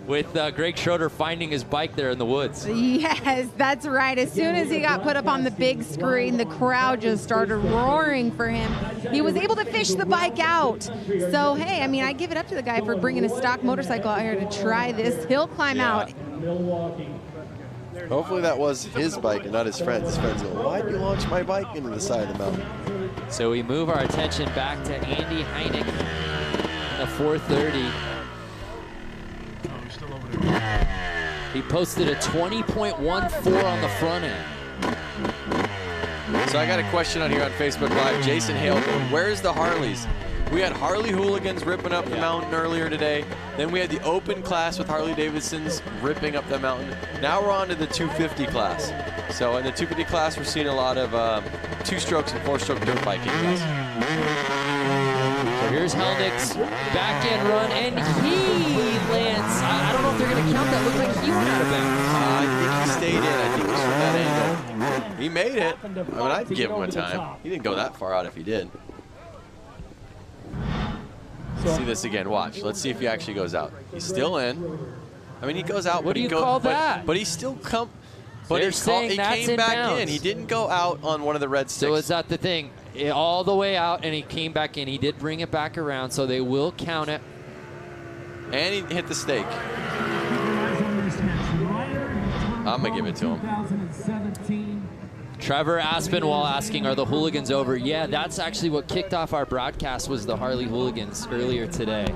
with Greg Schroeder finding his bike there in the woods. Yes, that's right. As soon as he got put up on the big screen, the crowd just started roaring for him. He was able to fish the bike out. So, hey, I mean, I give it up to the guy for bringing a stock motorcycle out here to try this hill climb out. Hopefully that was his bike and not his friend's. His friend's going, why'd you launch my bike into the side of the mountain? So we move our attention back to Andy Heineke in the 430. He posted a 20.14 on the front end. So I got a question on here on Facebook Live. Jason Hale going, where's the Harleys? We had Harley hooligans ripping up the mountain earlier today. Then we had the open class with Harley-Davidsons ripping up the mountain. Now we're on to the 250 class. So in the 250 class, we're seeing a lot of two-strokes and four-stroke dirt biking guys. So here's Helnick's back end run, and he lands. I don't know if they're going to count that. Looks like he went out of bounds. I think he stayed in. I think it was from that angle. He made it. I mean, I'd give him a time. He didn't go that far out if he did. Let's see this again. Watch. Let's see if he actually goes out. He's still in. I mean, he goes out. What do you call that? But he still But he came back in. He didn't go out on one of the red sticks. So is that the thing? All the way out, and he came back in. He did bring it back around, so they will count it. And he hit the stake. I'm going to give it to him. Trevor Aspinwall asking, are the hooligans over? Yeah, that's actually what kicked off our broadcast, was the Harley hooligans earlier today.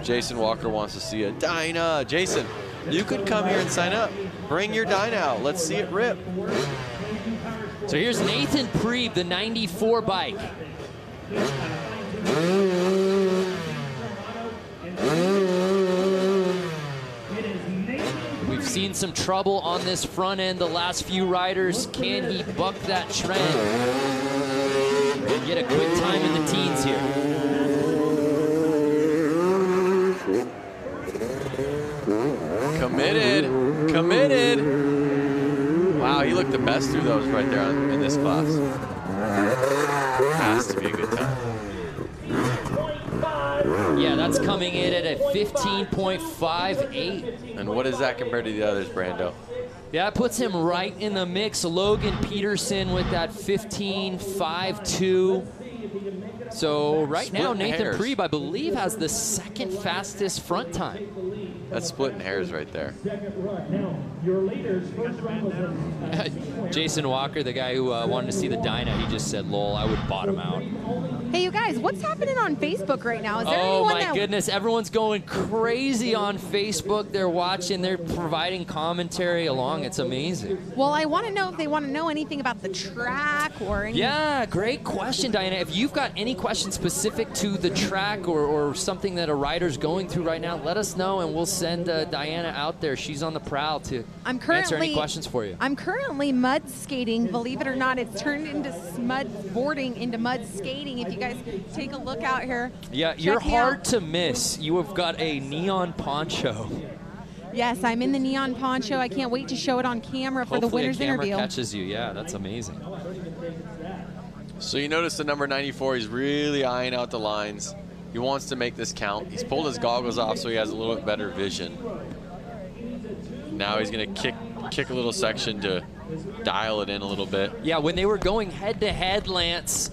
Jason Walker wants to see a Dyna. Jason, you could come here and sign up. Bring your Dyna out. Let's see it rip. So here's Nathan Preeb, the 94 bike. We've seen some trouble on this front end the last few riders. Can he buck that trend and get a quick time in the teens here? Committed. Committed. Wow, he looked the best through those right there in this class. Has to be a good time. Yeah, that's coming in at a 15.58. And what is that compared to the others, Brando? Yeah, it puts him right in the mix. Logan Peterson with that 15.52. So right now, Nathan Preeb, I believe, has the second fastest front time. That's splitting hairs right there. Jason Walker, the guy who wanted to see the Dyna, he just said, lol, I would bottom out. Hey, you guys, what's happening on Facebook right now? Is there oh, anyone my goodness. Everyone's going crazy on Facebook. They're watching. They're providing commentary along. It's amazing. Well, I want to know if they want to know anything about the track or anything. Yeah, great question, Diana. If you've got any questions specific to the track or something that a rider's going through right now, let us know, and we'll send Diana out there. She's on the prowl to answer any questions for you. I'm currently mud skating. Believe it or not, it's turned into mud boarding into mud skating. If you guys take a look out here. Yeah, you're hard to miss. You have got a neon poncho. Yes, I'm in the neon poncho. I can't wait to show it on camera for the winner's interview. Hopefully a camera catches you. Yeah, that's amazing. So you notice the number 94, he's really eyeing out the lines. He wants to make this count. He's pulled his goggles off so he has a little bit better vision. Now he's going to kick a little section to dial it in a little bit. Yeah, when they were going head-to-head, Lance,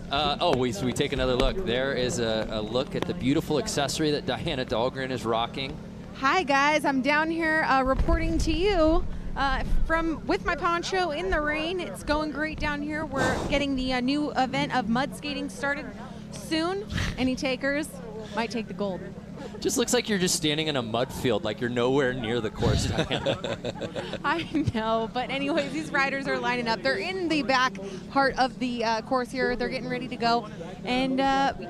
we take another look. There is a look at the beautiful accessory that Diana Dahlgren is rocking. Hi, guys. I'm down here reporting to you with my poncho in the rain. It's going great down here. We're getting the new event of mud skating started soon. Any takers might take the gold. Just looks like you're just standing in a mud field, like you're nowhere near the course, Diana. I know, but anyways, these riders are lining up. They're in the back part of the course here. They're getting ready to go. And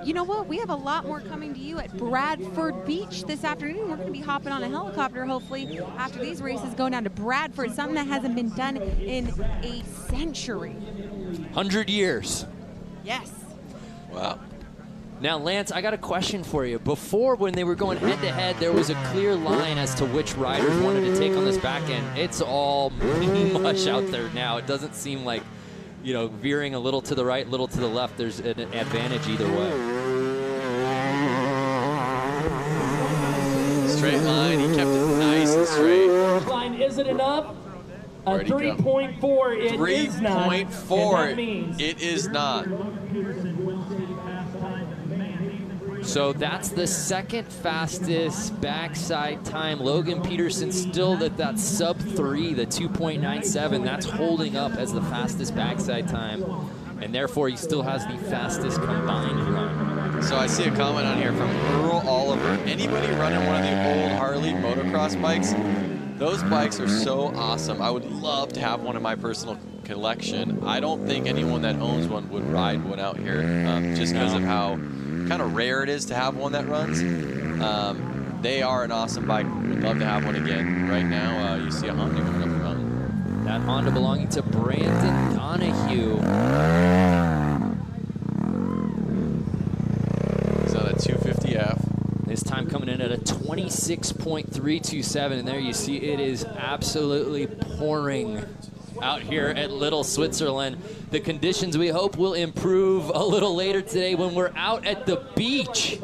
you know what? We have a lot more coming to you at Bradford Beach this afternoon. We're going to be hopping on a helicopter, hopefully, after these races go down to Bradford, something that hasn't been done in a century. 100 years. Yes. Wow. Now, Lance, I got a question for you. Before, when they were going head-to-head, there was a clear line as to which riders wanted to take on this back end. It's all mush out there now. It doesn't seem like, you know, veering a little to the right, a little to the left, there's an advantage either way. Straight line, he kept it nice and straight. Line, is it enough? A Where'd he go? 3.4, it is not. 3.4, it is not. So that's the second fastest backside time. Logan Peterson still at that sub 3, the 2.97. That's holding up as the fastest backside time. And therefore, he still has the fastest combined run. So I see a comment on here from Earl Oliver. Anybody running one of the old Harley motocross bikes? Those bikes are so awesome. I would love to have one in my personal collection. I don't think anyone that owns one would ride one out here just because of how kind of rare it is to have one that runs. They are an awesome bike. We'd love to have one again. Right now, you see a Honda coming up front. That Honda belonging to Brandon Donahue. He's on a 250F. His time coming in at a 26.327, and there you see it is absolutely pouring out here at Little Switzerland. The conditions we hope will improve a little later today when we're out at the beach.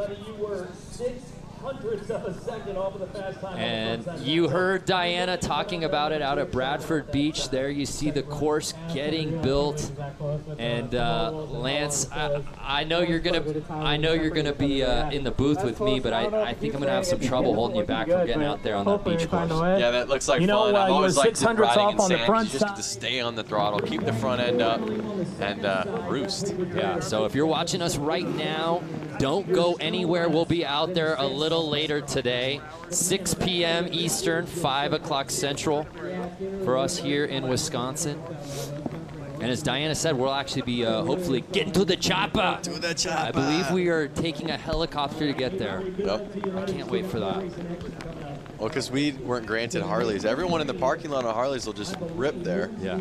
And you heard Diana talking about it out at Bradford Beach. There you see the course getting built. And Lance, I know you're gonna be in the booth with me, but I think I'm gonna have some trouble holding you back from getting out there on that beach course. Yeah, that looks like fun. I've always liked riding in sand. You just get to stay on the throttle, keep the front end up, and roost. Yeah. So if you're watching us right now, don't go anywhere. We'll be out there a little later today, 6 p.m. Eastern, 5 o'clock Central for us here in Wisconsin. And as Diana said, we'll actually be hopefully getting to the chopper. To the chopper. I believe we are taking a helicopter to get there. Yep. I can't wait for that. Well, because we weren't granted Harleys. Everyone in the parking lot on Harleys will just rip there. Yeah.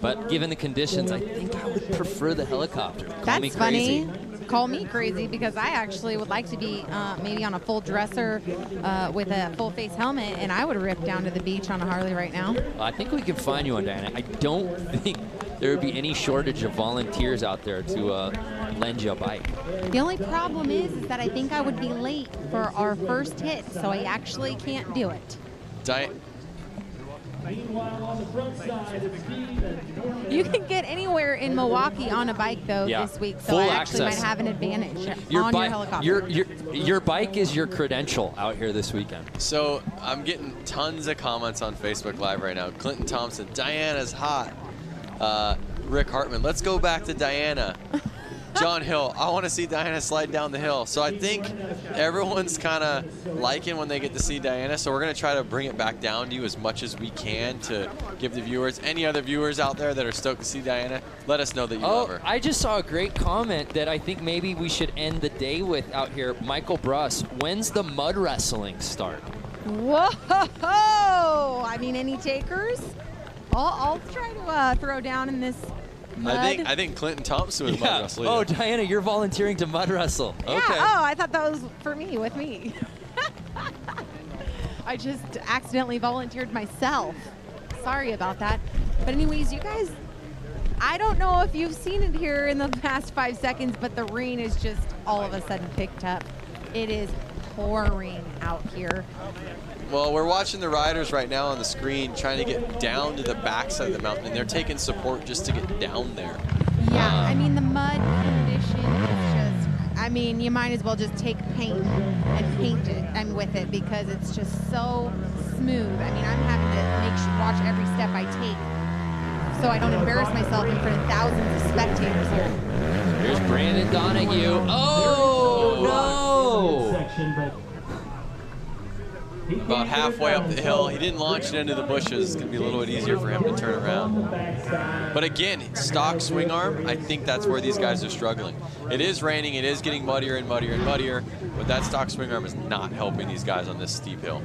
But given the conditions, I think I would prefer the helicopter. Call me crazy. Funny. Call me crazy because I actually would like to be maybe on a full dresser with a full face helmet, and I would rip down to the beach on a Harley right now. I think we can find you one, Diana. I don't think there would be any shortage of volunteers out there to lend you a bike. The only problem is that I think I would be late for our first hit, so I actually can't do it. You can get anywhere in Milwaukee on a bike though this week, so I actually might have an advantage on your helicopter. Your bike is your credential out here this weekend. So I'm getting tons of comments on Facebook Live right now. Clinton Thompson, Diana's hot. Rick Hartman, let's go back to Diana. John Hill, I want to see Diana slide down the hill. So I think everyone's kind of liking when they get to see Diana. So we're going to try to bring it back down to you as much as we can to give the viewers, any other viewers out there that are stoked to see Diana, let us know that you love her. I just saw a great comment that I think maybe we should end the day with out here. Michael Bruss, when's the mud wrestling start? Whoa! I mean, any takers? I'll try to throw down in this mud. I think Clinton Thompson was mud wrestling. Oh, Diana, you're volunteering to mud wrestle. Yeah. Okay. Oh, I thought that was for me, with me. I just accidentally volunteered myself. Sorry about that. But anyways, you guys, I don't know if you've seen it here in the past 5 seconds, but the rain is just all of a sudden picked up. It is pouring out here. Well, we're watching the riders right now on the screen trying to get down to the backside of the mountain, and they're taking support just to get down there. Yeah, I mean, the mud condition is just, I mean, you might as well just take paint and paint it with it because it's just so smooth. I mean, I'm having to watch every step I take so I don't embarrass myself in front of thousands of spectators here. Here's Brandon Donahue. Oh, no! About halfway up the hill. He didn't launch it into the bushes. It's going to be a little bit easier for him to turn around. But again, stock swing arm, I think that's where these guys are struggling. It is raining. It is getting muddier and muddier and muddier. But that stock swing arm is not helping these guys on this steep hill.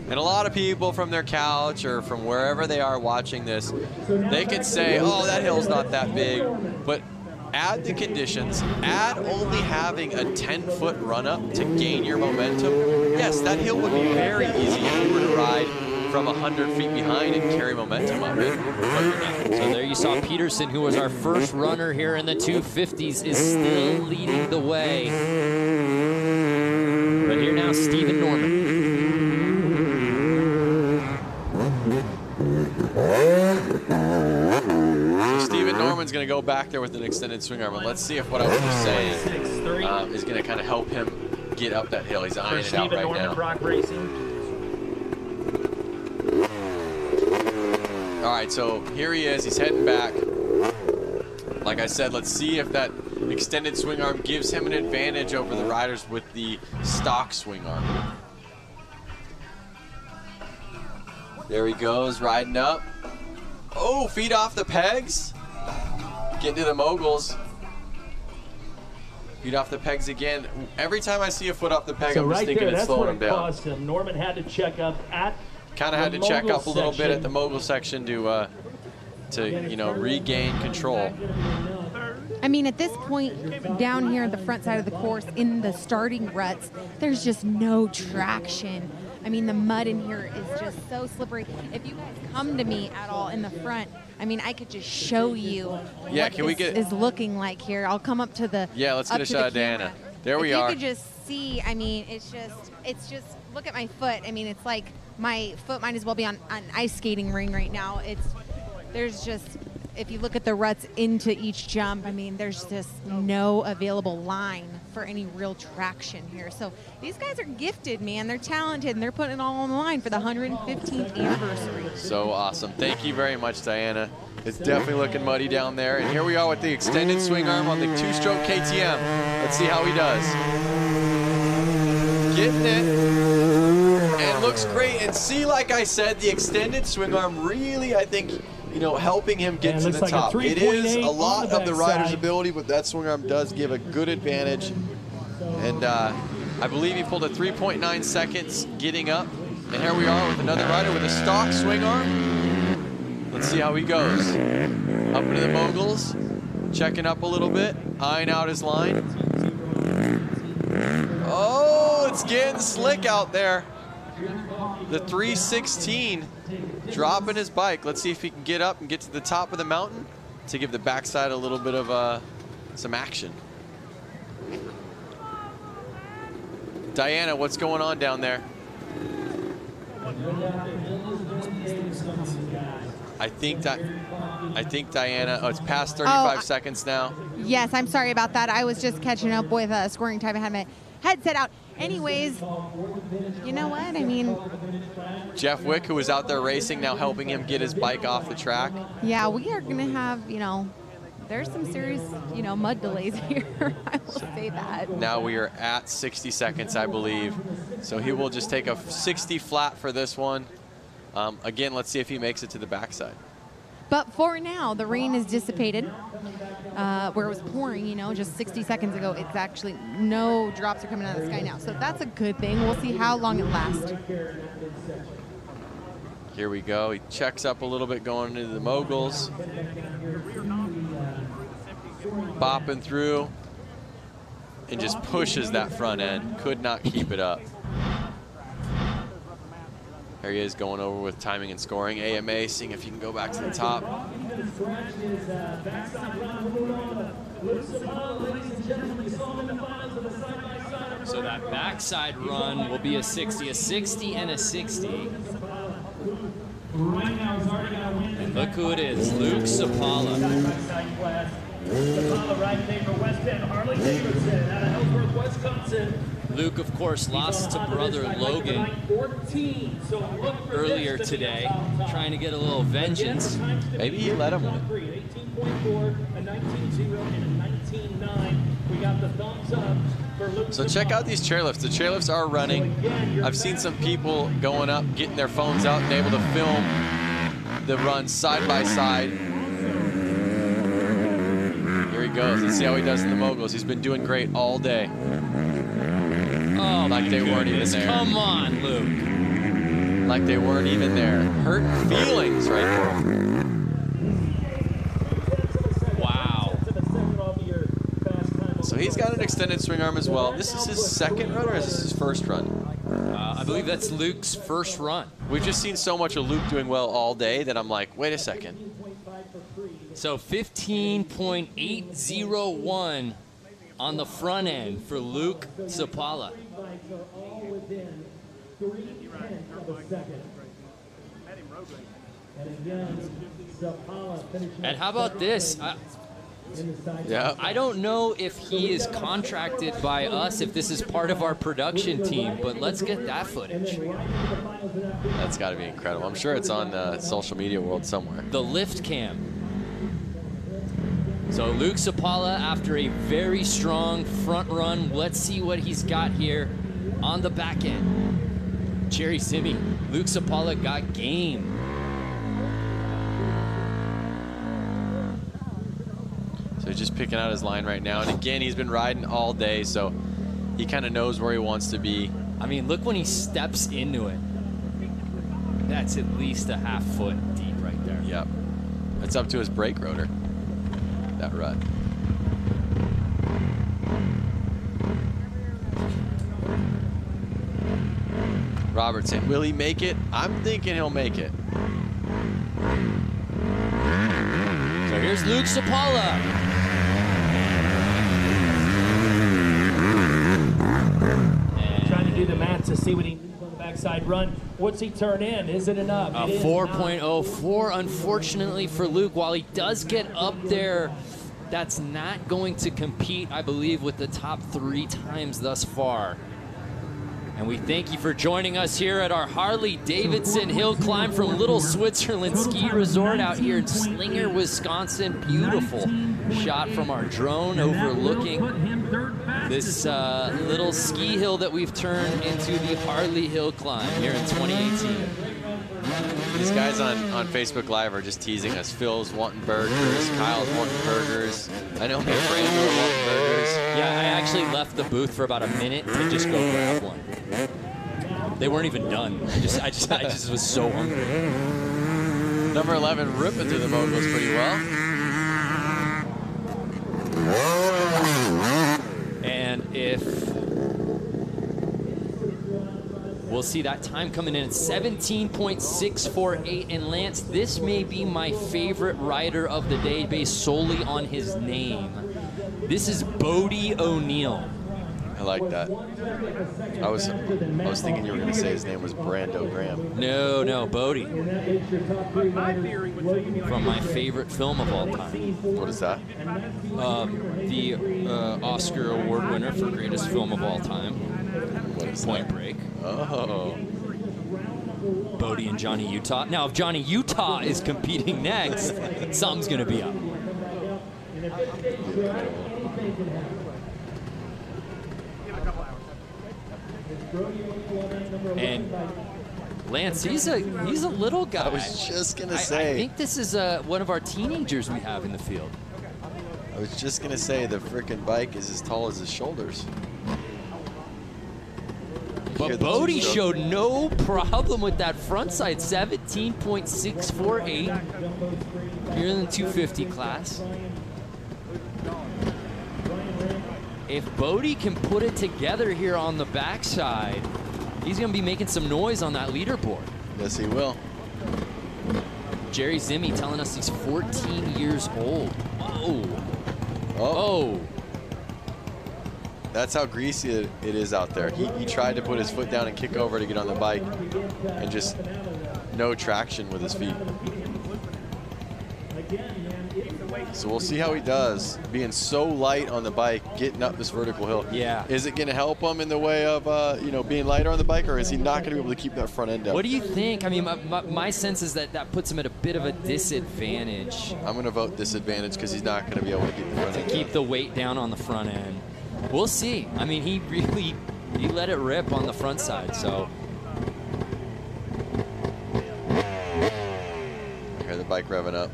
And a lot of people from their couch or from wherever they are watching this, they could say, oh, that hill's not that big. But add the conditions, add only having a 10-foot run-up to gain your momentum. Yes, that hill would be very easy if you were to ride from 100 feet behind and carry momentum up it, but you're not. So there you saw Peterson, who was our first runner here in the 250s, is still leading the way. But here now, Stephen Norman. Stephen Norman's going to go back there with an extended swing arm, and let's see if what I was just saying is going to kind of help him get up that hill. He's eyeing it out right now. All right, so here he is. He's heading back. Like I said, let's see if that extended swing arm gives him an advantage over the riders with the stock swing arm. There he goes, riding up. Oh, feet off the pegs. Getting to the moguls. Feet off the pegs again. Every time I see a foot off the peg, I'm just thinking it's slowing him down. Norman had to check up at kind of had to check up a little bit at the mogul section to you know, regain control. I mean, at this point, down here at the front side of the course, in the starting ruts, there's just no traction. I mean, the mud in here is just so slippery. If you guys come to me at all in the front, I mean, I could just show you what this is looking like here. I'll come up to the let's get a shot of Diana. There we are. You could just see, I mean, it's just, look at my foot. I mean, it's like my foot might as well be on an ice skating ring right now. There's just, if you look at the ruts into each jump, I mean, there's just no available line for any real traction here. So these guys are gifted, man. They're talented, and they're putting it all on the line for the 115th anniversary. So awesome. Thank you very much, Diana. It's definitely looking muddy down there. And here we are with the extended swing arm on the two-stroke KTM. Let's see how he does. Getting it. And looks great. And see, like I said, the extended swing arm really, I think, you know, helping him get to the top. It is a lot of the rider's ability, but that swing arm does give a good advantage. And I believe he pulled a 3.9 seconds getting up. And here we are with another rider with a stock swing arm. Let's see how he goes. Up into the moguls, checking up a little bit, eyeing out his line. Oh, it's getting slick out there. The 316 dropping his bike. Let's see if he can get up and get to the top of the mountain to give the backside a little bit of some action. Diana, what's going on down there? I think Diana, oh, it's past 35 seconds now. Yes, I'm sorry about that. I was just catching up with scoring time. I had my headset out. Anyways, you know what? I mean, Jeff Wick, who was out there racing, now helping him get his bike off the track. Yeah, we are going to have, you know, there's some serious, you know, mud delays here. I will say that. Now we are at 60 seconds, I believe. So he will just take a 60 flat for this one. Again, let's see if he makes it to the backside. But for now, the rain is dissipated. Where it was pouring, you know, just 60 seconds ago, it's actually no drops are coming out of the sky now. So that's a good thing. We'll see how long it lasts. Here we go. He checks up a little bit going into the moguls. Bopping through and just pushes that front end. Could not keep it up. There he is going over with timing and scoring. AMA, seeing if he can go back to the top. So that backside run will be a 60 and a 60. And look who it is, Luke Sapala. Sapala riding today for West End, Harley-Davidson out of Ellsworth, Wisconsin. Luke, of course, lost to brother Logan earlier today, trying to get a little vengeance. Maybe he let him win. 18.4, a 19.0, and a 19.9. We got the thumbs up for Luke. So check out these chairlifts. The chairlifts are running. I've seen some people going up, getting their phones out and able to film the run side by side. Here he goes. Let's see how he does in the moguls. He's been doing great all day. Oh, like they weren't even there. Come on, Luke. Like they weren't even there. Hurt feelings right there. Wow. So he's got an extended swing arm as well. This is his second run, or is this his first run? I believe that's Luke's first run. We've just seen so much of Luke doing well all day that I'm like, wait a second. So 15.801 on the front end for Luke Sapala. And how about this? I don't know if he is contracted by us, if this is part of our production team, but let's get that footage. That's got to be incredible. I'm sure it's on social media world somewhere. The lift cam. So Luke Sapala, after a very strong front run, let's see what he's got here on the back end. Jerry Simi, Luke Sapala got game. So he's just picking out his line right now. And again, he's been riding all day, so he kind of knows where he wants to be. I mean, look when he steps into it. That's at least a half foot deep right there. Yep. It's up to his brake rotor, that rut. Robertson, will he make it? I'm thinking he'll make it. So here's Luke Sapala. Trying to do the math to see what he needs on the backside run. What's he turn in? Is it enough? A 4.04, unfortunately for Luke. While he does get up there, that's not going to compete, I believe, with the top 3 times thus far. And we thank you for joining us here at our Harley-Davidson hill climb from Little Switzerland Ski Resort out here in Slinger, Wisconsin. Beautiful shot from our drone overlooking this little ski hill that we've turned into the Harley Hill Climb here in 2018. These guys on Facebook Live are just teasing us. Phil's wanting burgers, Kyle's wanting burgers. I know me and Brandon are wanting burgers. Yeah, I actually left the booth for about a minute to just go grab one. They weren't even done. I just was so hungry. Number 11 ripping through the moguls pretty well. And if we'll see that time coming in at 17.648. And Lance, this may be my favorite rider of the day based solely on his name. This is Bodie O'Neill. I like that. I was thinking you were going to say his name was Brando Graham. No, Bodie. From my favorite film of all time. What is that? The Oscar Award winner for greatest film of all time. What is Point that? Break. Oh. Bodie and Johnny Utah. Now, if Johnny Utah is competing next, something's going to be up. And Lance, he's a little guy. I was just gonna say. I think this is one of our teenagers we have in the field. I was just gonna say the frickin' bike is as tall as his shoulders. But Bodie showed no problem with that front side, 17.648 here in the 250 class. If Bodie can put it together here on the backside, he's going to be making some noise on that leaderboard. Yes, he will. Jerry Zimmy telling us he's 14 years old. Whoa. Oh. That's how greasy it is out there. He tried to put his foot down and kick over to get on the bike, and just no traction with his feet. So we'll see how he does, being so light on the bike, getting up this vertical hill. Yeah. Is it going to help him in the way of you know, being lighter on the bike, or is he not going to be able to keep that front end up? What do you think? I mean, my sense is that puts him at a bit of a disadvantage. I'm going to vote disadvantage because he's not going to be able to keep the front end. Keep the weight down on the front end. We'll see. I mean, he let it rip on the front side, so. Hear the bike revving up.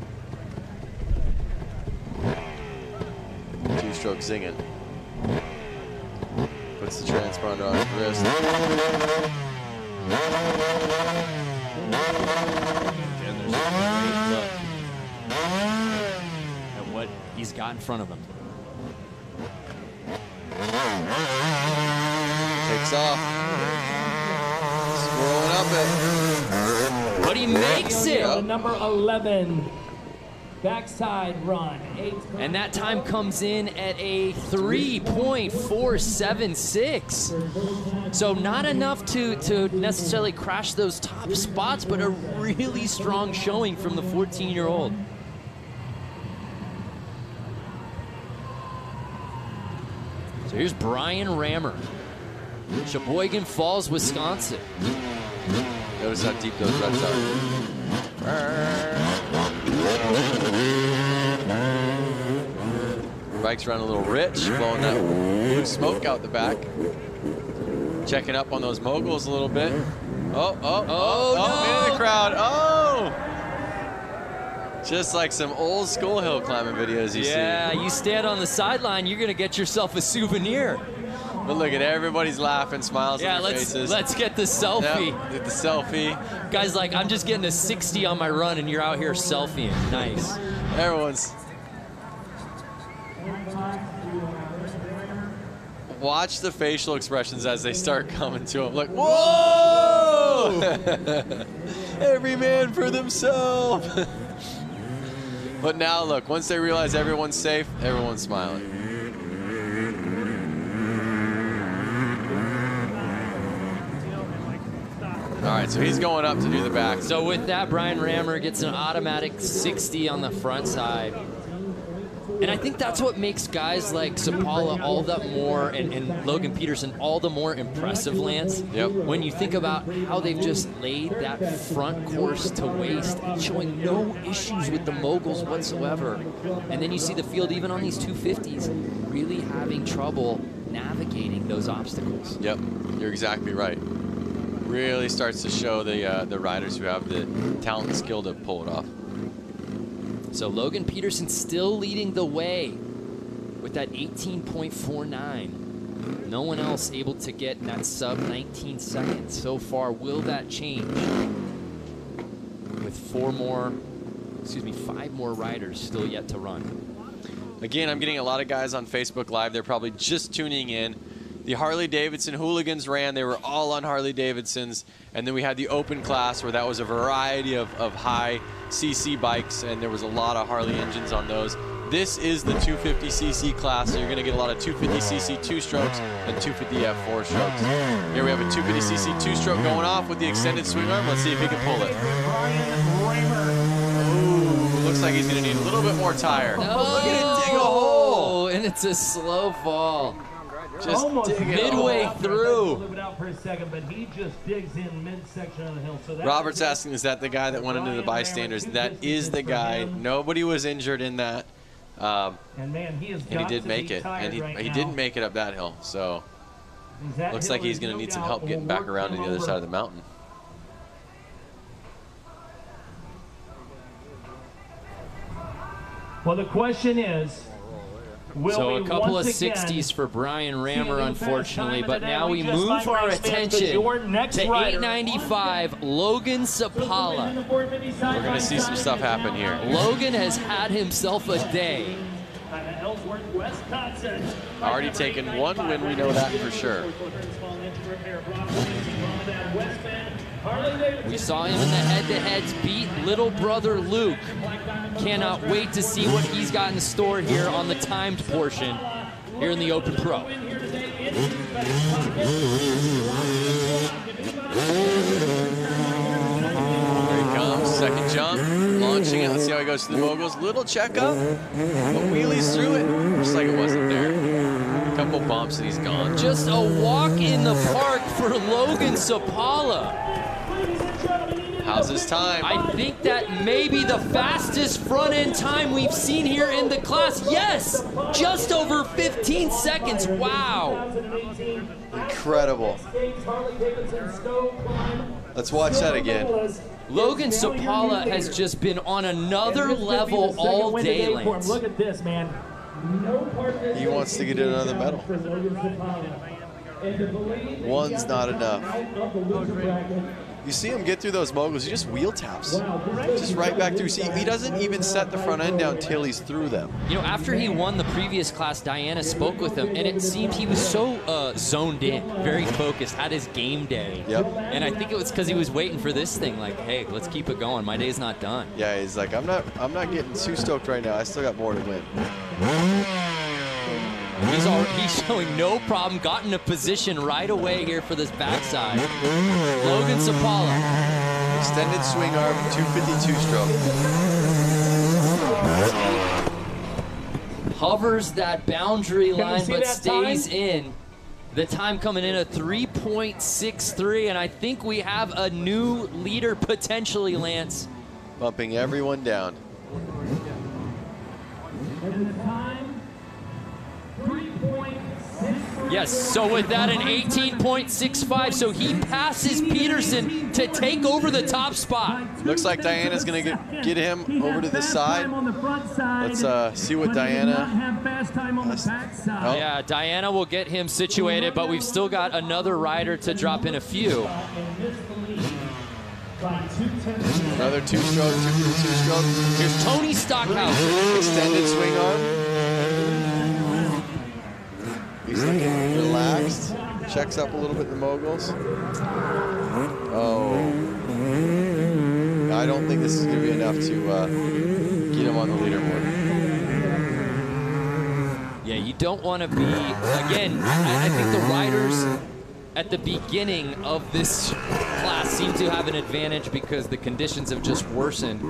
Two-stroke zinging. Puts the transponder on his wrist. And there's a great look at what he's got in front of him. Takes off. Swirling up it. But he makes it. Number 11. Backside run. And that time comes in at a 3.476. So not enough to necessarily crash those top spots, but a really strong showing from the 14-year-old. So here's Brian Rammer, Sheboygan Falls, Wisconsin. Notice how deep those ruts are. Bike's running a little rich, blowing that blue smoke out the back. Checking up on those moguls a little bit. Oh, into the crowd. Oh! Just like some old school hill climbing videos you see. Yeah, you stand on the sideline, you're gonna get yourself a souvenir. But look at everybody's laughing, smiles on their faces. Let's get the selfie. Yep, get the selfie. Guys, like, I'm just getting a 60 on my run, and you're out here selfieing. Nice. Everyone's. Watch the facial expressions as they start coming to him. Look, whoa! Every man for themselves. But now look, once they realize everyone's safe, everyone's smiling. All right, so he's going up to do the back. So with that, Brian Rammer gets an automatic 60 on the front side. And I think that's what makes guys like Sapala all that more, and Logan Peterson all the more impressive, Lance. Yep. When you think about how they've just laid that front course to waste, showing no issues with the moguls whatsoever. And then you see the field, even on these 250s, really having trouble navigating those obstacles. Yep, you're exactly right. Really starts to show the riders who have the talent and skill to pull it off. So Logan Peterson still leading the way with that 18.49. No one else able to get that sub 19 seconds so far. Will that change with 5 more riders still yet to run? Again, I'm getting a lot of guys on Facebook Live. They're probably just tuning in. The Harley-Davidson hooligans ran. They were all on Harley-Davidsons. And then we had the open class where that was a variety of high CC bikes, and there was a lot of Harley engines on those. This is the 250cc class, so you're going to get a lot of 250cc 2-strokes and 250F 4-strokes. Here we have a 250cc 2-stroke going off with the extended swing arm. Let's see if he can pull it. Ooh, looks like he's going to need a little bit more tire. No. Look at it dig a hole. And it's a slow fall. Just midway through. For a second, but he just digs in midsection of the hill. So Robert's asking, is that the guy that went into the bystanders? That is the guy. Nobody was injured in that. And man, he did make it. And he didn't make it up that hill. So looks like he's going to need some help getting back around to the other side of the mountain. Well, the question is, so a couple of 60s for Brian Rammer, unfortunately, but now we move our attention to 895, Logan Sapala. We're going to see some stuff happen here. Logan has had himself a day. Already taken one win, we know that for sure. We saw him in the head-to-heads beat little brother Luke. Cannot wait to see what he's got in store here on the timed portion here in the Open Pro. There he comes, second jump, launching it. Let's see how he goes to the moguls. Little checkup, but wheelies through it, just like it wasn't there. A couple bumps and he's gone. Just a walk in the park for Logan Sapala. How's his time? I think that may be the fastest front end time we've seen here in the class. Yes, just over 15 seconds. Wow. Incredible. Let's watch that again. Logan Sapala has just been on another level all day, Lance. Look at this, man. He wants to get another medal. One's not enough. You see him get through those moguls, he just wheel taps. Just right back through. See, he doesn't even set the front end down till he's through them. You know, after he won the previous class, Diana spoke with him, and it seemed he was so zoned in, very focused, had his game day. Yep. And I think it was because he was waiting for this thing, like, hey, let's keep it going. My day's not done. Yeah, he's like, I'm not getting too stoked right now. I still got more to win. He's showing no problem, got in a position right away here for this backside. Logan Sapala. Extended swing arm, 252 stroke. Hovers that boundary line, but that stays time? in. The time coming in at 3.63, and I think we have a new leader potentially, Lance. Bumping everyone down. And the time, 3.63. Yes, so with that, an 18.65, so he passes Peterson to take over the top spot. Looks like Diana's going to get him over to the side. Let's see what Diana has. Oh. Yeah, Diana will get him situated, but we've still got another rider to drop in a few. Another two-stroke, 252 stroke. Here's Tony Stockhouse. Extended swing arm. He's looking relaxed. Checks up a little bit in the moguls. Oh. I don't think this is going to be enough to get him on the leaderboard. Yeah, you don't want to be, again, I think the riders at the beginning of this class seem to have an advantage because the conditions have just worsened.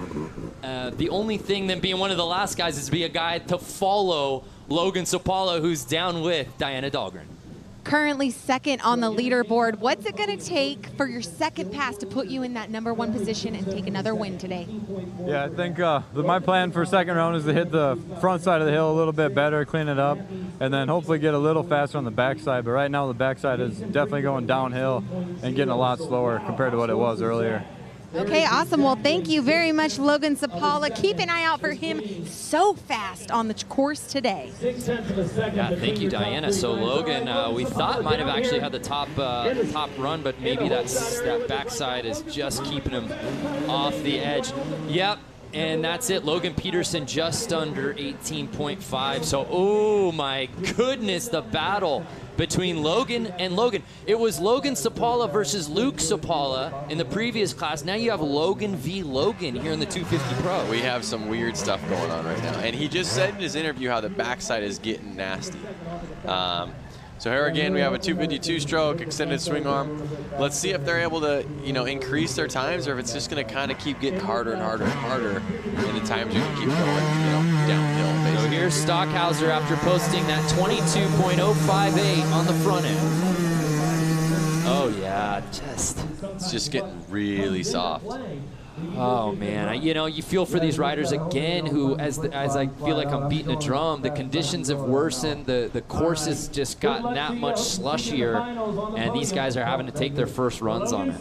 The only thing then being one of the last guys is to be a guy to follow Logan Sapala, who's down with Diana Dahlgren. Currently second on the leaderboard. What's it going to take for your second pass to put you in that #1 position and take another win today? Yeah, I think my plan for second round is to hit the front side of the hill a little bit better, clean it up, and then hopefully get a little faster on the backside. But right now the backside is definitely going downhill and getting a lot slower compared to what it was earlier. Okay, awesome. Well, thank you very much, Logan Sapala. Keep an eye out for him so fast on the course today. Yeah, thank you, Diana. So Logan, we thought might have actually had the top run, but maybe that backside is just keeping him off the edge. Yep. And that's it. Logan Peterson just under 18.5. So, oh my goodness, the battle between Logan and Logan. It was Logan Sapala versus Luke Sapala in the previous class. Now you have Logan v. Logan here in the 250 Pro. We have some weird stuff going on right now. And he just said in his interview how the backside is getting nasty. So here again, we have a 252 stroke, extended swing arm. Let's see if they're able to, increase their times, or if it's just going to kind of keep getting harder and harder and harder, and the times are going to keep going, downhill. Basically. So here's Stockhauser after posting that 22.058 on the front end. Oh yeah, it's just getting really soft. Oh man, you feel for these riders again who, as I feel like I'm beating a drum, the conditions have worsened, the course has just gotten that much slushier, and these guys are having to take their first runs on it.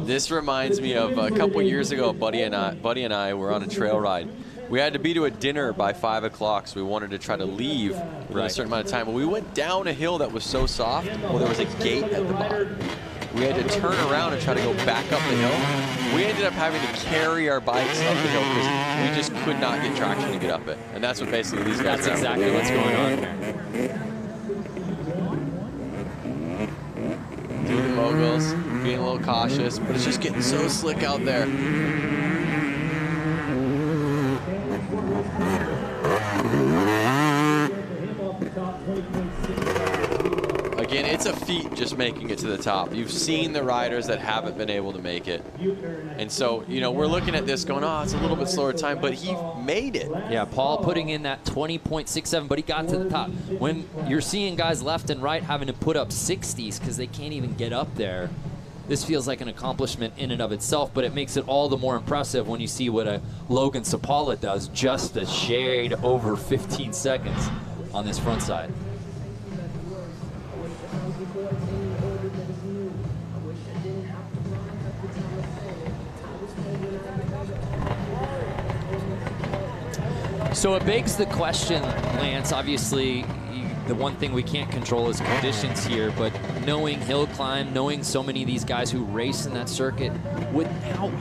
This reminds me of a couple years ago, Buddy and I were on a trail ride. We had to be to a dinner by 5 o'clock, so we wanted to try to leave in a certain amount of time. But we went down a hill that was so soft, well, there was a gate at the bottom. We had to turn around and try to go back up the hill. We ended up having to carry our bikes up the hill because we just could not get traction to get up it. And that's what basically these guys That's exactly what's going on here. do the moguls, being a little cautious, but it's just getting so slick out there. Again, it's a feat just making it to the top. You've seen the riders that haven't been able to make it. And so, you know, we're looking at this going, oh, it's a little bit slower time, but he made it. Yeah, Paul putting in that 20.67, but he got to the top. When you're seeing guys left and right having to put up 60s because they can't even get up there, this feels like an accomplishment in and of itself, but it makes it all the more impressive when you see what a Logan Sapala does, just a shade over 15 seconds on this front side. So it begs the question, Lance, obviously the one thing we can't control is conditions here, but knowing hill climb, knowing so many of these guys who race in that circuit,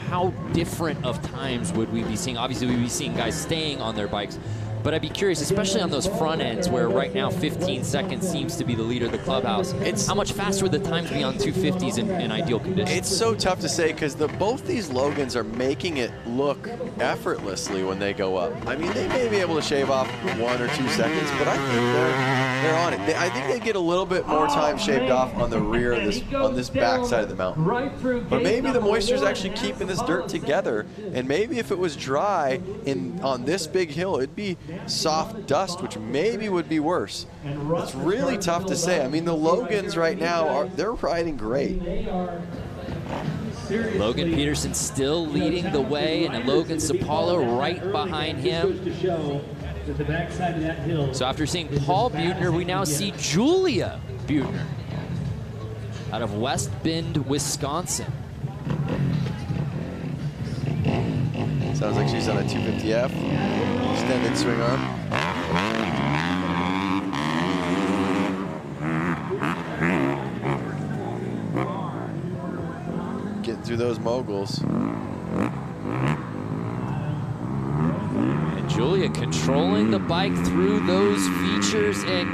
how different of times would we be seeing? Obviously we'd be seeing guys staying on their bikes, but I'd be curious, especially on those front ends where right now 15 seconds seems to be the leader of the clubhouse. How much faster would the times be on 250s in ideal conditions? It's so tough to say because both these Logans are making it look effortlessly when they go up. I mean, they may be able to shave off 1 or 2 seconds, but I think they're on it. I think they get a little bit more time shaved off on the rear of this back side of the mountain. But maybe the moisture is actually keeping this dirt together, and maybe if it was dry on this big hill, it'd be soft dust, which maybe would be worse. It's really tough to say. I mean, the Logans right now, they're riding great. Logan Peterson still leading the way, and Logan Sapala right behind him. So after seeing Paul Buettner, we now see Julia Buettner out of West Bend, Wisconsin. Sounds like she's on a 250F. Extended swing arm. Getting through those moguls. And Julia controlling the bike through those features and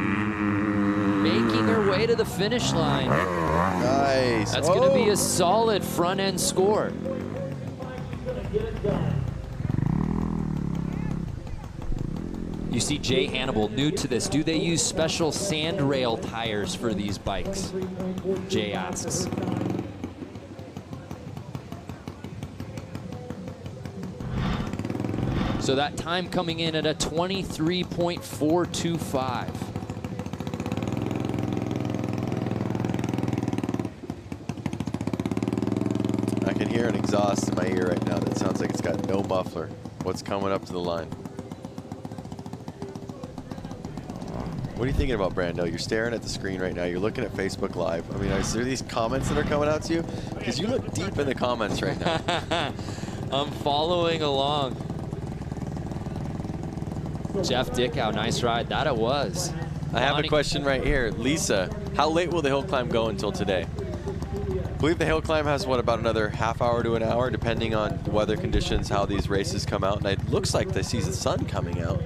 making her way to the finish line. Nice. That's going to be a solid front end score. You see Jay Hannibal, new to this. Do they use special sand rail tires for these bikes? Jay asks. So that time coming in at a 23.425. I can hear an exhaust in my ear right now that sounds like it's got no muffler. What's coming up to the line? What are you thinking about, Brando? You're staring at the screen right now. You're looking at Facebook Live. I mean, is there these comments that are coming out to you? Because you look deep in the comments right now. I'm following along. Jeff Dickow, nice ride. That it was. I have a question right here. Lisa, how late will the hill climb go until today? I believe the hill climb has, what, about another half hour to an hour, depending on the weather conditions, how these races come out. And it looks like they see the sun coming out.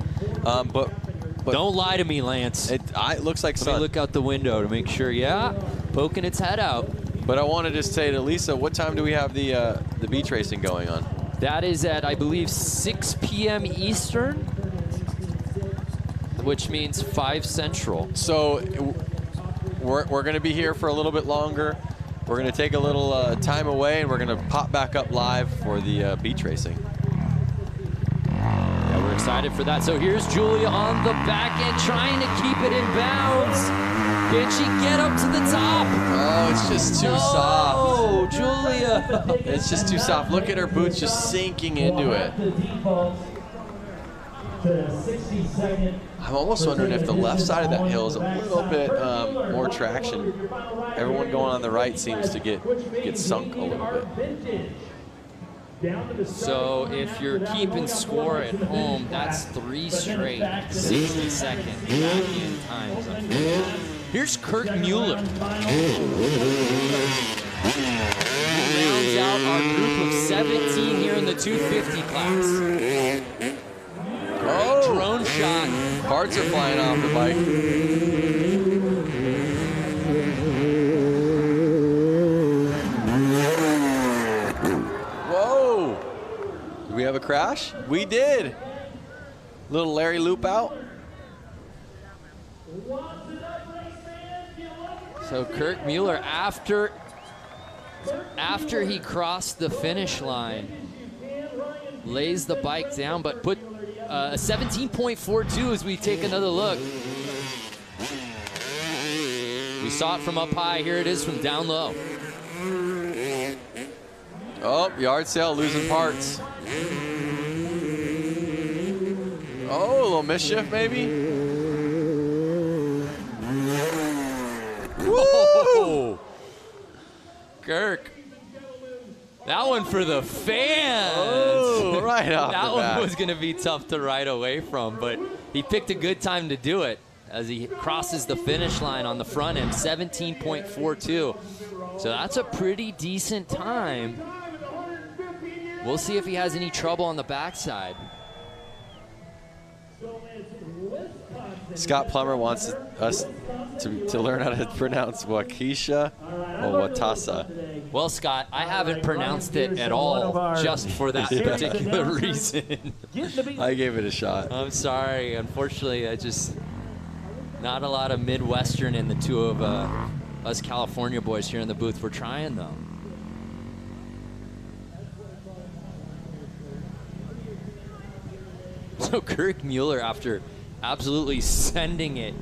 But don't lie to me, Lance. It looks like sun. Let me look out the window to make sure. Yeah, poking its head out. But I want to just say to Lisa, what time do we have the beach racing going on? That is at, I believe, 6 p.m. Eastern, which means 5 Central. So we're going to be here for a little bit longer. We're going to take a little time away, and we're going to pop back up live for the beach racing. Yeah, we're excited for that. So here's Julia on the back end trying to keep it in bounds. Can she get up to the top? Oh, it's just too soft. Oh, Julia. It's just too soft. Look at her boots just sinking into it. I'm almost wondering if the left side of that hill is a little bit more traction. Everyone going on the right seems to get sunk a little bit. So if you're keeping score at home, that's 3 straight 60-second back-end times. Here's Kurt Mueller. Rounds out our group of 17 here in the 250 class. Great drone shot. Parts are flying off the bike. have a crash? We did. Little Larry loop out. So Kirk Mueller, after he crossed the finish line, lays the bike down, but put a 17.42 as we take another look. We saw it from up high. Here it is from down low. Oh, yard sale losing parts. Oh, a little mischief maybe. Woo! Kirk. That one for the fans. Oh, right off That the one bat. was going to be tough to ride away from, but he picked a good time to do it as he crosses the finish line on the front end, 17.42. So that's a pretty decent time. We'll see if he has any trouble on the backside. Scott Plummer wants us to learn how to pronounce Waukesha or Watasa. Well, Scott, I haven't pronounced it at all just for that particular reason. I gave it a shot. I'm sorry. Unfortunately, not a lot of Midwestern in the two of us California boys here in the booth. We're trying, though. So Kirk Mueller, after absolutely sending it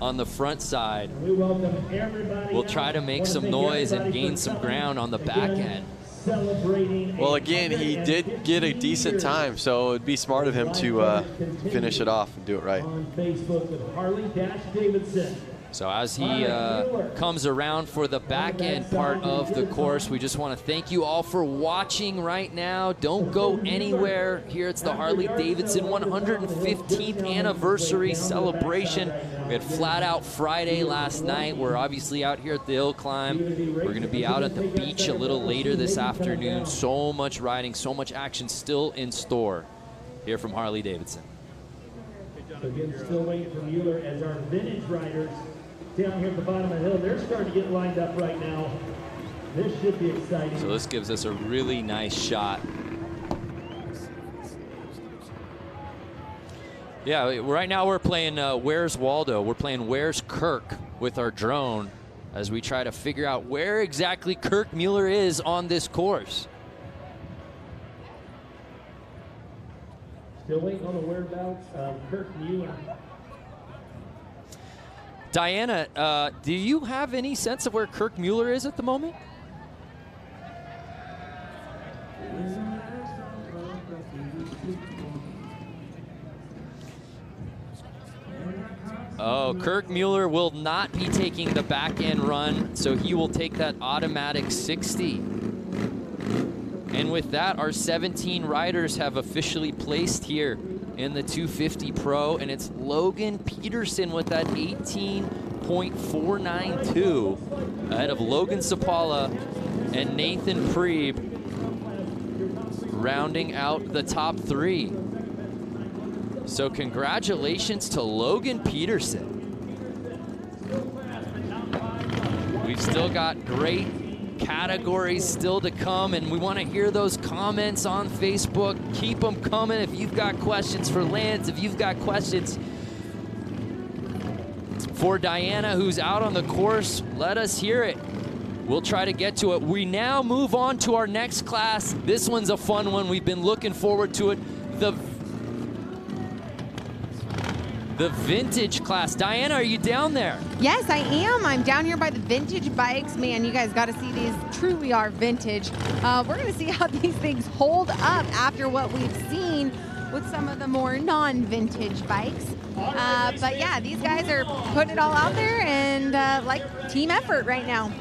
on the front side, will try to make some noise and gain some ground on the back end. Well, again, he did get a decent time, so it'd be smart of him to finish it off and do it right. On Facebook with Harley-Davidson. So as he comes around for the back end part of the course, we just want to thank you all for watching right now. Don't go anywhere. Here it's the Harley-Davidson 115th anniversary celebration. We had Flat Out Friday last night. We're obviously out here at the hill climb. We're going to be out at the beach a little later this afternoon. So much riding, so much action still in store here from Harley-Davidson. So again, still waiting for Mueller as our vintage riders down here at the bottom of the hill. They're starting to get lined up right now. This should be exciting. So this gives us a really nice shot. Yeah, right now we're playing Where's Waldo? We're playing Where's Kirk with our drone as we try to figure out where exactly Kirk Mueller is on this course. Still waiting on the whereabouts of Kirk Mueller. Diana, do you have any sense of where Kirk Mueller is at the moment? Oh, Kirk Mueller will not be taking the back end run, so he will take that automatic 60. And with that, our 17 riders have officially placed here in the 250 Pro, and it's Logan Peterson with that 18.492 ahead of Logan Sapala and Nathan Prieb, rounding out the top three. So congratulations to Logan Peterson. We've still got great categories still to come, and we want to hear those comments on Facebook. Keep them coming. If you've got questions for Lance, if you've got questions for Diana, who's out on the course, let us hear it. We'll try to get to it. We now move on to our next class. This one's a fun one. We've been looking forward to it. The vintage class. Diana, are you down there? Yes, I am. I'm down here by the vintage bikes. Man, you guys got to see these truly are vintage. We're going to see how these things hold up after what we've seen with some of the more non-vintage bikes. But yeah, these guys are putting it all out there and like team effort right now.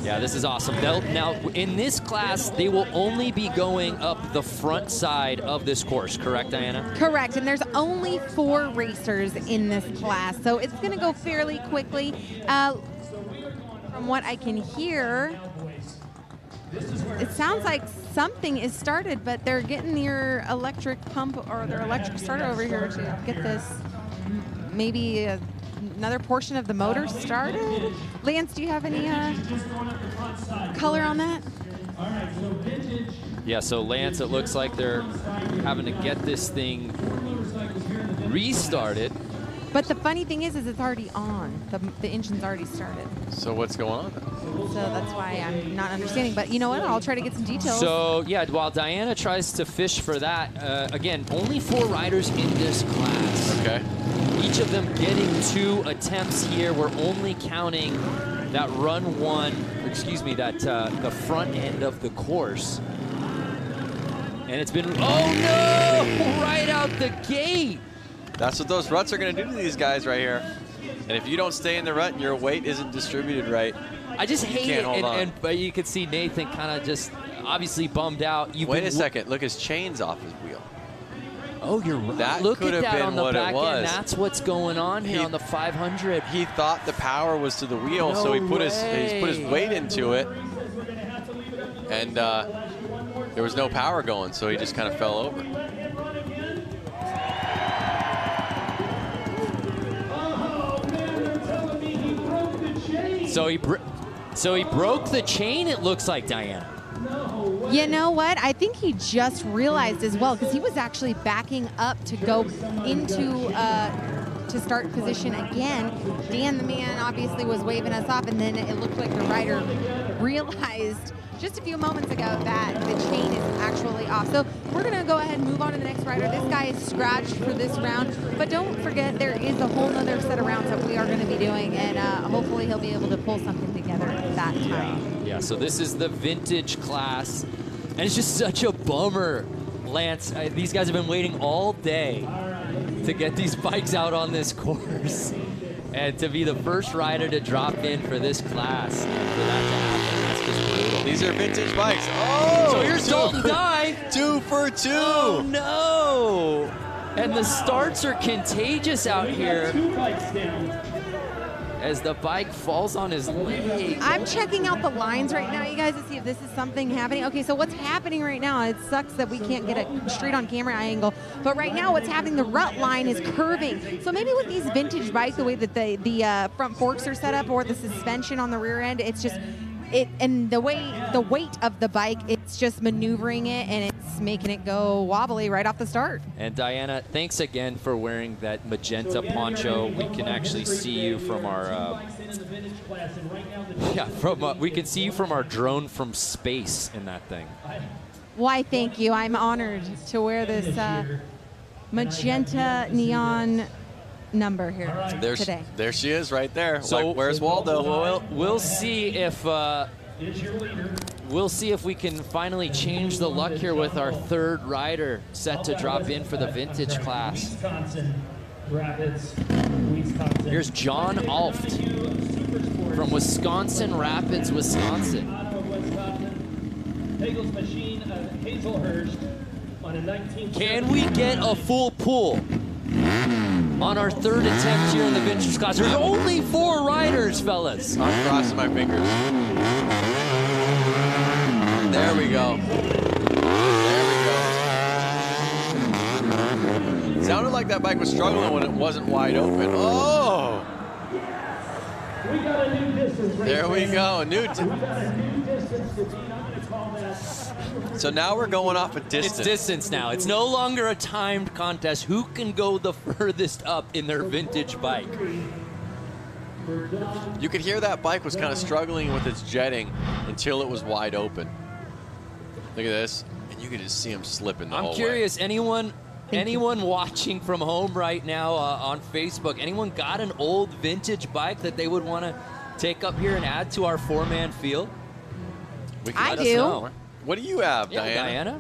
Yeah, this is awesome. Now, in this class, they will only be going up the front side of this course, correct, Diana? Correct, and there's only 4 racers in this class, so it's going to go fairly quickly. From what I can hear, it sounds like something is started, but they're getting their electric pump or their electric starter over here to get this maybe another portion of the motor started. Lance, do you have any color on that? All right, so vintage Yeah, so Lance, it looks like they're having to get this thing restarted. But the funny thing is it's already on. The engine's already started. So what's going on then? So that's why I'm not understanding. But you know what? I'll try to get some details. So, yeah, while Diana tries to fish for that, again, only 4 riders in this class. Okay. Each of them getting 2 attempts here. We're only counting that run 1, excuse me, that the front end of the course. And it's been, oh no, right out the gate. That's what those ruts are going to do to these guys right here. And if you don't stay in the rut and your weight isn't distributed right, I just hate it. But you can see Nathan kind of just obviously bummed out. Wait a second. Look, his chain's off his wheel. Oh, you're right. That Look could at have that been on the what back it was. end. That's what's going on here on the 500. He thought the power was to the wheel, so he put his weight into it, and there was no power going, so he just kind of fell over. So he broke the chain, it looks like, Diana. You know what? I think he just realized as well, because he was actually backing up to go into to start position again. Dan, the man, obviously was waving us off, and then it looked like the rider realized just a few moments ago that the chain is actually off. So we're going to go ahead and move on to the next rider. This guy is scratched for this round, but don't forget there is a whole other set of rounds that we are going to be doing, and hopefully he'll be able to pull something together at that time. Yeah, so this is the vintage class, and it's just such a bummer, Lance. These guys have been waiting all day to get these bikes out on this course, and to be the first rider to drop in for this class, and for that to happen, that's just brutal. These are vintage bikes. Oh! So here's Dalton Dye. 2 for 2. Oh, no! And the starts are contagious out here as the bike falls on his leg. I'm checking out the lines right now, you guys, to see if this is something happening. Okay, so what's happening right now, it sucks that we can't get a straight on camera angle, but right now what's happening, the rut line is curving. So maybe with these vintage bikes, the way that the front forks are set up, or the suspension on the rear end, it's just, and the weight of the bike, it's just maneuvering it, and it's making it go wobbly right off the start. And Diana, thanks again for wearing that magenta poncho. We can actually see you from our we can see you from our drone from space in that thing. Why, thank you. I'm honored to wear this magenta neon number here today. There she is right there. So where's Waldo? We'll see if we can finally change the luck here with our 3rd rider set to drop in for the vintage class. Here's John Alft from Wisconsin Rapids, Wisconsin. Can we get a full pull on our 3rd attempt here in the vintage class? There's only 4 riders, fellas. I'm crossing my fingers. There we go. There we go. Sounded like that bike was struggling when it wasn't wide open. Oh! There we go. So now we're going off a distance. It's distance now. It's no longer a timed contest. Who can go the furthest up in their vintage bike? You could hear that bike was kind of struggling with its jetting until it was wide open. Look at this. And you could just see him slipping the whole way. I'm curious, anyone watching from home right now on Facebook, anyone got an old vintage bike that they would want to take up here and add to our 4-man field? I do. What do you have, Diana?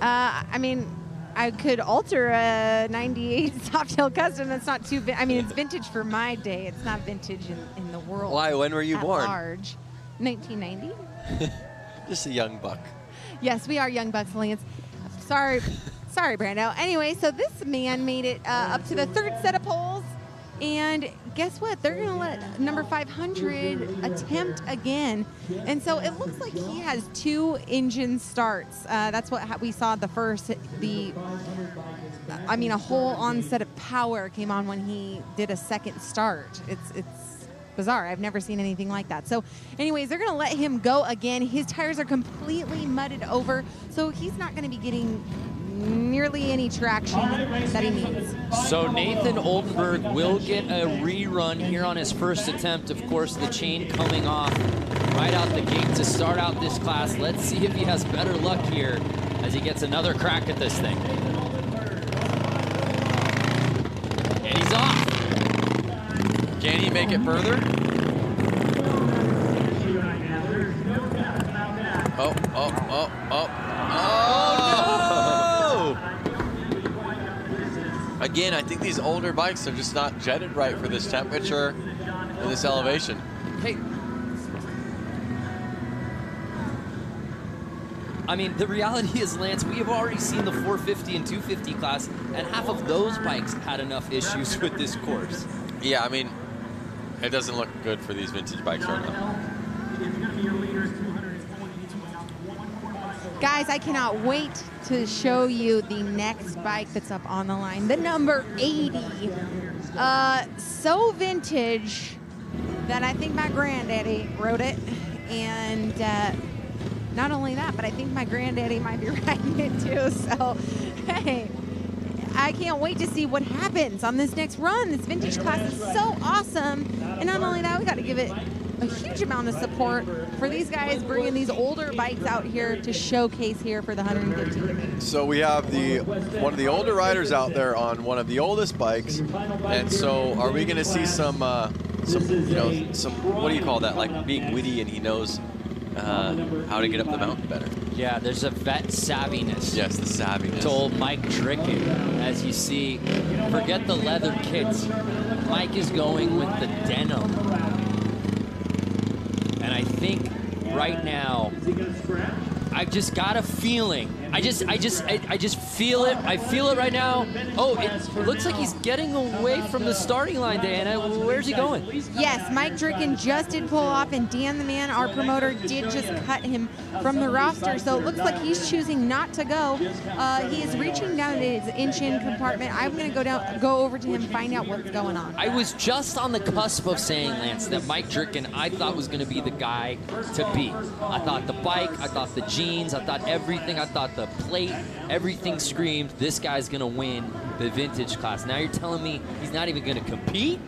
I mean, I could alter a 98 Softail Custom. That's not too I mean, it's vintage for my day. It's not vintage in the world. Why? When were you born? Large. 1990. Just a young buck. Yes, we are young bucks, Lance. Sorry, Brando. Anyway, so this man made it up to the 3rd set of poles. And guess what? They're going to let number 500 attempt again. And so it looks like he has 2 engine starts. That's what we saw at the first. A whole onset of power came on when he did a 2nd start. It's bizarre. I've never seen anything like that. So anyways, they're going to let him go again. His tires are completely mudded over, so he's not going to be getting nearly any traction that he needs. So Nathan Oldenburg will get a rerun here on his first attempt. Of course, the chain coming off right out the gate to start out this class. Let's see if he has better luck here as he gets another crack at this thing. And he's off. Can he make it further? Oh, oh, oh, oh. Oh, no! Again, I think these older bikes are just not jetted right for this temperature and this elevation. Hey. I mean, the reality is, Lance, we have already seen the 450 and 250 class, and half of those bikes had enough issues with this course. Yeah, I mean, it doesn't look good for these vintage bikes right now. Guys, I cannot wait to show you the next bike that's up on the line, the number 80. So vintage that I think my granddaddy rode it, and not only that, but I think my granddaddy might be riding it too. So, hey, I can't wait to see what happens on this next run. This vintage class is so awesome. And not only that, we got to give it a huge amount of support for these guys bringing these older bikes out here to showcase here for the 150. So we have one of the older riders out there on one of the oldest bikes. And so are we going to see some, you know, what do you call that? Like being witty and he knows how to get up the mountain better. Yeah, there's a vet savviness. Yes, the savviness. To old Mike Dricken, as you see. Forget the leather kits. Mike is going with the denim. And I think right now, I've just got a feeling. I just feel it. I feel it right now. Oh, it looks like he's getting away from the starting line, Diana. Where's he going? Yes, Mike Dricken just did pull off, and Dan the Man, our promoter, did just cut him from the roster. So it looks like he's choosing not to go. He is reaching down to his engine compartment. I'm going to go over to him, find out what's going on. I was just on the cusp of saying, Lance, that Mike Dricken I thought was going to be the guy to beat. I thought the bike, I thought the jeans, I thought everything, I thought the plate, everything screamed, this guy's gonna win the vintage class. Now you're telling me he's not even gonna compete?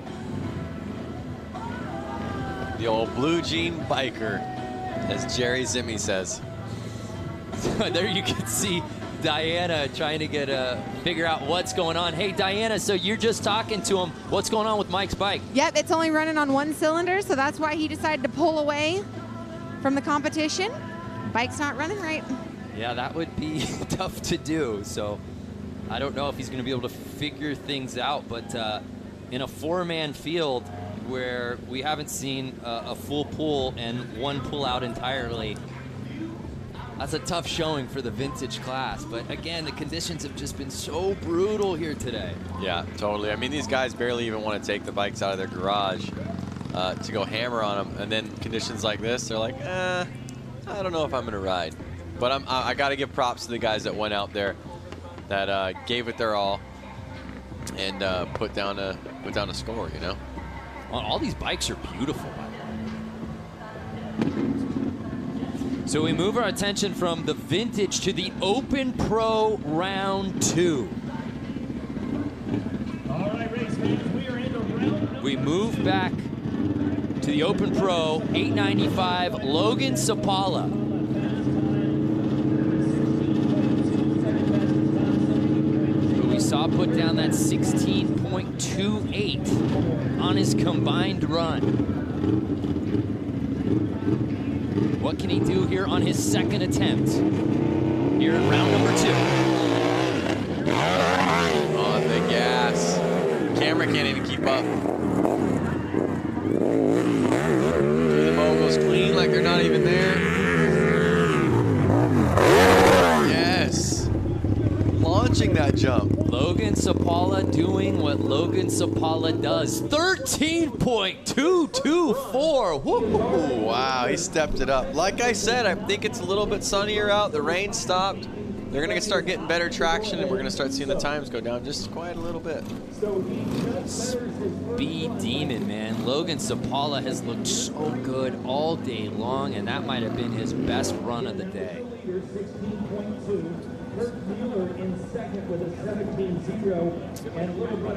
The old blue jean biker, as Jerry Zimmy says. There you can see Diana trying to figure out what's going on. Hey, Diana, so you're just talking to him. What's going on with Mike's bike? Yep, it's only running on one cylinder, so that's why he decided to pull away from the competition. Bike's not running right. Yeah, that would be tough to do. So I don't know if he's going to be able to figure things out. But in a four-man field where we haven't seen a full pull and one pull out entirely, that's a tough showing for the vintage class. But again, the conditions have just been so brutal here today. Yeah, totally. I mean, these guys barely even want to take the bikes out of their garage to go hammer on them. And then conditions like this, they're like, I don't know if I'm going to ride. But I got to give props to the guys that went out there, that gave it their all, and put down a score. You know, all these bikes are beautiful. So we move our attention from the vintage to the Open Pro Round 2. All right, race fans, we are into round. We move back to the Open Pro 895 Logan Sapala. We saw put down that 16.28 on his combined run. What can he do here on his second attempt? Here in round number 2. On the gas. Camera can't even keep up. The moguls clean like they're not even there. Yes. Launching that jump. Logan Sapala doing what Logan Sapala does. 13.224. Woo! Wow, he stepped it up. Like I said, I think it's a little bit sunnier out. The rain stopped. they're going to start getting better traction, and we're going to start seeing the times go down just quite a little bit. Speed demon, man. Logan Sapala has looked so good all day long, and that might have been his best run of the day.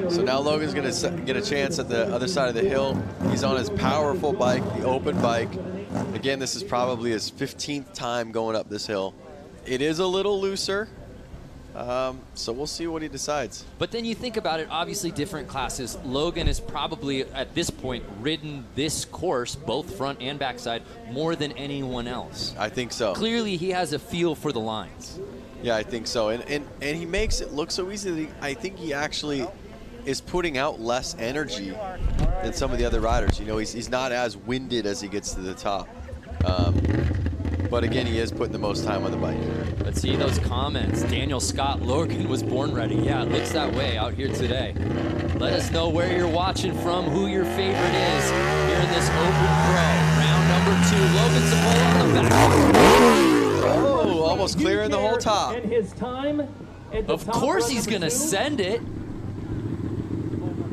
So now Logan's going to get a chance at the other side of the hill. He's on his powerful bike, the open bike. Again, this is probably his 15th time going up this hill. It is a little looser, so we'll see what he decides. But then you think about it, obviously different classes. Logan has probably, at this point, ridden this course, both front and backside, more than anyone else. I think so. Clearly, he has a feel for the lines. Yeah, I think so. And he makes it look so easy that I think he actually is putting out less energy than some of the other riders. You know, he's not as winded as he gets to the top. But again, he is putting the most time on the bike. Let's see those comments. Daniel Scott, Logan was born ready. Yeah, it looks that way out here today. Let us know where you're watching from, who your favorite is here in this Open Pro. Round number 2. Logan Sapala on the back. Oh, almost clearing the whole top. And his time of course he's going to send it.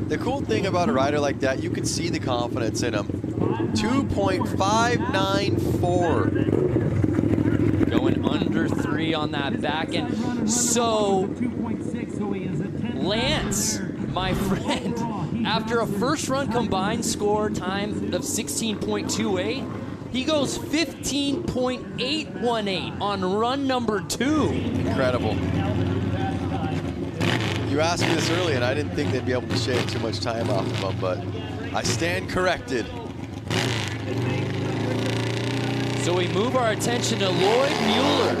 The cool thing about a rider like that, you can see the confidence in him. 2.594. Going under 3 on that back end. So, Lance, my friend, after a first run combined score time of 16.28, he goes 15.818 on run number 2. Incredible. You asked me this earlier, and I didn't think they'd be able to shave too much time off of him, but I stand corrected. So we move our attention to Lloyd Mueller.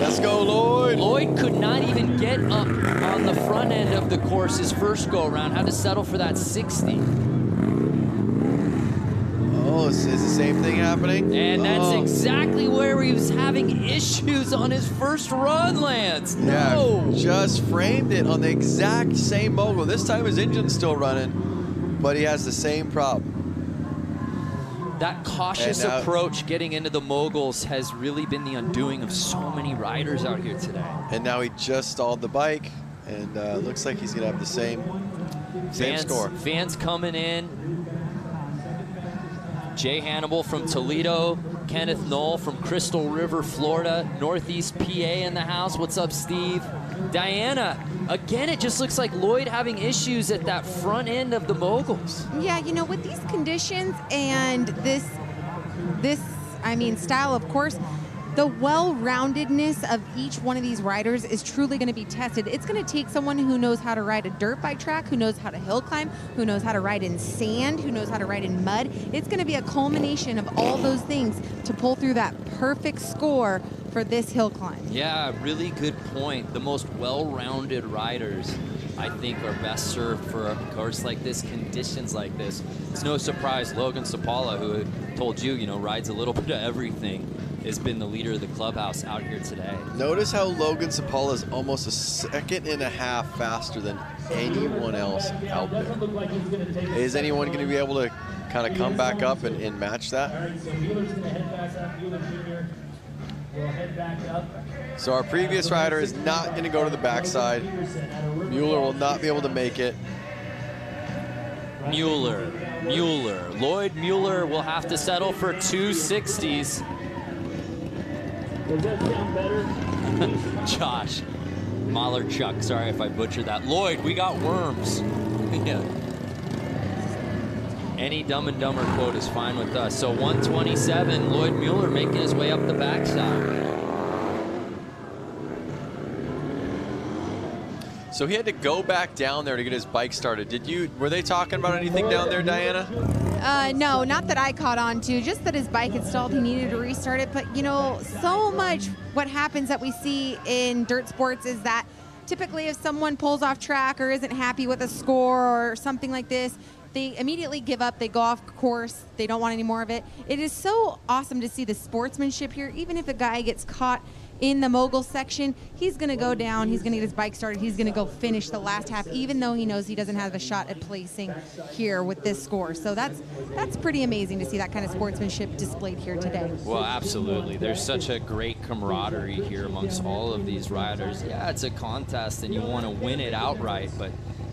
Let's go, Lloyd. Lloyd could not even get up on the front end of the course his first go-around. Had to settle for that 60. Oh, is the same thing happening? And that's exactly where he was having issues on his first run, Lance. No. Yeah, just framed it on the exact same mogul. This time his engine's still running, but he has the same problem. That cautious approach getting into the moguls has really been the undoing of so many riders out here today. And now he just stalled the bike, and looks like he's going to have the same score. Fans coming in. Jay Hannibal from Toledo, Kenneth Knoll from Crystal River, Florida, Northeast PA in the house. What's up, Steve? Diana, again, it just looks like Lloyd having issues at that front end of the moguls. Yeah, you know, with these conditions and this style of course, the well-roundedness of each one of these riders is truly going to be tested. It's going to take someone who knows how to ride a dirt bike track, who knows how to hill climb, who knows how to ride in sand, who knows how to ride in mud. It's going to be a culmination of all those things to pull through that perfect score for this hill climb. Yeah, really good point. The most well-rounded riders, I think, are best served for a course like this, conditions like this. It's no surprise Logan Sapala, who told you, rides a little bit of everything, has been the leader of the clubhouse out here today. Notice how Logan Sapala is almost a second and a half faster than anyone else out there. Is anyone going to be able to kind of come back up and match that? All right, so Mueller's going to head back up. Mueller Jr. will head back up. So our previous rider is not going to go to the backside. Mueller will not be able to make it. Mueller. Lloyd Mueller will have to settle for 260s. Does that sound better? Josh. Mahlerchuk, sorry if I butchered that. Lloyd, we got worms. Yeah. Any Dumb and Dumber quote is fine with us. So 127, Lloyd Mueller making his way up the backside. So he had to go back down there to get his bike started. Were they talking about anything down there, Diana? No, not that I caught on to, just that his bike had stalled, he needed to restart it. But, so much what happens that we see in dirt sports is that typically if someone pulls off track or isn't happy with a score or something like this, they immediately give up, they go off course, they don't want any more of it. It is so awesome to see the sportsmanship here, even if a guy gets caught in the mogul section, he's going to go down, he's going to get his bike started, he's going to go finish the last half, even though he knows he doesn't have a shot at placing here with this score. So that's pretty amazing to see that kind of sportsmanship displayed here today. Well, absolutely. There's such a great camaraderie here amongst all of these riders. Yeah, it's a contest and you want to win it outright, but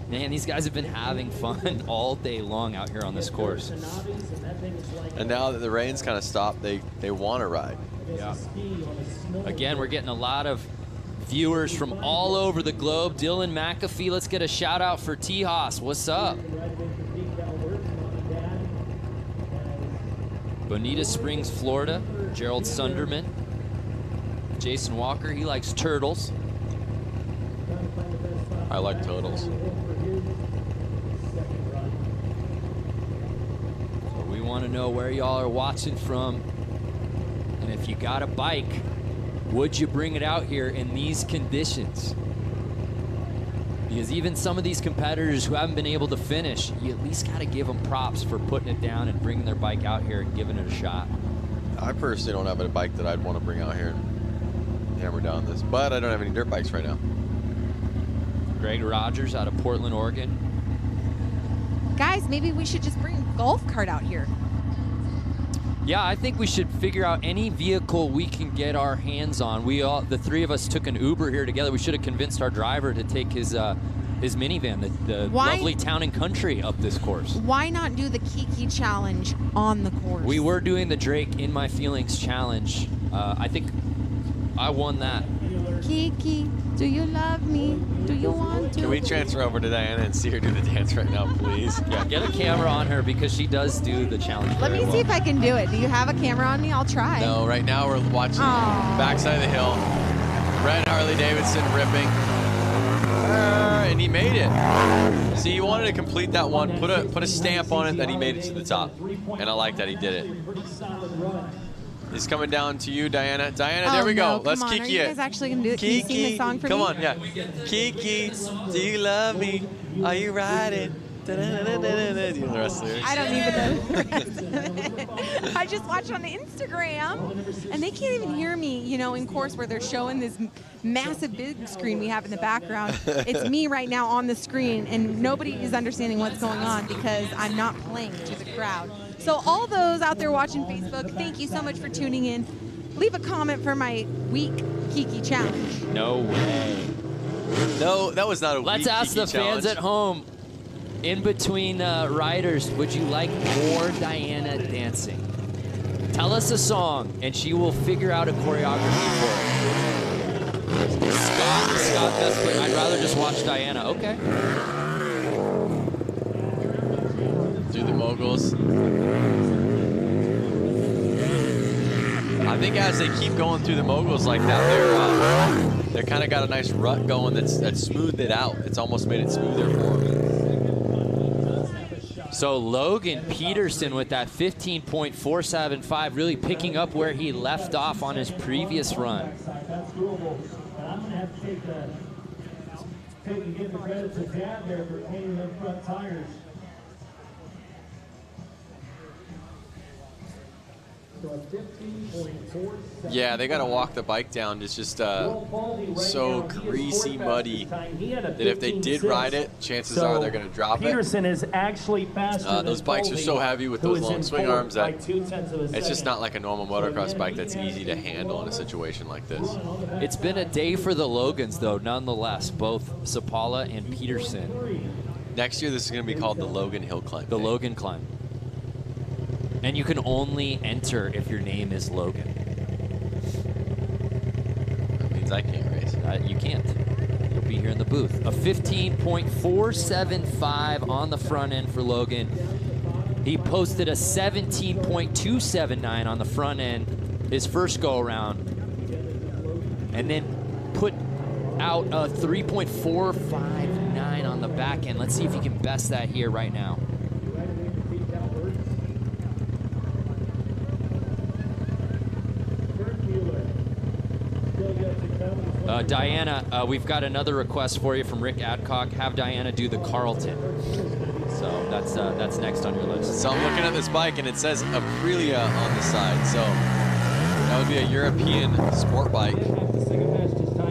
man, these guys have been having fun all day long out here on this course. And now that the rain's kind of stopped, they want to ride. Yeah. Again, we're getting a lot of viewers from all over the globe. Dylan McAfee, let's get a shout out for T-Haas. What's up? Bonita Springs, Florida. Gerald Sunderman. Jason Walker, he likes turtles. I like turtles. We want to know where y'all are watching from. And if you got a bike, would you bring it out here in these conditions? Because even some of these competitors who haven't been able to finish, you at least got to give them props for putting it down and bringing their bike out here and giving it a shot. I personally don't have a bike that I'd want to bring out here and hammer down this, but I don't have any dirt bikes right now. Greg Rogers out of Portland, Oregon. Guys, maybe we should just bring a golf cart out here. Yeah, I think we should figure out any vehicle we can get our hands on. The three of us took an Uber here together. We should have convinced our driver to take his minivan, the lovely Town and Country, up this course. Why not do the Kiki challenge on the course? We were doing the Drake In My Feelings challenge. I think I won that. Kiki, do you love me? Do you want to? Can we transfer over to Diana and see her do the dance right now, please? Yeah, get a camera on her because she does do the challenge. Let me see if I can do it. Do you have a camera on me? I'll try. No, right now we're watching backside of the hill. Red Harley-Davidson ripping. And he made it. See, he wanted to complete that one, put a stamp on it, then he made it to the top. And I like that he did it. He's coming down to you, Diana. Diana, there we go. Let's Kiki it. Are you guys actually going to do it? Can you sing the song for me? Come on, yeah. Kiki, do you love me? Are you riding? Do you know the rest of the lyrics? I don't even know the rest of it. I just watched on Instagram, and they can't even hear me, you know, in course where they're showing this massive big screen we have in the background. It's me right now on the screen, and nobody is understanding what's going on because I'm not playing to the crowd. So all those out there watching Facebook, thank you so much for tuning in. Leave a comment for my week Kiki challenge. No way. No, that was not a Let's weak ask Kiki the challenge. fans at home, in between riders, would you like more Diana dancing? Tell us a song, and she will figure out a choreography for it. Scott Vesper, I'd rather just watch Diana. Okay. Do the moguls. I think as they keep going through the moguls like that, they're kind of got a nice rut going that's smoothed it out. It's almost made it smoother for them. So Logan Peterson with that 15.475, really picking up where he left off on his previous run. That's doable. I'm going to have to take and give the credit to Dad there for painting them front tires. Yeah, they got to walk the bike down. It's just so greasy, muddy that if they did ride it, chances are they're going to drop Peterson is actually faster those bikes are so heavy with those long swing arms that it's just not like a normal motocross bike that's easy to handle in a situation like this. It's been a day for the Logans, though, nonetheless, both Sapala and Peterson. Next year, this is going to be called the Logan Hill Climb. The Logan Climb. And you can only enter if your name is Logan. That means I can't race. You can't. You'll be here in the booth. A 15.475 on the front end for Logan. He posted a 17.279 on the front end his first go around. And then put out a 3.459 on the back end. Let's see if he can best that here right now. Diana, we've got another request for you from Rick Adcock. Have Diana do the Carlton. So that's next on your list. So I'm looking at this bike and it says Aprilia on the side. So That would be a European sport bike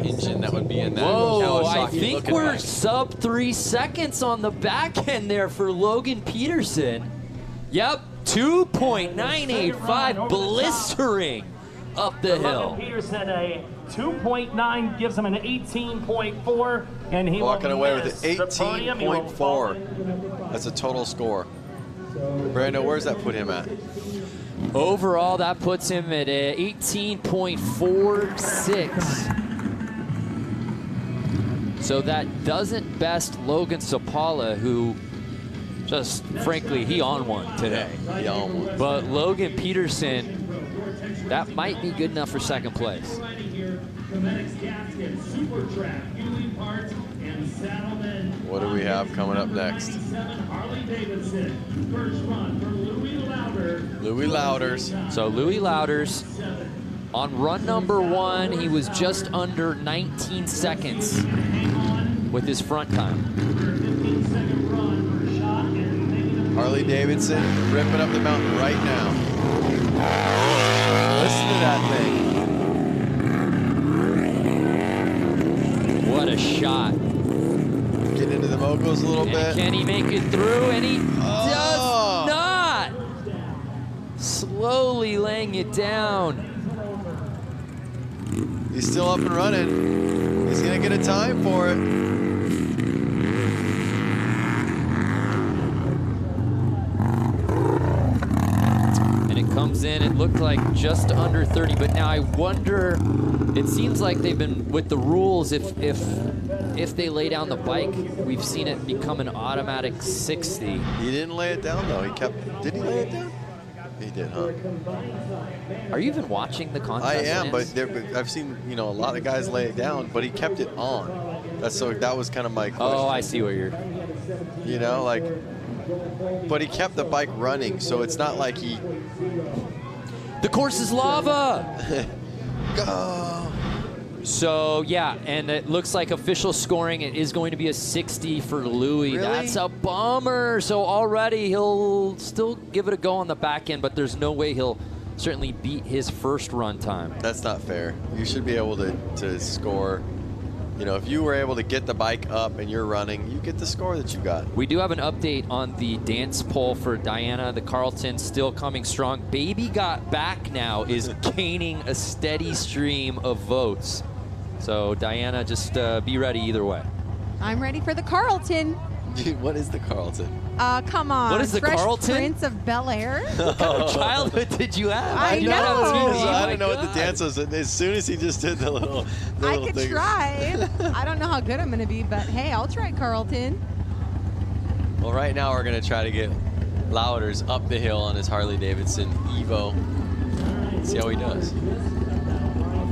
engine that would be in that. Whoa, I Kawasaki think looking we're bike. sub 3 seconds on the back end there for Logan Peterson. Yep, 2.985, blistering up the hill. Logan Peterson, a 2.9 gives him an 18.4, and he Walking will away with miss an the podium. He will fall 18.4. That's a total score. Brando, where's that put him at? Overall, that puts him at 18.46. So that doesn't best Logan Sapala, who just, frankly, he on one today. He on one. But Logan Peterson, that might be good enough for second place. What do we have coming up next? Harley-Davidson, first run for Louis Lauder. Louis Louders. So Louis Louders, on run number 1, he was just under 19 seconds with his front time. Harley-Davidson ripping up the mountain right now. Listen to that thing. What a shot. Getting into the moguls a little bit. Can he make it through? And he does not. Slowly laying it down. He's still up and running. He's going to get a time for it. And it comes in, it looked like just under 30, but now I wonder, it seems like they've been, with the rules, if they lay down the bike, we've seen it become an automatic 60. He didn't lay it down, though. He kept, did he lay it down? He did, huh? Are you even watching the contest? I am, Lance? but I've seen, you know, a lot of guys lay it down, but he kept it on. That was kind of my question. Oh, I see what you're... You know, like, but he kept the bike running, so it's not like he... The course is lava! Go! So, yeah, and it looks like official scoring, it is going to be a 60 for Louis. Really? That's a bummer. So already he'll still give it a go on the back end, but there's no way he'll certainly beat his first run time. That's not fair. You should be able to score. You know, if you were able to get the bike up and you're running, you get the score that you got. We do have an update on the dance poll for Diana. The Carlton still coming strong. Baby Got Back now is gaining a steady stream of votes. So Diana, just be ready either way. I'm ready for the Carlton. Dude, what is the Carlton? Come on. What is the Fresh Carlton? Prince of Bel-Air? What kind of childhood did you have? I do not have know. TV. So I My don't know what God. the dance was. As soon as he just did the little I could thing. try. I don't know how good I'm going to be, but hey, I'll try Carlton. Well, right now we're going to try to get Louders up the hill on his Harley-Davidson Evo. See how he does.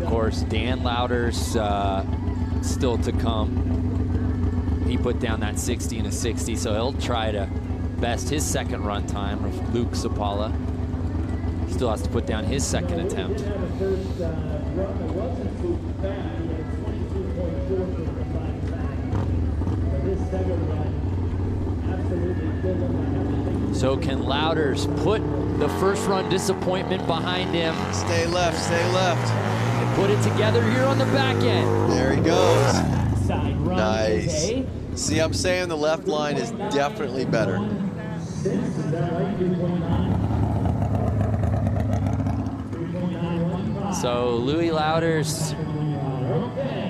Of course, Dan Louders still to come. He put down that 60 and a 60, so he'll try to best his second run time of Luke Sapala. Still has to put down his second attempt. So can Louders put the first run disappointment behind him? Stay left, stay left. And put it together here on the back end. There he goes. Side run Nice. is a See, I'm saying the left line is definitely better. So Louis Louders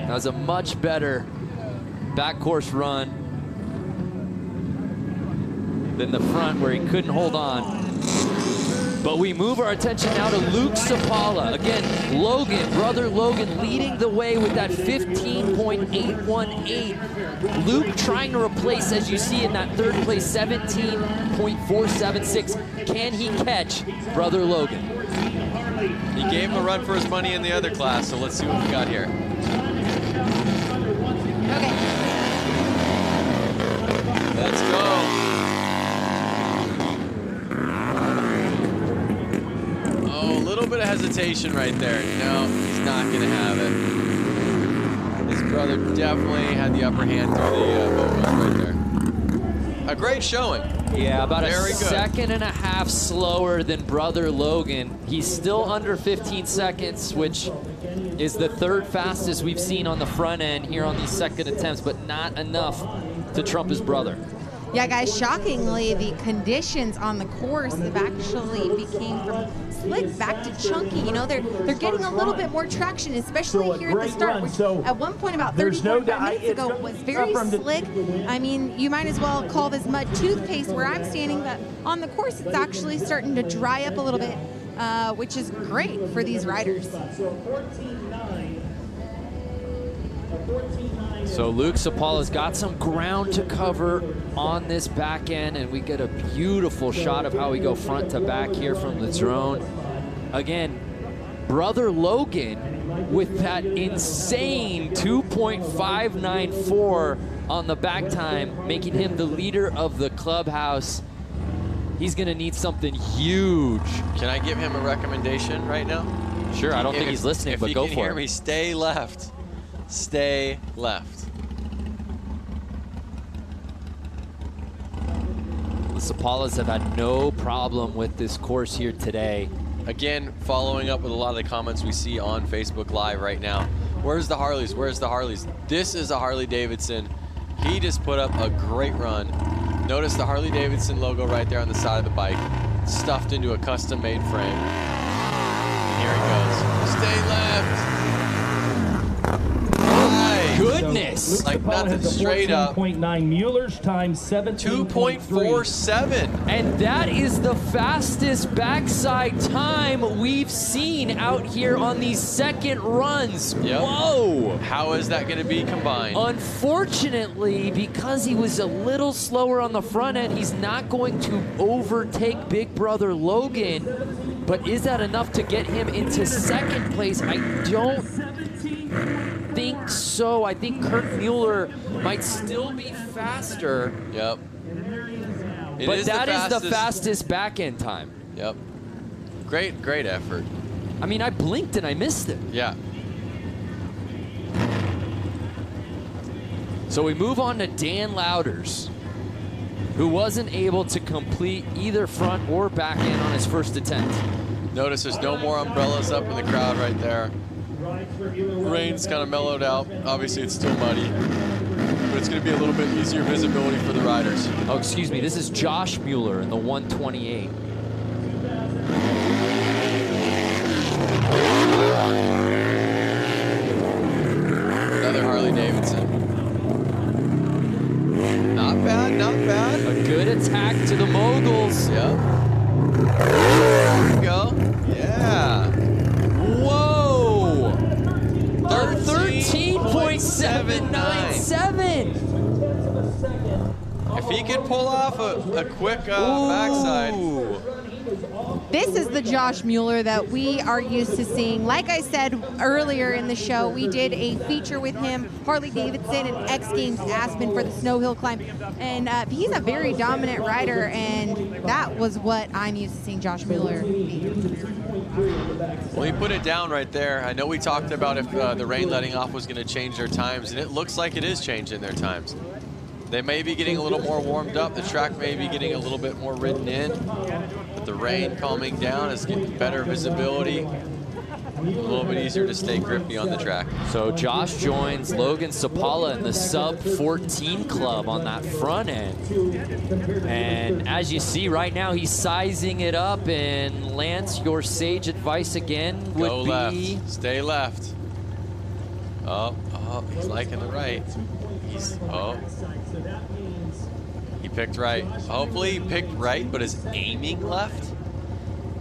has a much better back course run than the front where he couldn't hold on. But we move our attention now to Luke Sapala. Again, Logan, brother Logan, leading the way with that 15.818. Luke trying to replace, as you see in that third place, 17.476. Can he catch brother Logan? He gave him a run for his money in the other class, so let's see what we got here. Let's go. Oh, a little bit of hesitation right there. No, he's not going to have it. His brother definitely had the upper hand through the vocals right there. a great showing. Yeah, about Very a good. second and a half slower than brother Logan. He's still under 15 seconds, which is the third fastest we've seen on the front end here on these second attempts, but not enough to trump his brother. Yeah, guys, shockingly, the conditions on the course have actually became from slick back to chunky. You know, they're getting a little bit more traction, especially here at the start, which at one point about 35 minutes ago was very slick. I mean, you might as well call this mud toothpaste where I'm standing, but on the course, it's actually starting to dry up a little bit, which is great for these riders. So Luke Sapala's got some ground to cover on this back end, and we get a beautiful shot of how we go front to back here from the drone. Again, brother Logan with that insane 2.594 on the back time, making him the leader of the clubhouse. He's gonna need something huge. Can I give him a recommendation right now? Sure, I don't think he's listening, but go for it. If you can hear me, stay left. Stay left. The Sapalas have had no problem with this course here today. Again, following up with a lot of the comments we see on Facebook Live right now. Where's the Harleys? Where's the Harleys? This is a Harley-Davidson. He just put up a great run. Notice the Harley-Davidson logo right there on the side of the bike, stuffed into a custom-made frame. And here he goes. Stay left. Goodness! Like nothing, straight up. 14.9 Mueller's time 2.47. And that is the fastest backside time we've seen out here on these second runs. Yep. Whoa! How is that going to be combined? Unfortunately, because he was a little slower on the front end, he's not going to overtake big brother Logan. But is that enough to get him into second place? I don't think so. I think Kurt Mueller might still be faster. Yep. But that is the fastest back end time. Yep. Great effort. I mean, I blinked and I missed it. Yeah. So we move on to Dan Louders, who wasn't able to complete either front or back end on his first attempt. Notice there's no more umbrellas up in the crowd right there. Rain's kind of mellowed out. Obviously, it's still muddy, but it's going to be a little bit easier visibility for the riders. Oh, excuse me. This is Josh Mueller in the 128. Another Harley-Davidson. Not bad, not bad. A good attack to the moguls. Yep. There we go. Yeah. Whoa! 13.797. If he could pull off a quick backside. This is the Josh Mueller that we are used to seeing. Like I said earlier in the show, we did a feature with him, Harley-Davidson and X Games Aspen for the Snow Hill Climb. And he's a very dominant rider, and that was what I'm used to seeing Josh Mueller be. Well, he put it down right there. I know we talked about if the rain letting off was going to change their times, and it looks like it is changing their times. They may be getting a little more warmed up. The track may be getting a little bit more ridden in. But the rain calming down is getting better visibility. A little bit easier to stay grippy on the track. So Josh joins Logan Sapala in the sub-14 club on that front end. And as you see right now, he's sizing it up. And Lance, your sage advice again would Go be... left. Stay left. Oh, he's liking the right. He picked right. Hopefully he picked right, but is aiming left.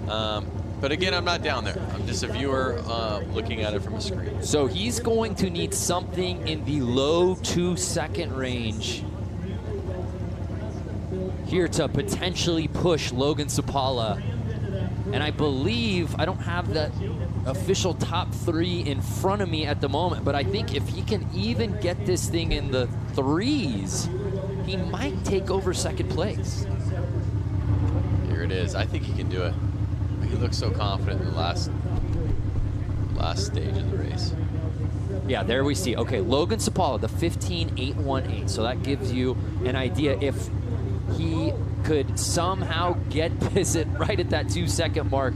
But again, I'm not down there. I'm just a viewer looking at it from a screen. So he's going to need something in the low 2-second range here to potentially push Logan Sapala. And I believe, I don't have that official top 3 in front of me at the moment, but I think if he can even get this thing in the 3s, he might take over second place. Here it is. I think he can do it. He looks so confident in the last stage of the race. Yeah, there we see. Okay, Logan Sapala, the 15.818. So that gives you an idea. If he could somehow get this right at that 2-second mark,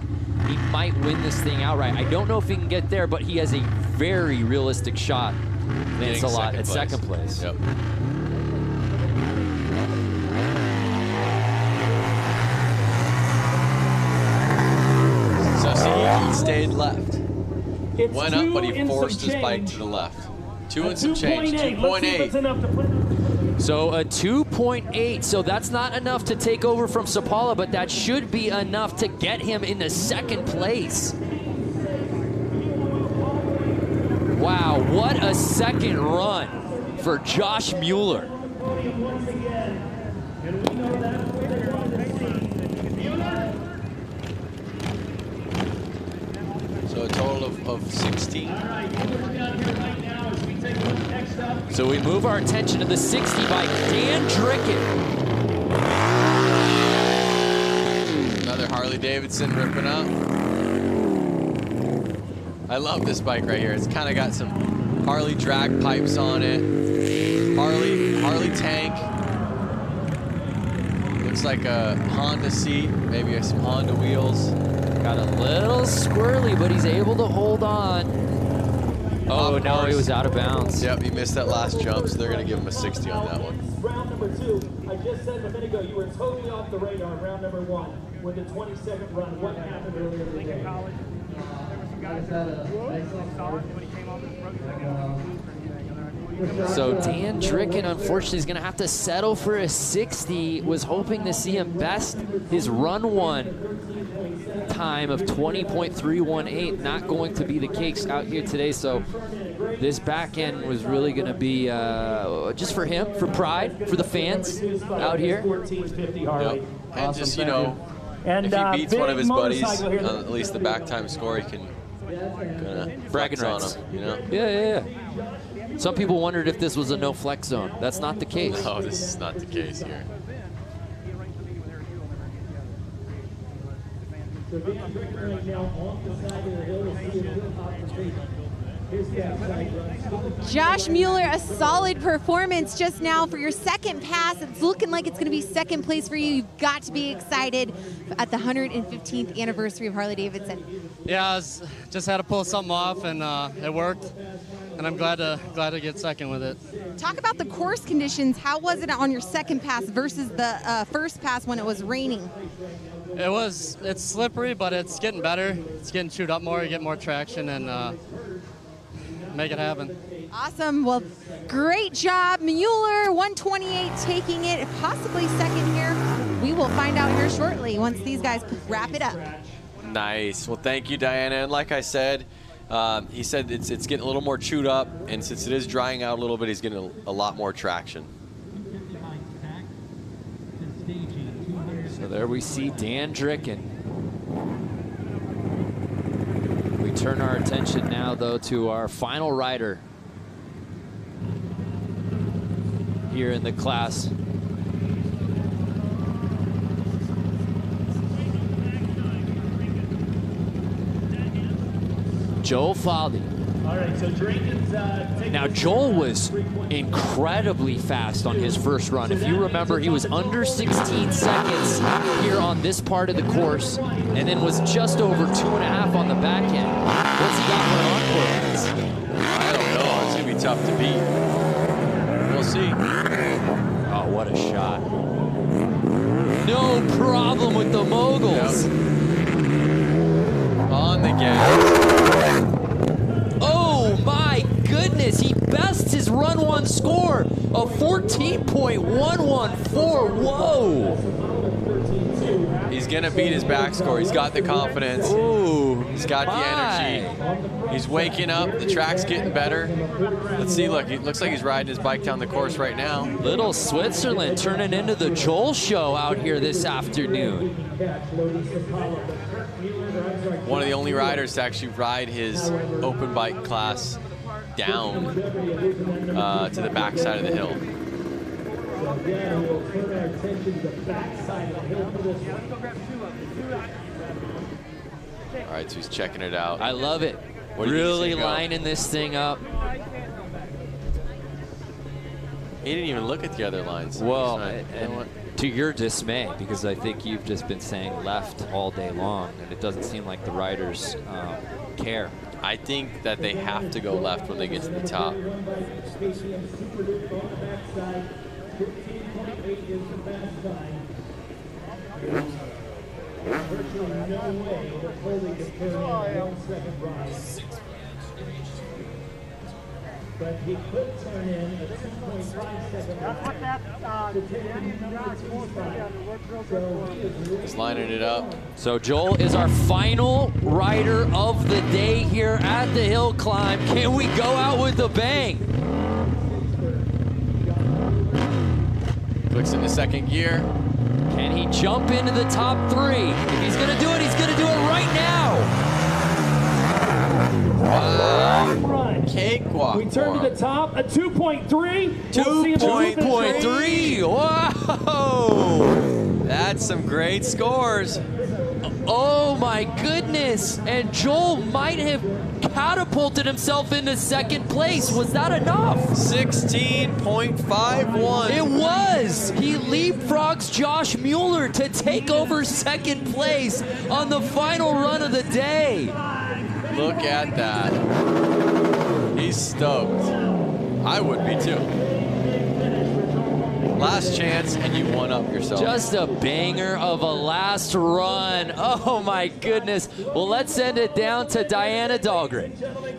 he might win this thing outright. I don't know if he can get there, but he has a very realistic shot. It's a lot at second place. Yep. So see, he stayed left. He went up, but he forced his bike to the left. 2 and some change, 2.8. So a 2.8, so that's not enough to take over from Sapala, but that should be enough to get him into second place. Wow, what a second run for Josh Mueller. So a total of 16. So we move our attention to the 60 by Dan Dricken. Another Harley-Davidson ripping up. I love this bike right here. It's kind of got some Harley drag pipes on it. Harley tank. Looks like a Honda seat, maybe some Honda wheels. Got a little squirrely, but he's able to hold on. Oh, no, he was out of bounds. Yep, he missed that last jump, so they're going to give him a 60 on that one. Round number 2, I just said a minute ago, you were totally off the radar in round number 1 with the 22nd run. What happened earlier in the day? So Dan Dricken, unfortunately, is going to have to settle for a 60. Was hoping to see him best his run 1 time of 20.318. Not going to be the case out here today. So this back end was really going to be just for him, for pride, for the fans out here. Yep. And just, you know, if he beats one of his buddies on at least the back time score, he can bragging on rights him, you know? Yeah. Some people wondered if this was a no flex zone. That's not the case. No, this is not the case here. Josh Mueller, a solid performance just now for your second pass. It's looking like it's going to be second place for you. You've got to be excited at the 115th anniversary of Harley-Davidson. Yeah, just had to pull something off, and it worked. And I'm glad to get second with it. Talk about the course conditions. How was it on your second pass versus the first pass when it was raining? It's slippery, but it's getting better. It's getting chewed up more. You get more traction, and make it happen. Awesome. Well, great job, Mueller. 128 taking it, possibly second here. We will find out here shortly once these guys wrap it up. Nice. Well, thank you, Diana. And like I said, he said it's getting a little more chewed up, and since it is drying out a little bit, he's getting a lot more traction. So there we see Dan Dricken. We turn our attention now, though, to our final rider here in the class. Joel Faldy. All right, so Drayton's Now, Joel was incredibly fast on his first run. If you remember, he was under 16 seconds here on this part of the course, and then was just over 2.5 on the back end. What's he got for encore runs? I don't know. It's going to be tough to beat. We'll see. Oh, what a shot. No problem with the moguls. Yep. On the gas. Oh my goodness, he bests his run 1 score of 14.114. Whoa. He's going to beat his back score. He's got the confidence. Ooh, he's got the energy. He's waking up. The track's getting better. Let's see. Look, it looks like he's riding his bike down the course right now. Little Switzerland turning into the Joel show out here this afternoon. One of the only riders to actually ride his open bike class down to the back side of the hill. All right, so he's checking it out. I love it. Really lining this thing up. He didn't even look at the other lines. Well, to your dismay, because I think you've just been saying left all day long, and it doesn't seem like the riders care. I think that they have to go left when they get to the top. But he could turn in a 2.5 second. That's what that Just lining it up. So Joel is our final rider of the day here at the hill climb. Can we go out with a bang? Clicks into second gear. Can he jump into the top 3? If he's gonna do it, he's gonna do it right now. Wow. Cakewalk. We turn to the top, a 2.3. 2.3. Whoa. That's some great scores. Oh my goodness. And Joel might have catapulted himself into second place. Was that enough? 16.51. It was. He leapfrogs Josh Mueller to take over second place on the final run of the day. Look at that. He's stoked. I would be too. Last chance and you one up yourself. Just a banger of a last run. Oh my goodness. Well, let's send it down to Diana Dahlgren.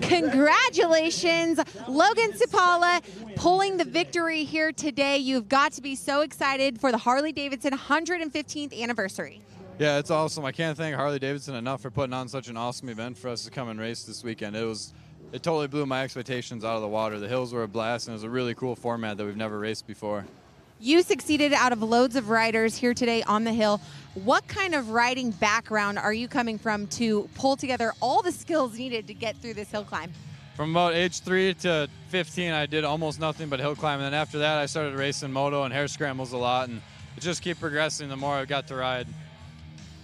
Congratulations, Logan Cipala, pulling the victory here today. You've got to be so excited for the Harley-Davidson 115th anniversary. Yeah, it's awesome. I can't thank Harley-Davidson enough for putting on such an awesome event for us to come and race this weekend. It totally blew my expectations out of the water. The hills were a blast, and it was a really cool format that we've never raced before. You succeeded out of loads of riders here today on the hill. What kind of riding background are you coming from to pull together all the skills needed to get through this hill climb? From about age 3 to 15, I did almost nothing but hill climb. And then after that, I started racing moto and hair scrambles a lot, and it just kept progressing the more I got to ride.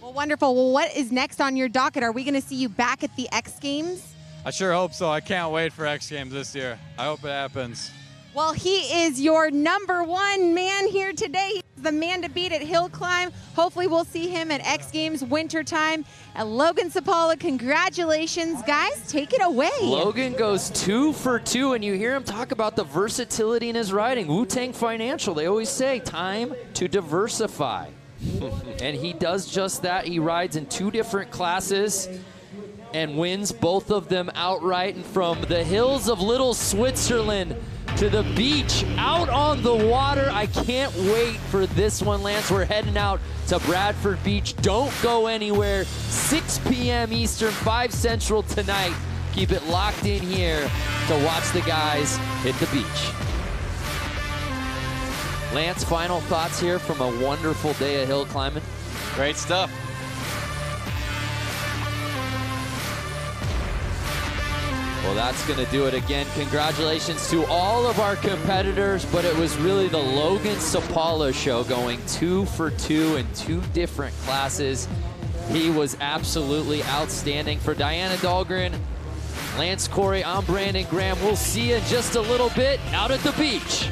Well, wonderful. Well, what is next on your docket? Are we going to see you back at the X Games? I sure hope so. I can't wait for X Games this year. I hope it happens. Well, he is your #1 man here today. He's the man to beat at hill climb. Hopefully we'll see him at X Games wintertime. And Logan Cipala, congratulations, guys. Take it away. Logan goes 2 for 2, and you hear him talk about the versatility in his riding. Wu-Tang Financial, they always say, time to diversify. And he does just that. He rides in 2 different classes and wins both of them outright. And from the hills of Little Switzerland to the beach, out on the water. I can't wait for this one, Lance. We're heading out to Bradford Beach. Don't go anywhere. 6 p.m. Eastern, 5 Central tonight. Keep it locked in here to watch the guys hit the beach. Lance, final thoughts here from a wonderful day of hill climbing? Great stuff. Well, that's going to do it again. Congratulations to all of our competitors, but it was really the Logan Cipala show, going 2 for 2 in 2 different classes. He was absolutely outstanding. For Diana Dahlgren, Lance Corey, I'm Brandon Graham. We'll see you in just a little bit out at the beach.